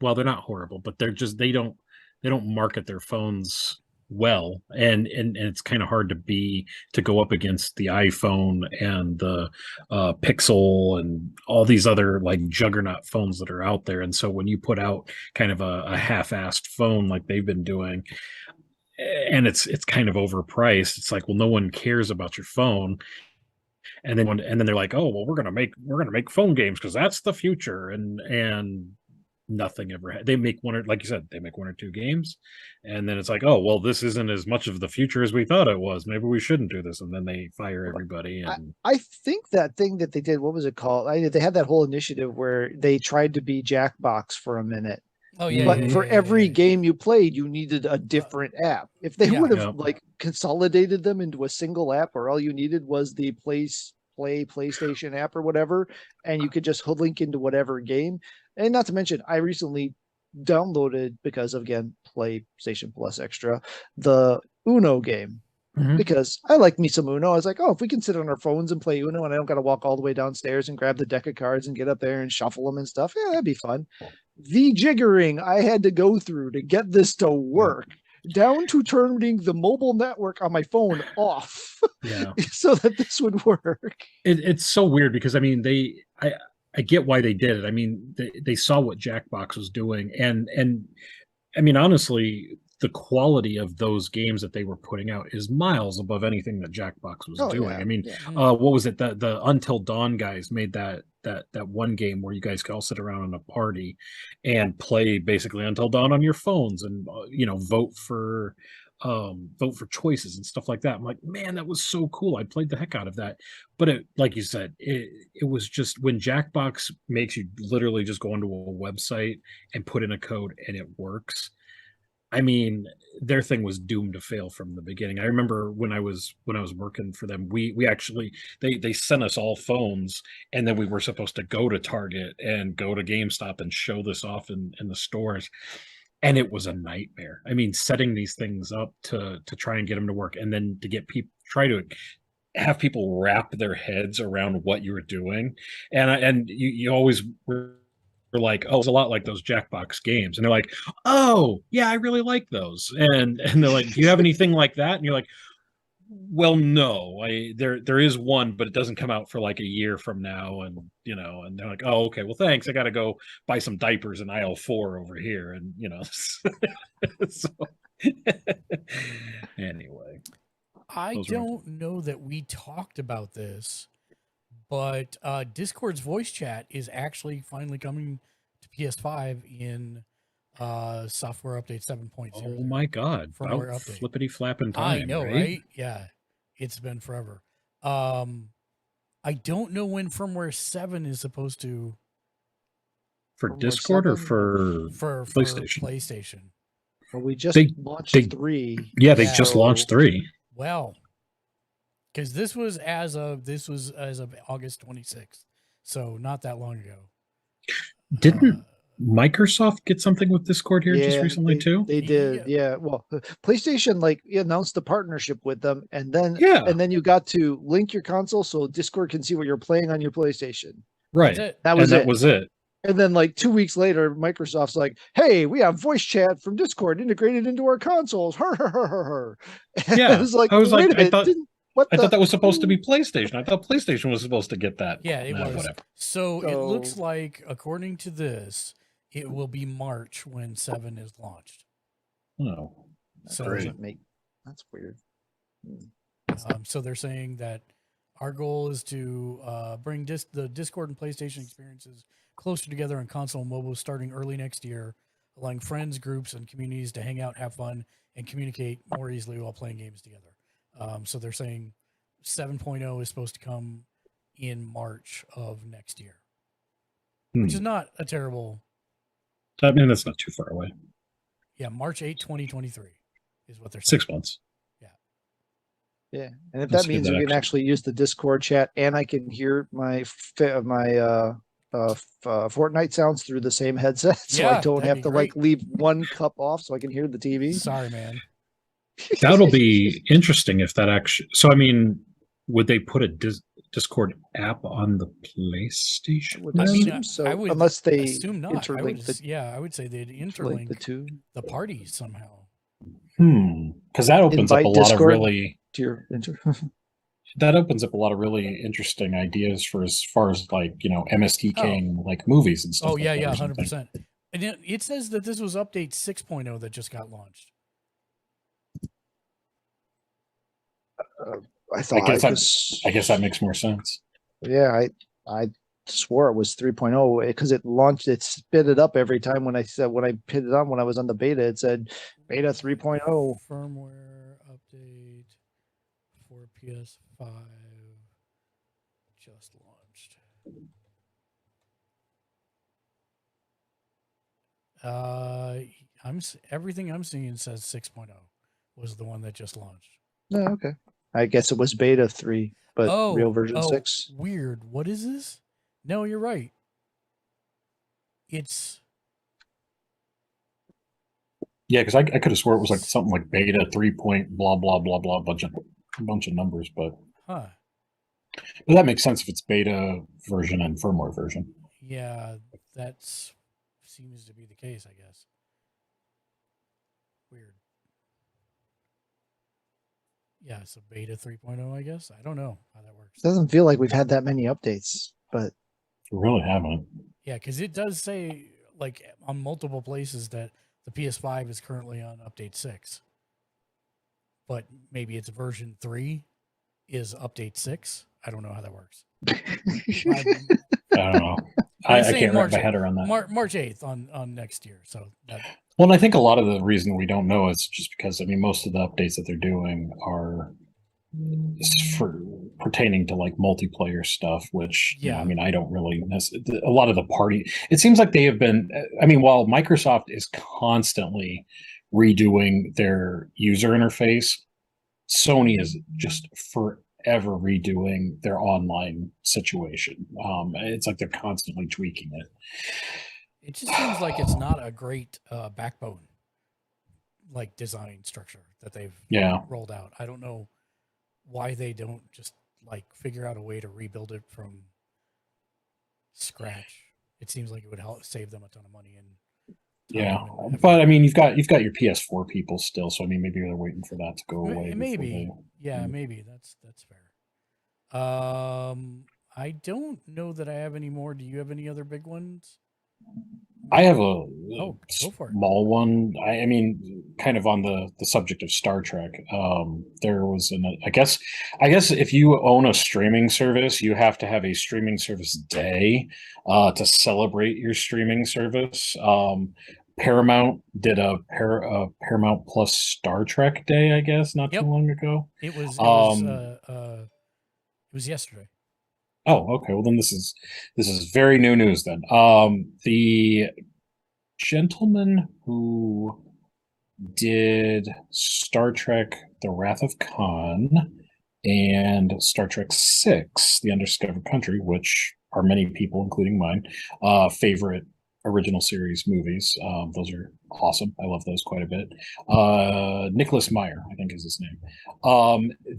Speaker 3: well, they're not horrible, but they're just they don't market their phones well, and it's kind of hard to go up against the iPhone and the Pixel and all these other like juggernaut phones that are out there. And so when you put out kind of a half-assed phone like they've been doing, and it's kind of overpriced, it's like, well, no one cares about your phone. And then they're like, oh well, we're gonna make phone games because that's the future, and nothing ever. They make one, or like you said, they make 1 or 2 games, and then it's like, oh well, this isn't as much of the future as we thought it was. Maybe we shouldn't do this, and then they fire everybody. And
Speaker 2: I think that thing that they did, what was it called? They had that whole initiative where they tried to be Jackbox for a minute.
Speaker 1: Oh yeah.
Speaker 2: But
Speaker 1: yeah,
Speaker 2: for
Speaker 1: yeah,
Speaker 2: every
Speaker 1: yeah.
Speaker 2: game you played, you needed a different app. If they
Speaker 1: Yeah.
Speaker 2: would have
Speaker 3: Yeah.
Speaker 2: like consolidated them into a single app, or all you needed was the PlayStation app or whatever, and you could just link into whatever game. And not to mention, I recently downloaded, because of, again, PlayStation Plus Extra, the Uno game.
Speaker 3: Mhm.
Speaker 2: Because I like me some Uno. I was like, oh, if we can sit on our phones and play Uno and I don't got to walk all the way downstairs and grab the deck of cards and get up there and shuffle them and stuff, yeah, that'd be fun. The jiggering I had to go through to get this to work, down to turning the mobile network on my phone off
Speaker 3: yeah,
Speaker 2: so that this would work.
Speaker 3: it's so weird because I mean I get why they did it. I mean they saw what Jackbox was doing, and I mean honestly, the quality of those games that they were putting out is miles above anything that Jackbox was
Speaker 2: Oh,
Speaker 3: doing.
Speaker 2: yeah,
Speaker 3: I mean,
Speaker 2: yeah.
Speaker 3: what was it? The Until Dawn guys made that one game where you guys could all sit around in a party and play basically Until Dawn on your phones, and vote for choices and stuff like that. I'm like, man, that was so cool. I played the heck out of that. But it, like you said, it was just when Jackbox makes you literally just go onto a website and put in a code and it works. I mean, their thing was doomed to fail from the beginning. I remember when I was working for them, we actually they sent us all phones, and then we were supposed to go to Target and go to GameStop and show this off in the stores. And it was a nightmare. I mean, setting these things up to try and get them to work, and then to get people try to have people wrap their heads around what you were doing, and you always were like, oh, it's a lot like those Jackbox games, and they're like, oh yeah, I really like those, and they're like, do you have anything like that? And you're like, well, no, there is one, but it doesn't come out for like a year from now, and and they're like, oh, okay, well, thanks, I got to go buy some diapers in aisle 4 over here, and so anyway,
Speaker 1: I
Speaker 3: those were-
Speaker 1: don't know that we talked about this, but Discord's voice chat is actually finally coming to PS5 in software update 7.0.
Speaker 3: oh my god,
Speaker 1: Firmware
Speaker 3: about
Speaker 1: update.
Speaker 3: flippity flapping time.
Speaker 1: I know, right? Yeah, it's been forever. I don't know when firmware 7 is supposed to
Speaker 3: For
Speaker 2: Firmware
Speaker 3: Discord or
Speaker 2: 7?
Speaker 3: for
Speaker 1: for
Speaker 3: PlayStation?
Speaker 1: PlayStation.
Speaker 2: Well, we just
Speaker 3: They-
Speaker 2: launched
Speaker 3: they-
Speaker 2: 3.
Speaker 3: Yeah, they
Speaker 1: Yeah.
Speaker 3: just launched 3.
Speaker 1: Well, because this was as of August 26th, so not that long ago.
Speaker 3: Didn't Microsoft get something with Discord here just
Speaker 2: Yeah,
Speaker 3: recently too?
Speaker 2: They did, yeah. Well, PlayStation announced the partnership with them, and then
Speaker 3: Yeah.
Speaker 2: you got to link your console so Discord can see what you're playing on your PlayStation.
Speaker 3: Right.
Speaker 1: That's it.
Speaker 2: That was
Speaker 3: and
Speaker 2: it.
Speaker 3: that was it.
Speaker 2: And then 2 weeks later, Microsoft's like, "Hey, we have voice chat from Discord integrated into our consoles." And
Speaker 3: Yeah,
Speaker 2: I was like,
Speaker 3: I was
Speaker 2: "Wait
Speaker 3: like,
Speaker 2: a minute,
Speaker 3: I thought that was supposed to be PlayStation. I thought PlayStation was supposed to get that.
Speaker 1: Yeah, it
Speaker 3: Nah,
Speaker 1: was.
Speaker 3: whatever.
Speaker 1: So it looks
Speaker 2: So-
Speaker 1: like, according to this, it will be March when 7 is launched.
Speaker 3: Oh,
Speaker 1: So,
Speaker 2: doesn't make that's weird."
Speaker 1: so they're saying that our goal is to bring the Discord and PlayStation experiences closer together on console and mobile starting early next year. allowing friends, groups, and communities to hang out, have fun, and communicate more easily while playing games together. So they're saying 7.0 is supposed to come in March of next year, which is not a terrible.
Speaker 3: I mean, that's not too far away.
Speaker 1: Yeah, March 8, 2023 is what they're saying.
Speaker 3: 6 months.
Speaker 2: Yeah, and if
Speaker 3: Let's
Speaker 2: that
Speaker 3: give
Speaker 2: means
Speaker 3: that
Speaker 2: we can
Speaker 3: extra-
Speaker 2: actually use the Discord chat, and I can hear my Fortnite sounds through the same headset, so I
Speaker 1: Yeah,
Speaker 2: don't
Speaker 1: that'd
Speaker 2: have
Speaker 1: be
Speaker 2: to
Speaker 1: great.
Speaker 2: like leave one cup off so I can hear the TV.
Speaker 1: Sorry, man.
Speaker 3: That'll be interesting if that actually. So, I mean, would they put a Discord app on the PlayStation?
Speaker 2: would
Speaker 1: I mean,
Speaker 2: assume so,
Speaker 1: I would
Speaker 2: unless they
Speaker 1: assume not. I would,
Speaker 2: interlink the
Speaker 1: I would say they'd
Speaker 2: interlink the
Speaker 1: interlink
Speaker 2: two.
Speaker 1: the parties somehow.
Speaker 3: Because that opens up
Speaker 2: Invite
Speaker 3: a lot
Speaker 2: Discord
Speaker 3: of really.
Speaker 2: to your inter.
Speaker 3: That opens up a lot of really interesting ideas for as far as like MST
Speaker 1: Oh.
Speaker 3: like movies and stuff.
Speaker 1: Oh, yeah,
Speaker 3: like that
Speaker 1: yeah,
Speaker 3: or something.
Speaker 1: 100%. And it says that this was update 6.0 that just got launched.
Speaker 2: I thought
Speaker 3: I guess that makes more sense.
Speaker 2: Yeah, I swore it was 3.0 because it launched. It spit it up every time when I put it on when I was on the beta. It said beta 3.0.
Speaker 1: Firmware update for PS5 just launched. Everything I'm seeing says 6.0 was the one that just launched.
Speaker 2: Oh, okay. I guess it was beta 3, but real version 6.
Speaker 1: Weird. What is this? No, you're right. It's
Speaker 3: Because I could have swore it was like something like beta 3 point blah blah blah blah bunch of numbers, but that makes sense if it's beta version and firmware version.
Speaker 1: Yeah, that seems to be the case, I guess. Weird. Yeah, so beta 3.0, I guess. I don't know how that works.
Speaker 2: It doesn't feel like we've had that many updates, but
Speaker 3: we really haven't.
Speaker 1: Yeah, because it does say like on multiple places that the PS5 is currently on update 6. But maybe it's version 3 is update 6. I don't know how that works.
Speaker 3: I don't know. I can't wrap my head around that.
Speaker 1: March 8th on next year. So
Speaker 3: well, and I think a lot of the reason we don't know is just because most of the updates that they're doing are for pertaining to like multiplayer stuff, which I don't really a lot of the party. It seems like they have been. While Microsoft is constantly redoing their user interface, Sony is just forever redoing their online situation. It's like they're constantly tweaking it.
Speaker 1: It just seems like it's not a great backbone, like design structure that they've rolled out. I don't know why they don't just like figure out a way to rebuild it from scratch. It seems like it would help save them a ton of money and
Speaker 3: but you've got your PS4 people still, so maybe they're waiting for that to go away.
Speaker 1: Maybe maybe that's fair. I don't know that I have any more. Do you have any other big ones?
Speaker 3: I have a
Speaker 1: go for it.
Speaker 3: Small one. Kind of on the subject of Star Trek. There was I guess if you own a streaming service, you have to have a streaming service day to celebrate your streaming service. Paramount did a Paramount Plus Star Trek Day, I guess, not too long ago.
Speaker 1: It was yesterday.
Speaker 3: Oh, okay. Well, then this is very new news. Then, the gentleman who did Star Trek: The Wrath of Khan and Star Trek VI: The Undiscovered Country, which are many people, including mine, favorite original series movies. Those are awesome. I love those quite a bit. Nicholas Meyer, I think is his name.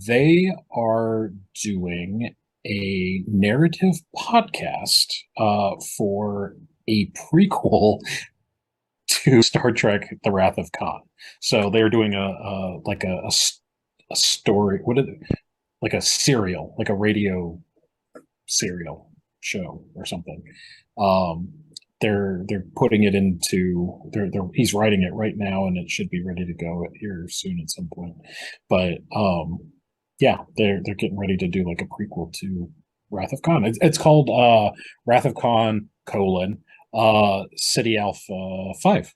Speaker 3: They are doing a narrative podcast for a prequel to Star Trek: The Wrath of Khan. So they're doing a story. What is it? Like a serial, like a radio serial show or something. They're putting it into he's writing it right now, and it should be ready to go here soon at some point. But they're getting ready to do like a prequel to Wrath of Khan. It's called Wrath of Khan: City Alpha 5.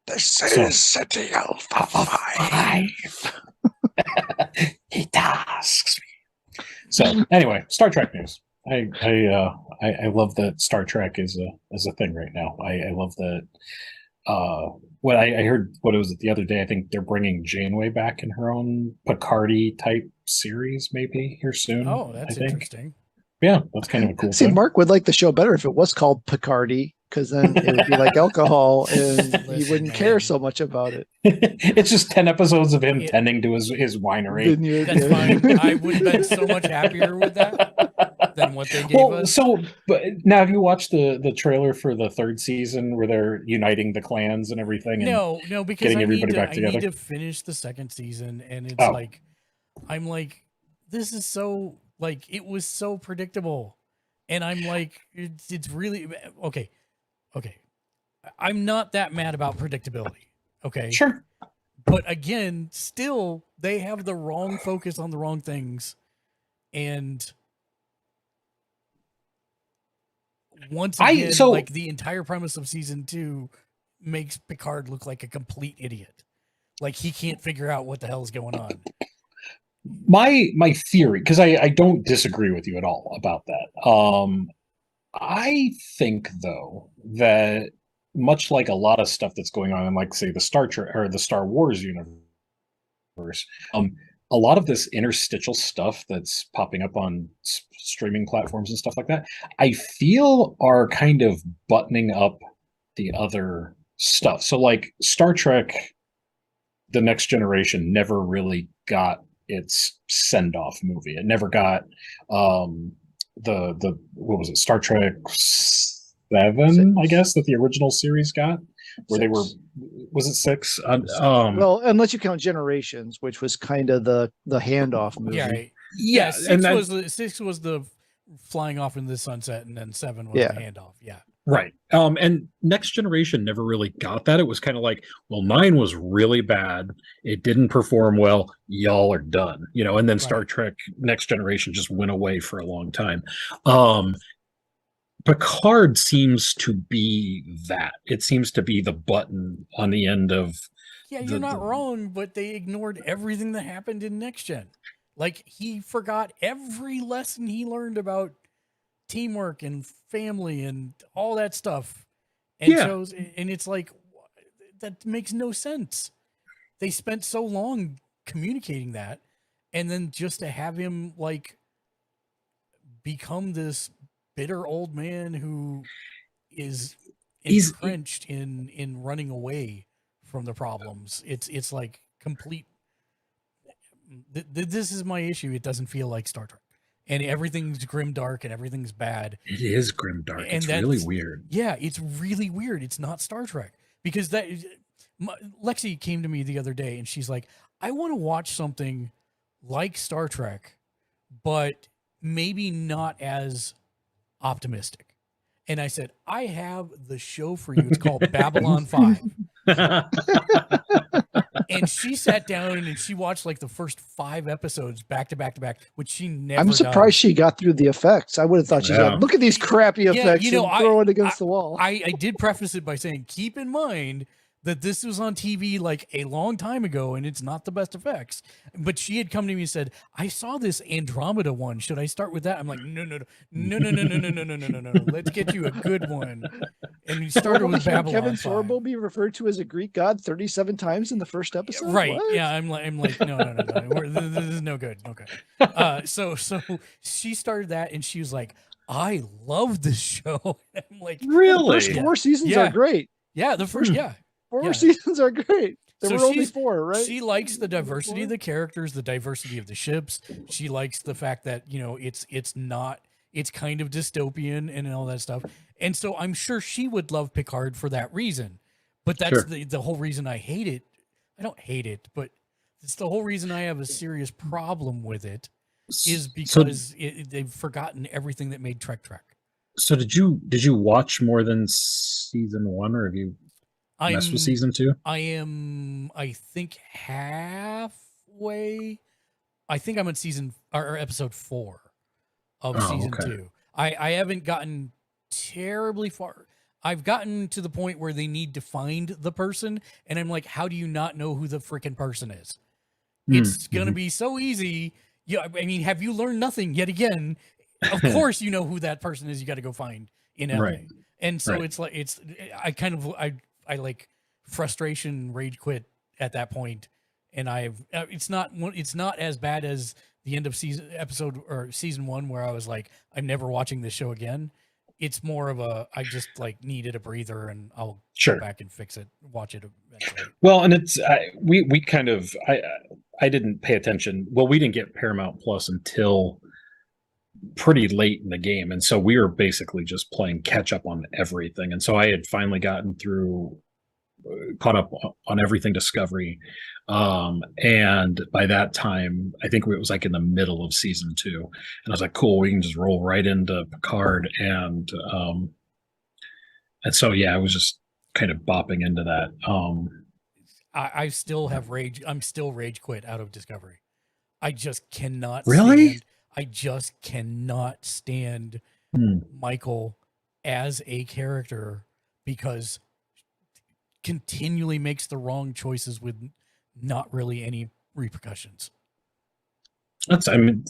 Speaker 2: This
Speaker 3: So-
Speaker 2: is City Alpha 5.
Speaker 3: He tasks me. So anyway, Star Trek news. I love that Star Trek is a thing right now. I love that. What I heard, what was it the other day? I think they're bringing Janeway back in her own Picardy type series, maybe here soon.
Speaker 1: Oh, that's
Speaker 3: I think.
Speaker 1: interesting.
Speaker 3: Yeah, that's kind of a cool
Speaker 2: See,
Speaker 3: thing.
Speaker 2: Mark would like the show better if it was called Picardy, because then it would be like alcohol, and you
Speaker 1: Listen,
Speaker 2: wouldn't care
Speaker 1: man.
Speaker 2: so much about it.
Speaker 3: It's just 10 episodes of him
Speaker 1: Yeah.
Speaker 3: tending to his winery.
Speaker 2: Vineyard,
Speaker 1: That's
Speaker 2: yeah.
Speaker 1: fine. I would have been so much happier with that than what they gave
Speaker 3: Well,
Speaker 1: us.
Speaker 3: so but now have you watched the trailer for the third season where they're uniting the clans and everything? And
Speaker 1: No, because
Speaker 3: getting
Speaker 1: I need
Speaker 3: everybody
Speaker 1: to.
Speaker 3: back
Speaker 1: I
Speaker 3: together?
Speaker 1: need to finish the second season, and it's
Speaker 3: Oh.
Speaker 1: like, I'm like, this is so like it was so predictable, and I'm like, it's really okay. I'm not that mad about predictability. Okay,
Speaker 3: Sure.
Speaker 1: but again, still they have the wrong focus on the wrong things, and once again, like the entire premise of season 2 makes Picard look like a complete idiot. Like he can't figure out what the hell is going on.
Speaker 3: My theory, because I don't disagree with you at all about that. I think though that much like a lot of stuff that's going on in, like, say, the Star Trek or the Star Wars universe, a lot of this interstitial stuff that's popping up on streaming platforms and stuff like that, I feel are kind of buttoning up the other stuff. So like Star Trek, The Next Generation never really got its send-off movie. It never got the what was it, Star Trek 7, I guess, that the original series got, where they were, was it 6?
Speaker 2: Well, unless you count Generations, which was kind of the handoff movie.
Speaker 1: Yeah,
Speaker 3: and
Speaker 1: six was the flying off into the sunset, and then 7 was the handoff. Yeah.
Speaker 3: Right. And Next Generation never really got that. It was kind of like, well, 9 was really bad. It didn't perform well. Y'all are done. And then Star Trek Next Generation just went away for a long time. Picard seems to be that. It seems to be the button on the end of.
Speaker 1: Yeah, you're not wrong, but they ignored everything that happened in Next Gen. Like he forgot every lesson he learned about teamwork and family and all that stuff, and and it's like that makes no sense. They spent so long communicating that, and then just to have him like become this bitter old man who is entrenched in running away from the problems. It's like complete. This is my issue. It doesn't feel like Star Trek. And everything's grim dark and everything's bad.
Speaker 3: It is grim dark. And it's really weird.
Speaker 1: Yeah, it's really weird. It's not Star Trek because Lexi came to me the other day and she's like, I want to watch something like Star Trek, but maybe not as optimistic. And I said, I have the show for you. It's called Babylon 5. And she sat down and she watched like the first 5 episodes back to back to back, which she never
Speaker 2: I'm surprised
Speaker 1: does.
Speaker 2: she got through the effects. I would have thought she's like, look at these crappy effects and throw it against the wall.
Speaker 1: I did preface it by saying, keep in mind that this was on TV like a long time ago and it's not the best effects. But she had come to me and said, I saw this Andromeda one. Should I start with that? I'm like, no. Let's get you a good one. And we started with Babylon.
Speaker 2: Kevin
Speaker 1: 5.
Speaker 2: Sorbo be referred to as a Greek god 37 times in the first episode?
Speaker 1: Right.
Speaker 2: What?
Speaker 1: Yeah. I'm like, no. This is no good. Okay. So she started that and she was like, I love this show. I'm like,
Speaker 3: really?
Speaker 2: The first 4 seasons are great.
Speaker 1: Yeah. The first,
Speaker 2: 4 seasons are great. There were only 4, right?
Speaker 1: She likes the diversity of the characters, the diversity of the ships. She likes the fact that, it's kind of dystopian and all that stuff. And so I'm sure she would love Picard for that reason. But that's the whole reason I hate it. I don't hate it, but it's the whole reason I have a serious problem with it is because they've forgotten everything that made Trek.
Speaker 3: So did you watch more than season 1, or have you messed with season 2?
Speaker 1: I am, I think, halfway. I think I'm on season or episode 4 of season 2. I haven't gotten terribly far. I've gotten to the point where they need to find the person, and I'm like, how do you not know who the freaking person is? It's gonna be so easy. Yeah, I mean, have you learned nothing yet again? Of course, you know who that person is. You got to go find in LA,
Speaker 3: Right.
Speaker 1: and so
Speaker 3: Right.
Speaker 1: it's like I like frustration, rage quit at that point, and it's not as bad as the end of season 1 where I was like, I'm never watching this show again. It's more of I just like needed a breather, and I'll
Speaker 3: Sure.
Speaker 1: go back and fix it, watch it eventually.
Speaker 3: Well, and we kind of I didn't pay attention. Well, we didn't get Paramount Plus until pretty late in the game, and so we were basically just playing catch up on everything. And so I had finally gotten through, caught up on everything Discovery, and by that time, I think it was like in the middle of season 2, and I was like, cool, we can just roll right into Picard, and so yeah, I was just kind of bopping into that.
Speaker 1: I still have rage. I'm still rage quit out of Discovery. I just cannot
Speaker 3: Really?
Speaker 1: stand. I just cannot stand
Speaker 3: Hmm.
Speaker 1: Michael as a character because continually makes the wrong choices with not really any repercussions.
Speaker 3: That's, I mean,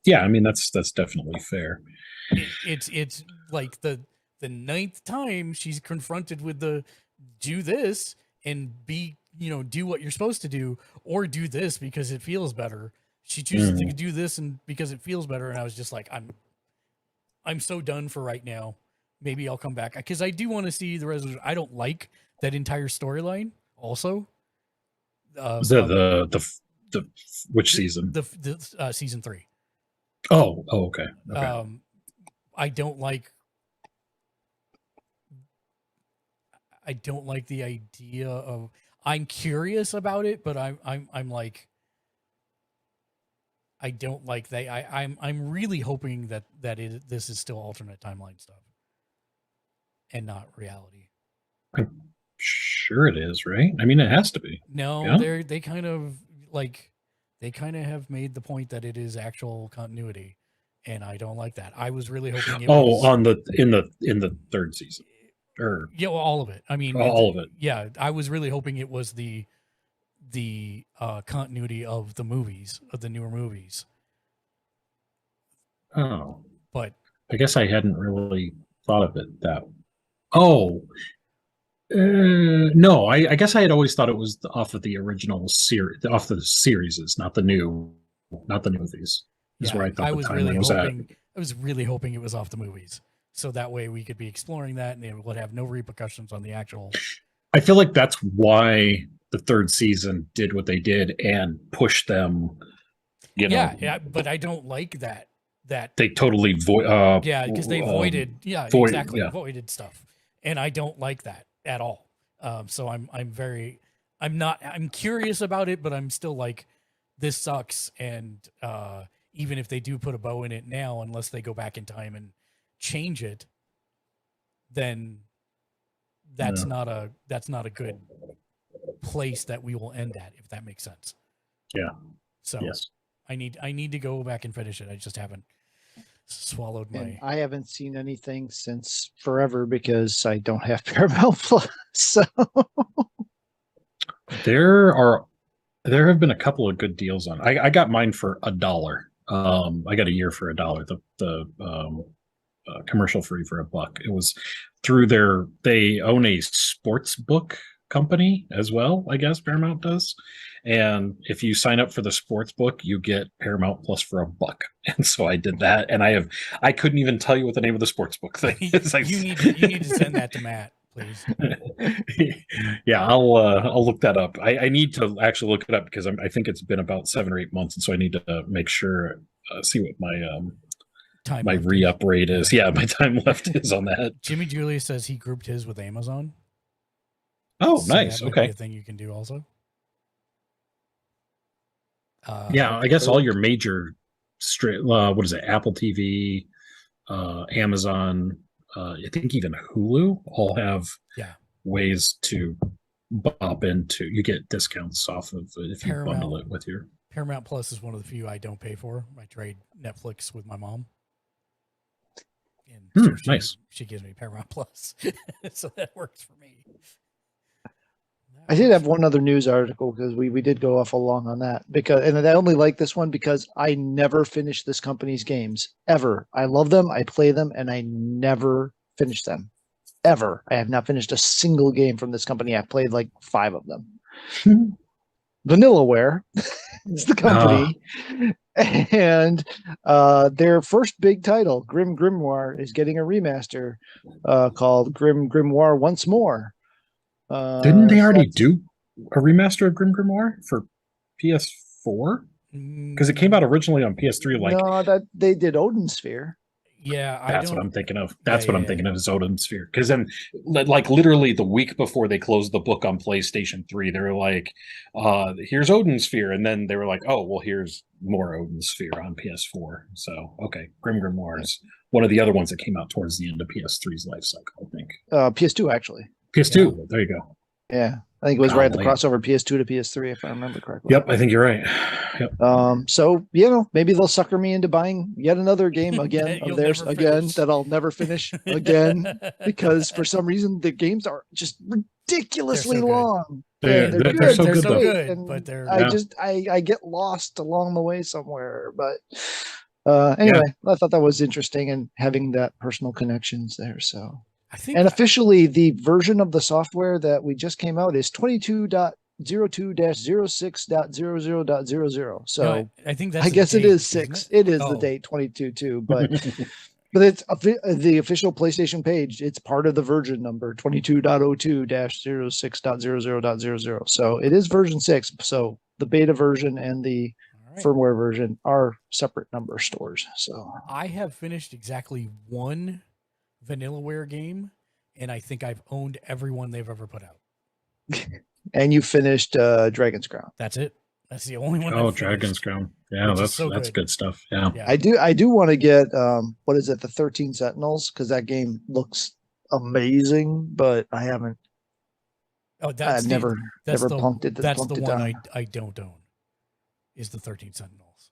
Speaker 3: yeah, I mean that's definitely fair.
Speaker 1: It's like the 9th time she's confronted with the do this and do what you're supposed to do, or do this because it feels better. She chooses to do this and because it feels better, and I was just like, I'm so done for right now. Maybe I'll come back because I do want to see the resolution. I don't like that entire storyline. Also,
Speaker 3: Was that the which season?
Speaker 1: The season 3.
Speaker 3: Oh, okay.
Speaker 1: I don't like the idea of. I'm curious about it, but I'm like, I don't like that. I'm really hoping that this is still alternate timeline stuff and not reality.
Speaker 3: I'm sure it is, right? I mean, it has to be.
Speaker 1: No,
Speaker 3: Yeah?
Speaker 1: they kind of have made the point that it is actual continuity, and I don't like that. I was really hoping it was
Speaker 3: On in the 3rd season, or
Speaker 1: well, all of it. I mean,
Speaker 3: all of it.
Speaker 1: Yeah, I was really hoping it was the continuity of the movies, of the newer movies.
Speaker 3: Oh,
Speaker 1: But
Speaker 3: I guess I hadn't really thought of it that. Oh, no, I guess I had always thought it was off of the original series, off the series, not the new movies. Is where I thought the timeline was at.
Speaker 1: I was really hoping it was off the movies, so that way we could be exploring that, and it would have no repercussions on the actual.
Speaker 3: I feel like that's why the 3rd season did what they did and pushed them.
Speaker 1: Yeah, but I don't like that.
Speaker 3: They totally
Speaker 1: because they voided. Voided stuff, and I don't like that at all. So I'm curious about it, but I'm still like, this sucks. And even if they do put a bow in it now, unless they go back in time and change it, then that's not a good place that we will end at, if that makes sense.
Speaker 3: Yeah.
Speaker 1: So
Speaker 3: yes.
Speaker 1: I need to go back and finish it. I just haven't swallowed my.
Speaker 2: And I haven't seen anything since forever because I don't have Paramount Plus. So
Speaker 3: there have been a couple of good deals on. I got mine for $1. I got a year for $1. The commercial free for $1. It was through they own a sports book company as well, I guess Paramount does. And if you sign up for the sports book, you get Paramount Plus for $1. And so I did that, and I couldn't even tell you what the name of the sports book thing is.
Speaker 1: You need to send that to Matt, please.
Speaker 3: Yeah, I'll look that up. I need to actually look it up because I think it's been about 7 or 8 months, and so I need to make sure, see what my re-up rate is. Yeah, my time left is on that.
Speaker 1: Jimmy Julius says he grouped his with Amazon.
Speaker 3: Oh,
Speaker 1: so
Speaker 3: nice.
Speaker 1: That might
Speaker 3: Okay.
Speaker 1: be a thing you can do also.
Speaker 3: Yeah, I guess all your major straight. What is it? Apple TV, Amazon. I think even Hulu all have ways to bop into. You get discounts off of if you bundle it with your.
Speaker 1: Paramount Plus is one of the few I don't pay for. I trade Netflix with my mom. And so
Speaker 3: nice.
Speaker 1: She gives me Paramount Plus, so that works for me.
Speaker 2: I did have one other news article because we did go off along on that and I only like this one because I never finish this company's games ever. I love them, I play them, and I never finish them ever. I have not finished a single game from this company. I've played like 5 of them. Vanillaware is the company, and their first big title, Grim Grimoire, is getting a remaster called Grim Grimoire Once More.
Speaker 3: Didn't they already do a remaster of Grim Grimoire for PS4? Because it came out originally on PS3.
Speaker 2: No, that they did Odin Sphere.
Speaker 1: Yeah,
Speaker 3: that's what I'm thinking of. That's what I'm thinking of is Odin Sphere. Because then, like literally the week before they closed the book on PlayStation 3, they were like, "Here's Odin Sphere," and then they were like, "Oh, well, here's more Odin Sphere on PS4." So, okay, Grim Grimoire is one of the other ones that came out towards the end of PS3's life cycle, I think.
Speaker 2: PS2 actually.
Speaker 3: PS2. Yeah. There you go.
Speaker 2: Yeah, I think it was right at the crossover PS2 to PS3, if I remember correctly.
Speaker 3: Yep, I think you're right. Yep.
Speaker 2: So maybe they'll sucker me into buying yet another game again of theirs again that I'll never finish again because for some reason the games are just ridiculously long.
Speaker 3: They're so good,
Speaker 2: and
Speaker 1: but they're
Speaker 2: I get lost along the way somewhere. But anyway, I thought that was interesting and having that personal connections there. So. And officially, the version of the software that we just came out is 22.02-06.00.00. So
Speaker 1: no, I think that's
Speaker 2: I guess
Speaker 1: date,
Speaker 2: it is 6. It is the date 22.2, but it's the official PlayStation page. It's part of the version number 22.02-06.00.00. So it is version 6. So the beta version and the firmware version are separate number stores. So
Speaker 1: I have finished exactly one Vanillaware game, and I think I've owned every one they've ever put out.
Speaker 2: And you finished Dragon's Crown.
Speaker 1: That's it. That's the only one.
Speaker 3: Oh, Dragon's Crown. Yeah, that's good stuff. Yeah.
Speaker 2: I do want to get what is it, the 13 Sentinels, because that game looks amazing, but I haven't.
Speaker 1: Oh, that's
Speaker 2: never plunked it.
Speaker 1: That's the one I don't own. Is the 13 Sentinels,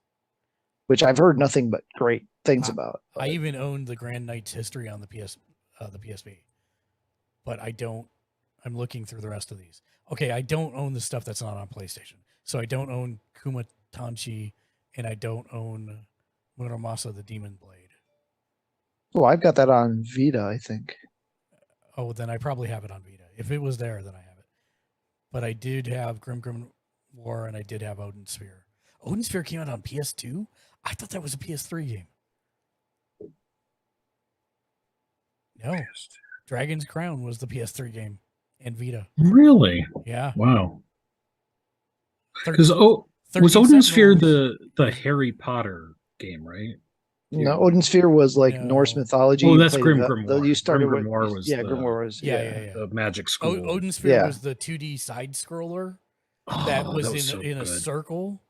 Speaker 2: which I've heard nothing but great things about.
Speaker 1: I even owned the Grand Knight's History on the PSP, but I don't. I'm looking through the rest of these. Okay, I don't own the stuff that's not on PlayStation. So I don't own Kuma Tanchi, and I don't own Muramasa the Demon Blade.
Speaker 2: Oh, I've got that on Vita, I think.
Speaker 1: Oh, then I probably have it on Vita. If it was there, then I have it. But I did have Grim War, and I did have Odin Sphere. Odin Sphere came out on PS2? I thought that was a PS3 game. No. Dragon's Crown was the PS3 game and Vita.
Speaker 3: Really?
Speaker 1: Yeah.
Speaker 3: Wow. Because was Odin Sphere the Harry Potter game, right?
Speaker 2: No, Odin Sphere was like Norse mythology.
Speaker 3: Oh, that's Grimoire.
Speaker 2: You started
Speaker 3: Grimoire
Speaker 2: with Grimoire was
Speaker 3: the magic school.
Speaker 1: Odin Sphere was the 2D side scroller that was in a circle.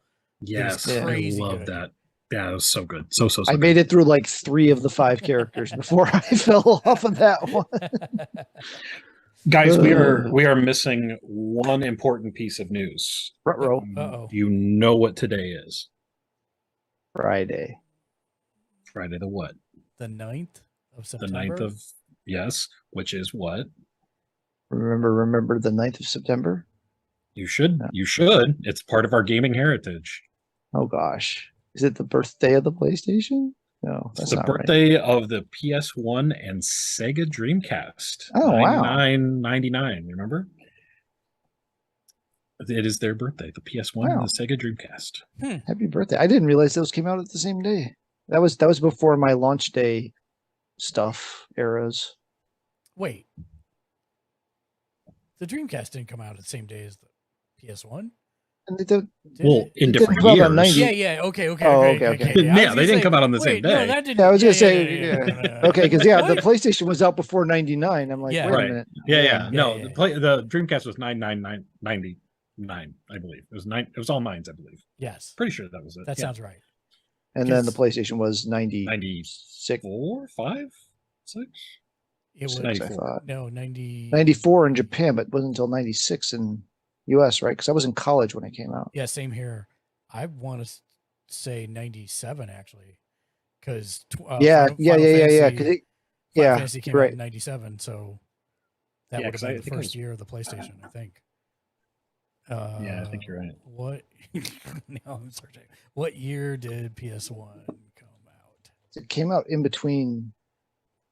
Speaker 3: Yes, I love that. Yeah, it was so good. So
Speaker 2: I made it through like 3 of the 5 characters before I fell off of that one.
Speaker 3: Guys, we are missing one important piece of news.
Speaker 2: Uh-oh.
Speaker 3: You know what today is?
Speaker 2: Friday.
Speaker 3: Friday the what?
Speaker 1: The 9th of September.
Speaker 3: The 9th of yes, which is what?
Speaker 2: Remember the 9th of September?
Speaker 3: You should. You should. It's part of our gaming heritage.
Speaker 2: Oh gosh. Is it the birthday of the PlayStation? No, that's
Speaker 3: the birthday of the PS1 and Sega Dreamcast.
Speaker 2: Oh, wow.
Speaker 3: 99.99, remember? It is their birthday, the PS1 and the Sega Dreamcast.
Speaker 2: Happy birthday. I didn't realize those came out at the same day. That was before my launch day stuff eras.
Speaker 1: Wait. The Dreamcast didn't come out at the same day as the PS1?
Speaker 2: And they
Speaker 3: in different years.
Speaker 1: Yeah. Okay.
Speaker 3: Yeah, they didn't come out on the same day.
Speaker 1: No, that didn't.
Speaker 2: Yeah, I was gonna say, okay, because the PlayStation was out before '99. I'm like, wait a minute.
Speaker 3: No, the Dreamcast was 99, I believe. It was 9. It was all 9s, I believe.
Speaker 1: Yes,
Speaker 3: pretty sure that was it.
Speaker 1: That sounds right.
Speaker 2: And then the PlayStation was
Speaker 3: 96, 5, 6.
Speaker 1: It was
Speaker 3: 94.
Speaker 1: No, 90.
Speaker 2: 94 in Japan, but it wasn't until 96 in US, right? Because I was in college when it came out.
Speaker 1: Yeah, same here. I want to say 97 actually, because
Speaker 2: yeah. Because
Speaker 1: Final
Speaker 2: Yeah,
Speaker 1: Fantasy came out
Speaker 2: right.
Speaker 1: in 97, so that
Speaker 3: Yeah,
Speaker 1: would have
Speaker 3: 'cause I
Speaker 1: been the
Speaker 3: think it
Speaker 1: first
Speaker 3: was-
Speaker 1: year of the PlayStation, I think.
Speaker 3: Yeah, I think you're right.
Speaker 1: What? Now I'm searching. What year did PS1 come out?
Speaker 2: It came out in between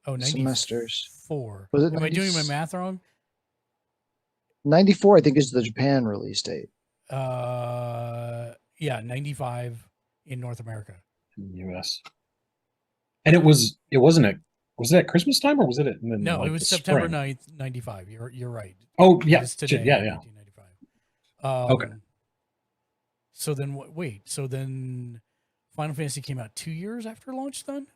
Speaker 1: Oh,
Speaker 2: semesters.
Speaker 1: 94.
Speaker 2: Was it
Speaker 1: Am I doing my
Speaker 2: 90s?
Speaker 1: math wrong?
Speaker 2: 94, I think, is the Japan release date.
Speaker 1: Yeah, 95 in North America.
Speaker 3: In the U.S. And was it at Christmas time or was it in
Speaker 1: No,
Speaker 3: like
Speaker 1: it was
Speaker 3: the
Speaker 1: September
Speaker 3: spring?
Speaker 1: 9th, 95. You're right.
Speaker 3: Oh
Speaker 1: It
Speaker 3: yeah,
Speaker 1: is today,
Speaker 3: yeah, yeah.
Speaker 1: 1995.
Speaker 3: Okay.
Speaker 1: So then wait, so then Final Fantasy came out 2 years after launch then?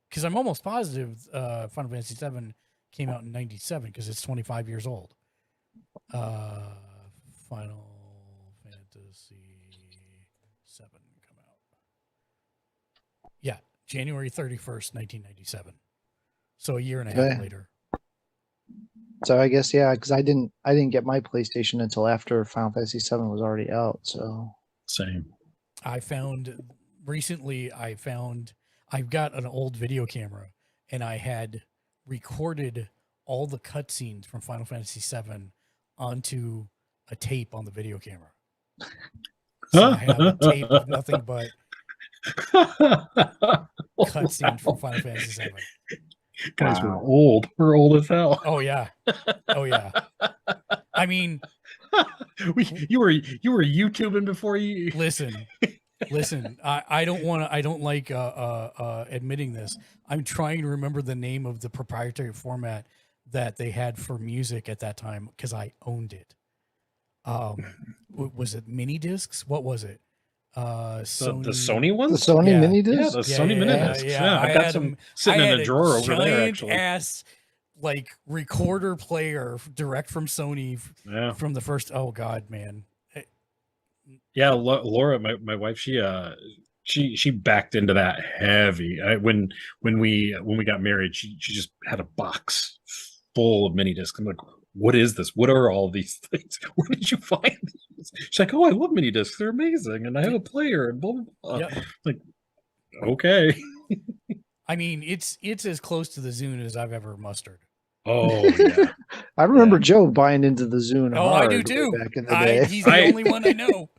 Speaker 1: Because I'm almost positive Final Fantasy 7 came out in 97 because it's 25 years old. Final Fantasy 7 come out. Yeah, January 31st, 1997. So a year and a half
Speaker 2: Okay.
Speaker 1: later.
Speaker 2: So I guess, yeah, because I didn't get my PlayStation until after Final Fantasy VII was already out. So
Speaker 3: Same.
Speaker 1: I've got an old video camera and I had recorded all the cutscenes from Final Fantasy VII onto a tape on the video camera. So I have a tape of nothing but cutscenes from Final Fantasy VII.
Speaker 3: Guys,
Speaker 2: Wow.
Speaker 3: we're old. We're old as hell.
Speaker 1: Oh yeah. Oh yeah. I mean,
Speaker 3: You were YouTubing before you.
Speaker 1: listen. I don't like admitting this. I'm trying to remember the name of the proprietary format that they had for music at that time because I owned it. Was it mini discs? What was it?
Speaker 3: The Sony ones.
Speaker 2: the Sony
Speaker 1: Yeah.
Speaker 2: mini
Speaker 3: Yeah,
Speaker 2: disc?
Speaker 3: the Sony mini discs. Yeah,
Speaker 1: I
Speaker 3: I've got
Speaker 1: had
Speaker 3: some
Speaker 1: them-
Speaker 3: sitting
Speaker 1: I
Speaker 3: in
Speaker 1: had
Speaker 3: a drawer over there.
Speaker 1: giant
Speaker 3: Actually,
Speaker 1: ass like recorder player direct from Sony
Speaker 3: yeah,
Speaker 1: from the first. Oh God, man.
Speaker 3: yeah. Laura, my wife, she backed into that heavy. When we got married, she just had a box full of mini discs. I'm like, what is this? What are all these things? Where did you find these? She's like, oh, I love mini discs. They're amazing, and I have a player and blah blah blah.
Speaker 1: Yep.
Speaker 3: Like, okay.
Speaker 1: I mean, it's as close to the Zune as I've ever mustered.
Speaker 3: Oh yeah.
Speaker 2: I remember
Speaker 3: Yeah.
Speaker 2: Joe buying into the Zune.
Speaker 1: Oh, I do
Speaker 2: hard way
Speaker 1: too.
Speaker 2: Back in the day.
Speaker 1: He's the only one I know.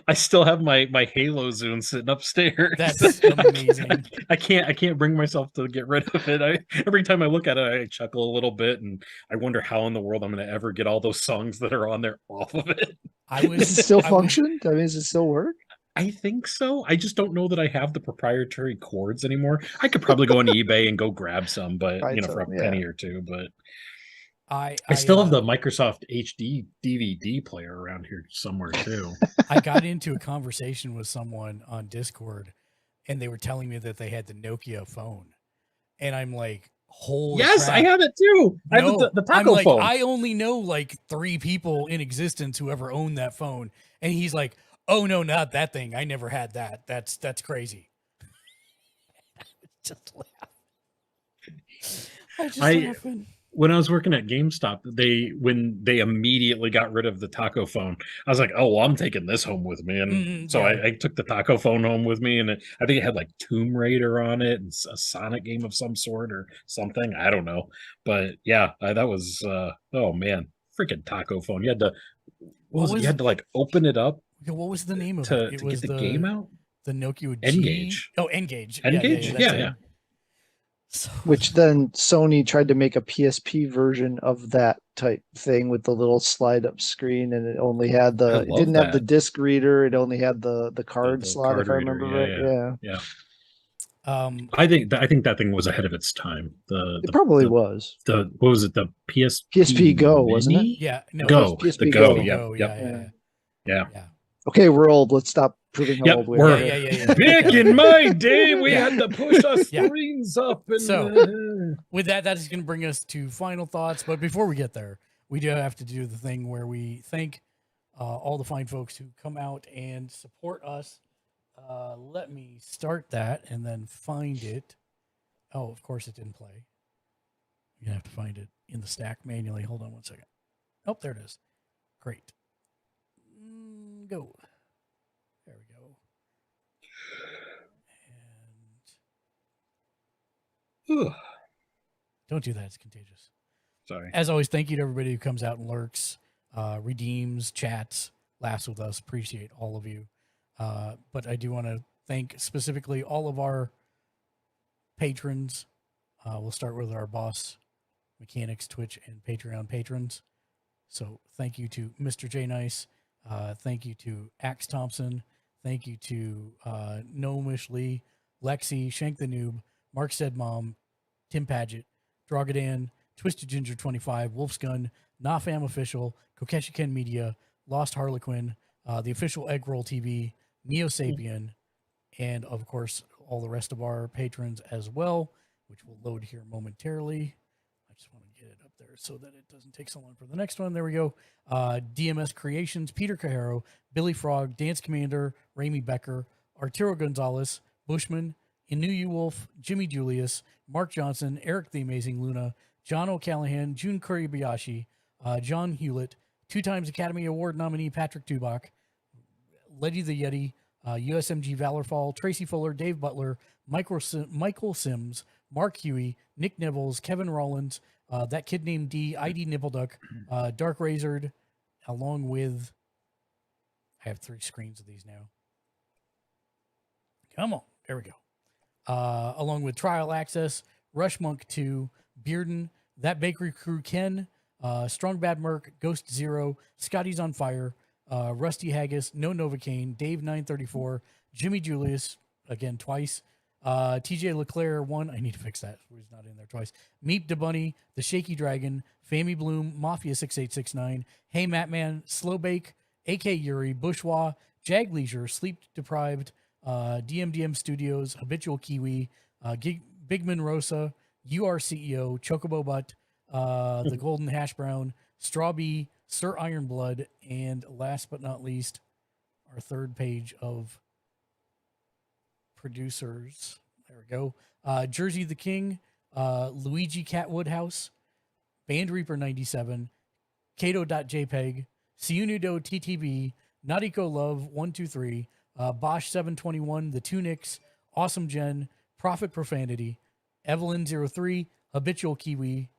Speaker 3: I still have my Halo Zune sitting upstairs.
Speaker 1: That's amazing.
Speaker 3: I can't bring myself to get rid of it. Every time I look at it, I chuckle a little bit, and I wonder how in the world I'm going to ever get all those songs that are on there off of it.
Speaker 2: Does it still function? I mean, does it still work?
Speaker 3: I think so. I just don't know that I have the proprietary chords anymore. I could probably go on eBay and go grab some, but
Speaker 2: Buy
Speaker 3: for a
Speaker 2: some, yeah.
Speaker 3: penny or two. But
Speaker 1: I
Speaker 3: still have the Microsoft HD DVD player around here somewhere too.
Speaker 1: I got into a conversation with someone on Discord, and they were telling me that they had the Nokia phone, and I'm like, "Holy
Speaker 3: Yes,
Speaker 1: crap.
Speaker 3: I have it too. I have
Speaker 1: No,
Speaker 3: the
Speaker 1: I'm
Speaker 3: taco
Speaker 1: like,
Speaker 3: phone.
Speaker 1: I only know like 3 people in existence who ever owned that phone, and he's like, "Oh no, not that thing. I never had that. That's crazy." Just laugh. I just laughing.
Speaker 3: When I was working at GameStop, when they immediately got rid of the taco phone, I was like, "Oh, well, I'm taking this home with me." And so
Speaker 1: yeah.
Speaker 3: I took the taco phone home with me, and I think it had like Tomb Raider on it and a Sonic game of some sort or something. I don't know, but yeah, that was oh man, freaking taco phone. You had to you had to like open it up
Speaker 1: What was the name of
Speaker 3: to
Speaker 1: it? It
Speaker 3: get
Speaker 1: was
Speaker 3: the game out.
Speaker 1: The Nokia G.
Speaker 3: N-Gage.
Speaker 1: Oh, N-Gage.
Speaker 3: N-Gage?
Speaker 1: that's it.
Speaker 3: Yeah.
Speaker 1: So,
Speaker 2: Which then Sony tried to make a PSP version of that type thing with the little slide up screen, and it only had it
Speaker 3: love
Speaker 2: didn't have the
Speaker 3: that.
Speaker 2: disc reader. It only had the card
Speaker 3: The
Speaker 2: slot,
Speaker 3: card
Speaker 2: if I
Speaker 3: reader,
Speaker 2: remember right. Yeah.
Speaker 3: I think that thing was ahead of its time.
Speaker 2: It probably was.
Speaker 3: What was it? The
Speaker 2: PSP Go, wasn't it?
Speaker 3: Mini?
Speaker 1: yeah, no,
Speaker 3: Go.
Speaker 2: it was
Speaker 3: The
Speaker 2: PSP
Speaker 3: Go.
Speaker 2: Go.
Speaker 3: Yep.
Speaker 1: Go,
Speaker 3: Yep.
Speaker 1: yeah.
Speaker 2: Okay, we're old. Let's stop proving how
Speaker 3: Yep,
Speaker 2: old we
Speaker 3: we're-
Speaker 2: are.
Speaker 1: Yeah.
Speaker 3: Back in my day, we
Speaker 1: Yeah.
Speaker 3: had to push our
Speaker 1: Yeah.
Speaker 3: screens up. And,
Speaker 1: So- With that is going to bring us to final thoughts. But before we get there, we do have to do the thing where we thank all the fine folks who come out and support us. Let me start that and then find it. Oh, of course it didn't play. You're going to have to find it in the stack manually. Hold on one second. Oh, there it is. Great. Go. There we go. And
Speaker 3: Ugh.
Speaker 1: Don't do that. It's contagious.
Speaker 3: Sorry.
Speaker 1: As always, thank you to everybody who comes out and lurks, redeems, chats, laughs with us. Appreciate all of you. But I do want to thank specifically all of our patrons. We'll start with our boss, Mechanics, Twitch, and Patreon patrons. So thank you to Mr. J Nice. Thank you to Axe Thompson. Thank you to Nomish Lee, Lexi, Shank the Noob, Mark Said Mom, Tim Paget, Drogadan, Twisted Ginger 25, Wolf's Gun, Nafam Official, Kokeshi Ken Media, Lost Harlequin, the official Egg Roll TV, Neo Sapien, and of course all the rest of our patrons as well, which will load here momentarily. I just want to get it up there so that it doesn't take so long for the next one. There we go. DMS Creations, Peter Cajero, Billy Frog, Dance Commander, Ramey Becker, Arturo Gonzalez, Bushman, Inuyu Wolf, Jimmy Julius, Mark Johnson, Eric the Amazing Luna, John O'Callahan, Jun Kuribayashi, John Hewlett, 2 times Academy Award nominee Patrick Dubach, Letty the Yeti, USMG Valorfall, Tracy Fuller, Dave Butler, Michael Sims, Mark Huey, Nick Nibbles, Kevin Rollins, that kid named D, ID Nippleduck, Dark Razored, along with, I have 3 screens of these now. Come on, there we go. Along with Trial Access, Rush Monk 2, Bearden, That Bakery Crew Ken, Strong Bad Merc, Ghost Zero, Scotty's on Fire, Rusty Haggis, No Novocaine, Dave 934, Jimmy Julius, again twice, TJ Leclerc 1, I need to fix that, he's not in there twice, Meep DeBunny, The Shaky Dragon, Fammy Bloom, Mafia 6869, Hey Matman, Slowbake, AK Yuri, Bourgeois, Jag Leisure, Sleep Deprived, DMDM Studios, Habitual Kiwi, Bigman Rosa, URCEO, Chocobo Butt, The Golden Hash Brown, Strawbee, Sir Ironblood, and last but not least, our third page of producers. There we go. Jersey the King, Luigi Cat Woodhouse, Band Reaper 97, Kato.jpg, Siunudo TTB, Nautico Love 123, Bosch 721, The Tunics, Awesome Jen, Prophet Profanity, Evelyn 03, Habitual Kiwi.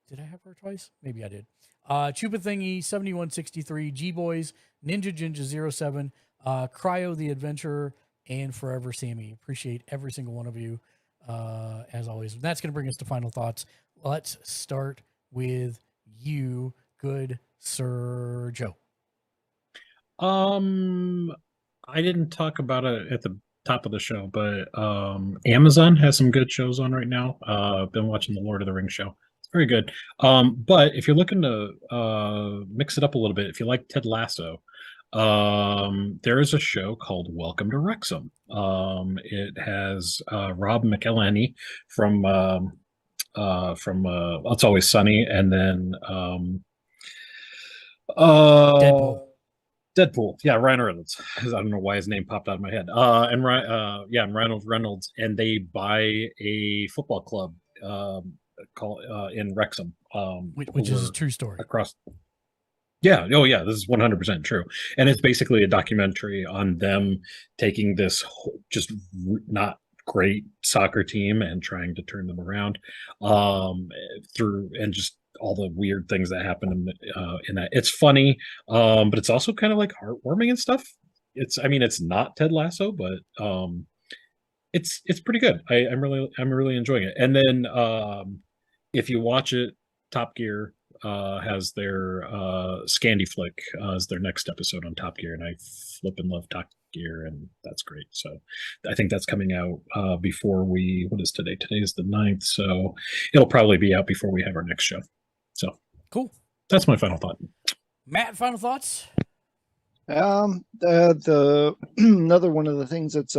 Speaker 1: Did I have her twice? Maybe I did. Chupa Thingy 7163, G Boys, Ninja Jinja 07, Cryo the Adventurer, and Forever Sammy. Appreciate every single one of you, as always. That's going to bring us to final thoughts. Let's start with you, good Sir Joe.
Speaker 3: I didn't talk about it at the top of the show, but Amazon has some good shows on right now. I've been watching the Lord of the Rings show. It's very good. But if you're looking to mix it up a little bit, if you like Ted Lasso, there is a show called Welcome to Wrexham. It has Rob McElhenney from It's Always Sunny, and then Deadpool. Yeah, Ryan Reynolds. I don't know why his name popped out of my head. And Ryan Reynolds, and they buy a football club called in Wrexham,
Speaker 1: which is a true story.
Speaker 3: Across. Yeah. Oh, yeah. This is 100% true, and it's basically a documentary on them taking this just not great soccer team and trying to turn them around through, and just all the weird things that happen in that. It's funny, but it's also kind of like heartwarming and stuff. It's not Ted Lasso, but it's pretty good. I'm really enjoying it. And then if you watch it, Top Gear has their Scandi Flick as their next episode on Top Gear, and I flip and love Top Gear, and that's great. So I think that's coming out before what is today? Today is the 9th, so it'll probably be out before we have our next show. So
Speaker 1: cool.
Speaker 3: That's my final thought.
Speaker 1: Matt, final thoughts?
Speaker 2: The another one of the things that's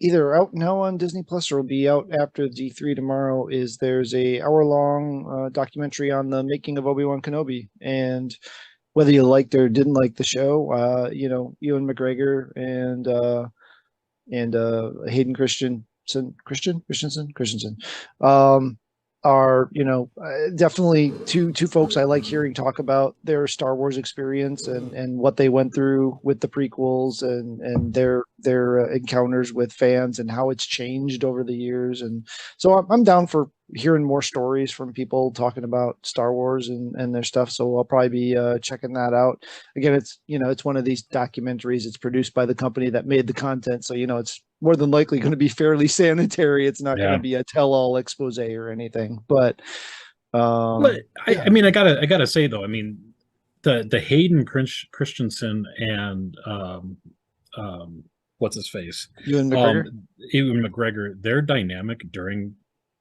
Speaker 2: either out now on Disney Plus or will be out after D3 tomorrow is there's a hour-long documentary on the making of Obi-Wan Kenobi, and whether you liked or didn't like the show, Ewan McGregor and Hayden Christensen, are, definitely two folks I like hearing talk about their Star Wars experience and what they went through with the prequels and their encounters with fans and how it's changed over the years. And so I'm down for hearing more stories from people talking about Star Wars and their stuff. So I'll probably be checking that out. Again, it's one of these documentaries. It's produced by the company that made the content, so it's more than likely going to be fairly sanitary. It's not going to be a tell-all expose or anything. But
Speaker 3: I mean, I gotta say though, I mean, the Hayden Christensen and what's his face,
Speaker 2: Ewan McGregor,
Speaker 3: Ewan McGregor, their dynamic during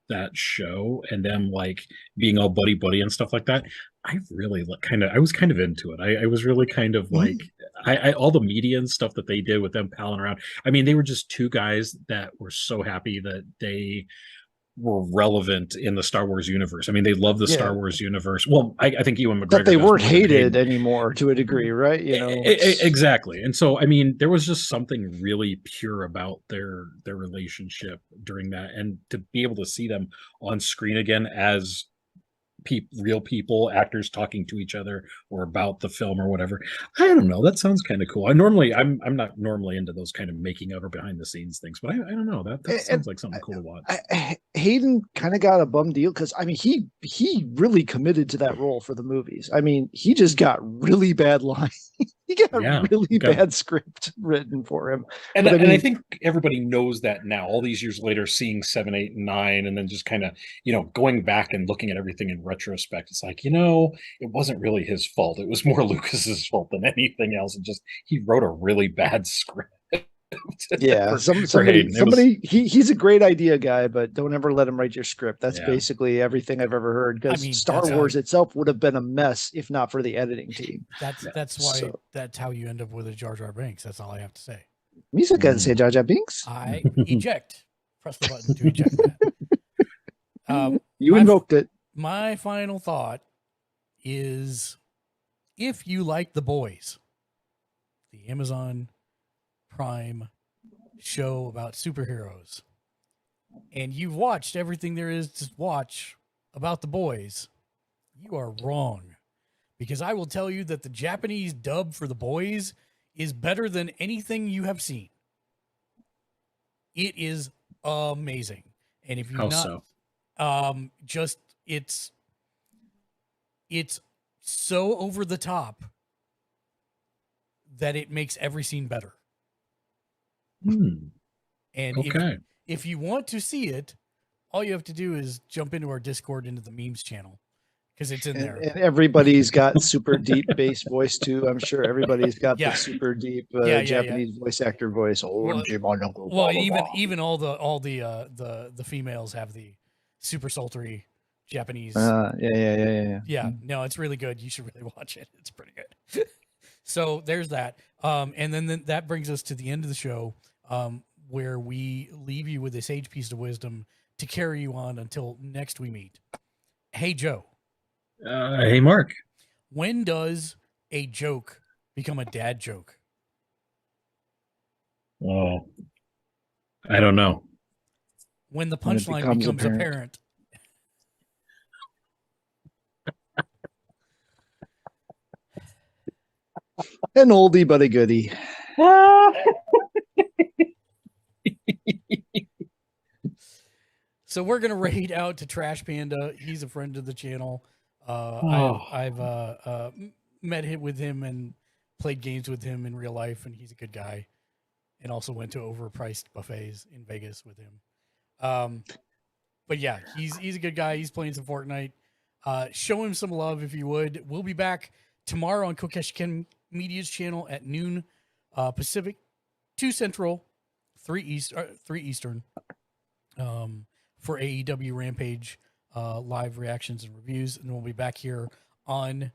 Speaker 3: that show and them like being all buddy and stuff like that, I really I was kind of into it. I was really kind of like I all the media and stuff that they did with them palling around. I mean, they were just two guys that were so happy that they were relevant in the Star Wars universe. I mean, they love the Star Wars universe. Well, I think Ewan McGregor,
Speaker 2: that they weren't hated anymore to a degree, right?
Speaker 3: Exactly. And so, I mean, there was just something really pure about their relationship during that, and to be able to see them on screen again as real people, actors talking to each other or about the film or whatever. I don't know. That sounds kind of cool. I'm not normally into those kind of making of or behind the scenes things, but I don't know. That sounds like something cool to watch.
Speaker 2: Hayden kind of got a bum deal because I mean he really committed to that role for the movies. I mean, he just got really bad lines. He got a really bad script written for him.
Speaker 3: And I think everybody knows that now, all these years later, seeing 7, 8, and 9, and then just kind of, going back and looking at everything in retrospect, it's like, it wasn't really his fault. It was more Lucas's fault than anything else. And just, he wrote a really bad script.
Speaker 2: Yeah, somebody he's a great idea guy, but don't ever let him write your script. That's basically everything I've ever heard, because Star Wars itself would have been a mess if not for the editing team.
Speaker 1: That's why that's how you end up with a Jar Jar Binks. That's all I have to say.
Speaker 2: Misa can say Jar Jar Binks.
Speaker 1: I eject. Press the button to eject that.
Speaker 2: You invoked it.
Speaker 1: My final thought is, if you like The Boys, the Amazon Prime show about superheroes, and you've watched everything there is to watch about The Boys, you are wrong, because I will tell you that the Japanese dub for The Boys is better than anything you have seen. It is amazing. And if you're it's so over the top that it makes every scene better. And if you want to see it, all you have to do is jump into our Discord, into the memes channel, because it's in there.
Speaker 2: And everybody's got super deep bass voice too. I'm sure everybody's got the super deep Japanese voice actor voice.
Speaker 1: Well, even all the females have the super sultry Japanese. Yeah. No, it's really good. You should really watch it. It's pretty good. So there's that. And then that brings us to the end of the show, where we leave you with a sage piece of wisdom to carry you on until next we meet. Hey, Joe.
Speaker 3: Hey, Mark.
Speaker 1: When does a joke become a dad joke?
Speaker 3: Oh, I don't know.
Speaker 1: When the punchline becomes apparent.
Speaker 2: An oldie but a goodie.
Speaker 1: So we're gonna raid out to Trash Panda. He's a friend of the channel. I've met with him and played games with him in real life, and he's a good guy. And also went to overpriced buffets in Vegas with him. But yeah, he's a good guy. He's playing some Fortnite. Show him some love if you would. We'll be back tomorrow on Kokesh Ken Media's channel at noon Pacific, 2 Central, 3 Eastern, for AEW Rampage live reactions and reviews. And we'll be back here on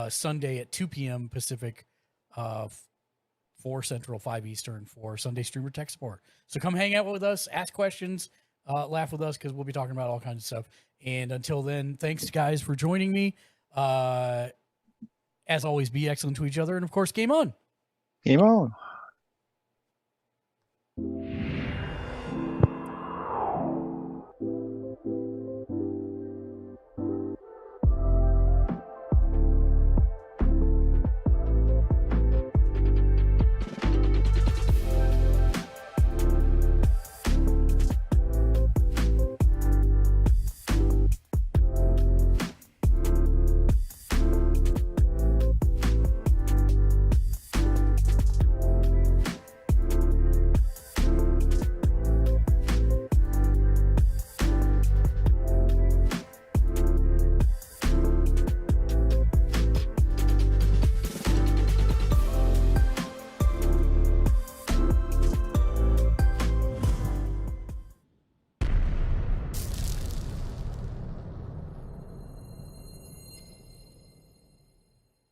Speaker 1: Sunday at 2 p.m. Pacific, 4 Central, 5 Eastern for Sunday Streamer Tech Support. So come hang out with us, ask questions, laugh with us, because we'll be talking about all kinds of stuff. And until then, thanks guys for joining me. As always, be excellent to each other. And of course, game on.
Speaker 2: Game on.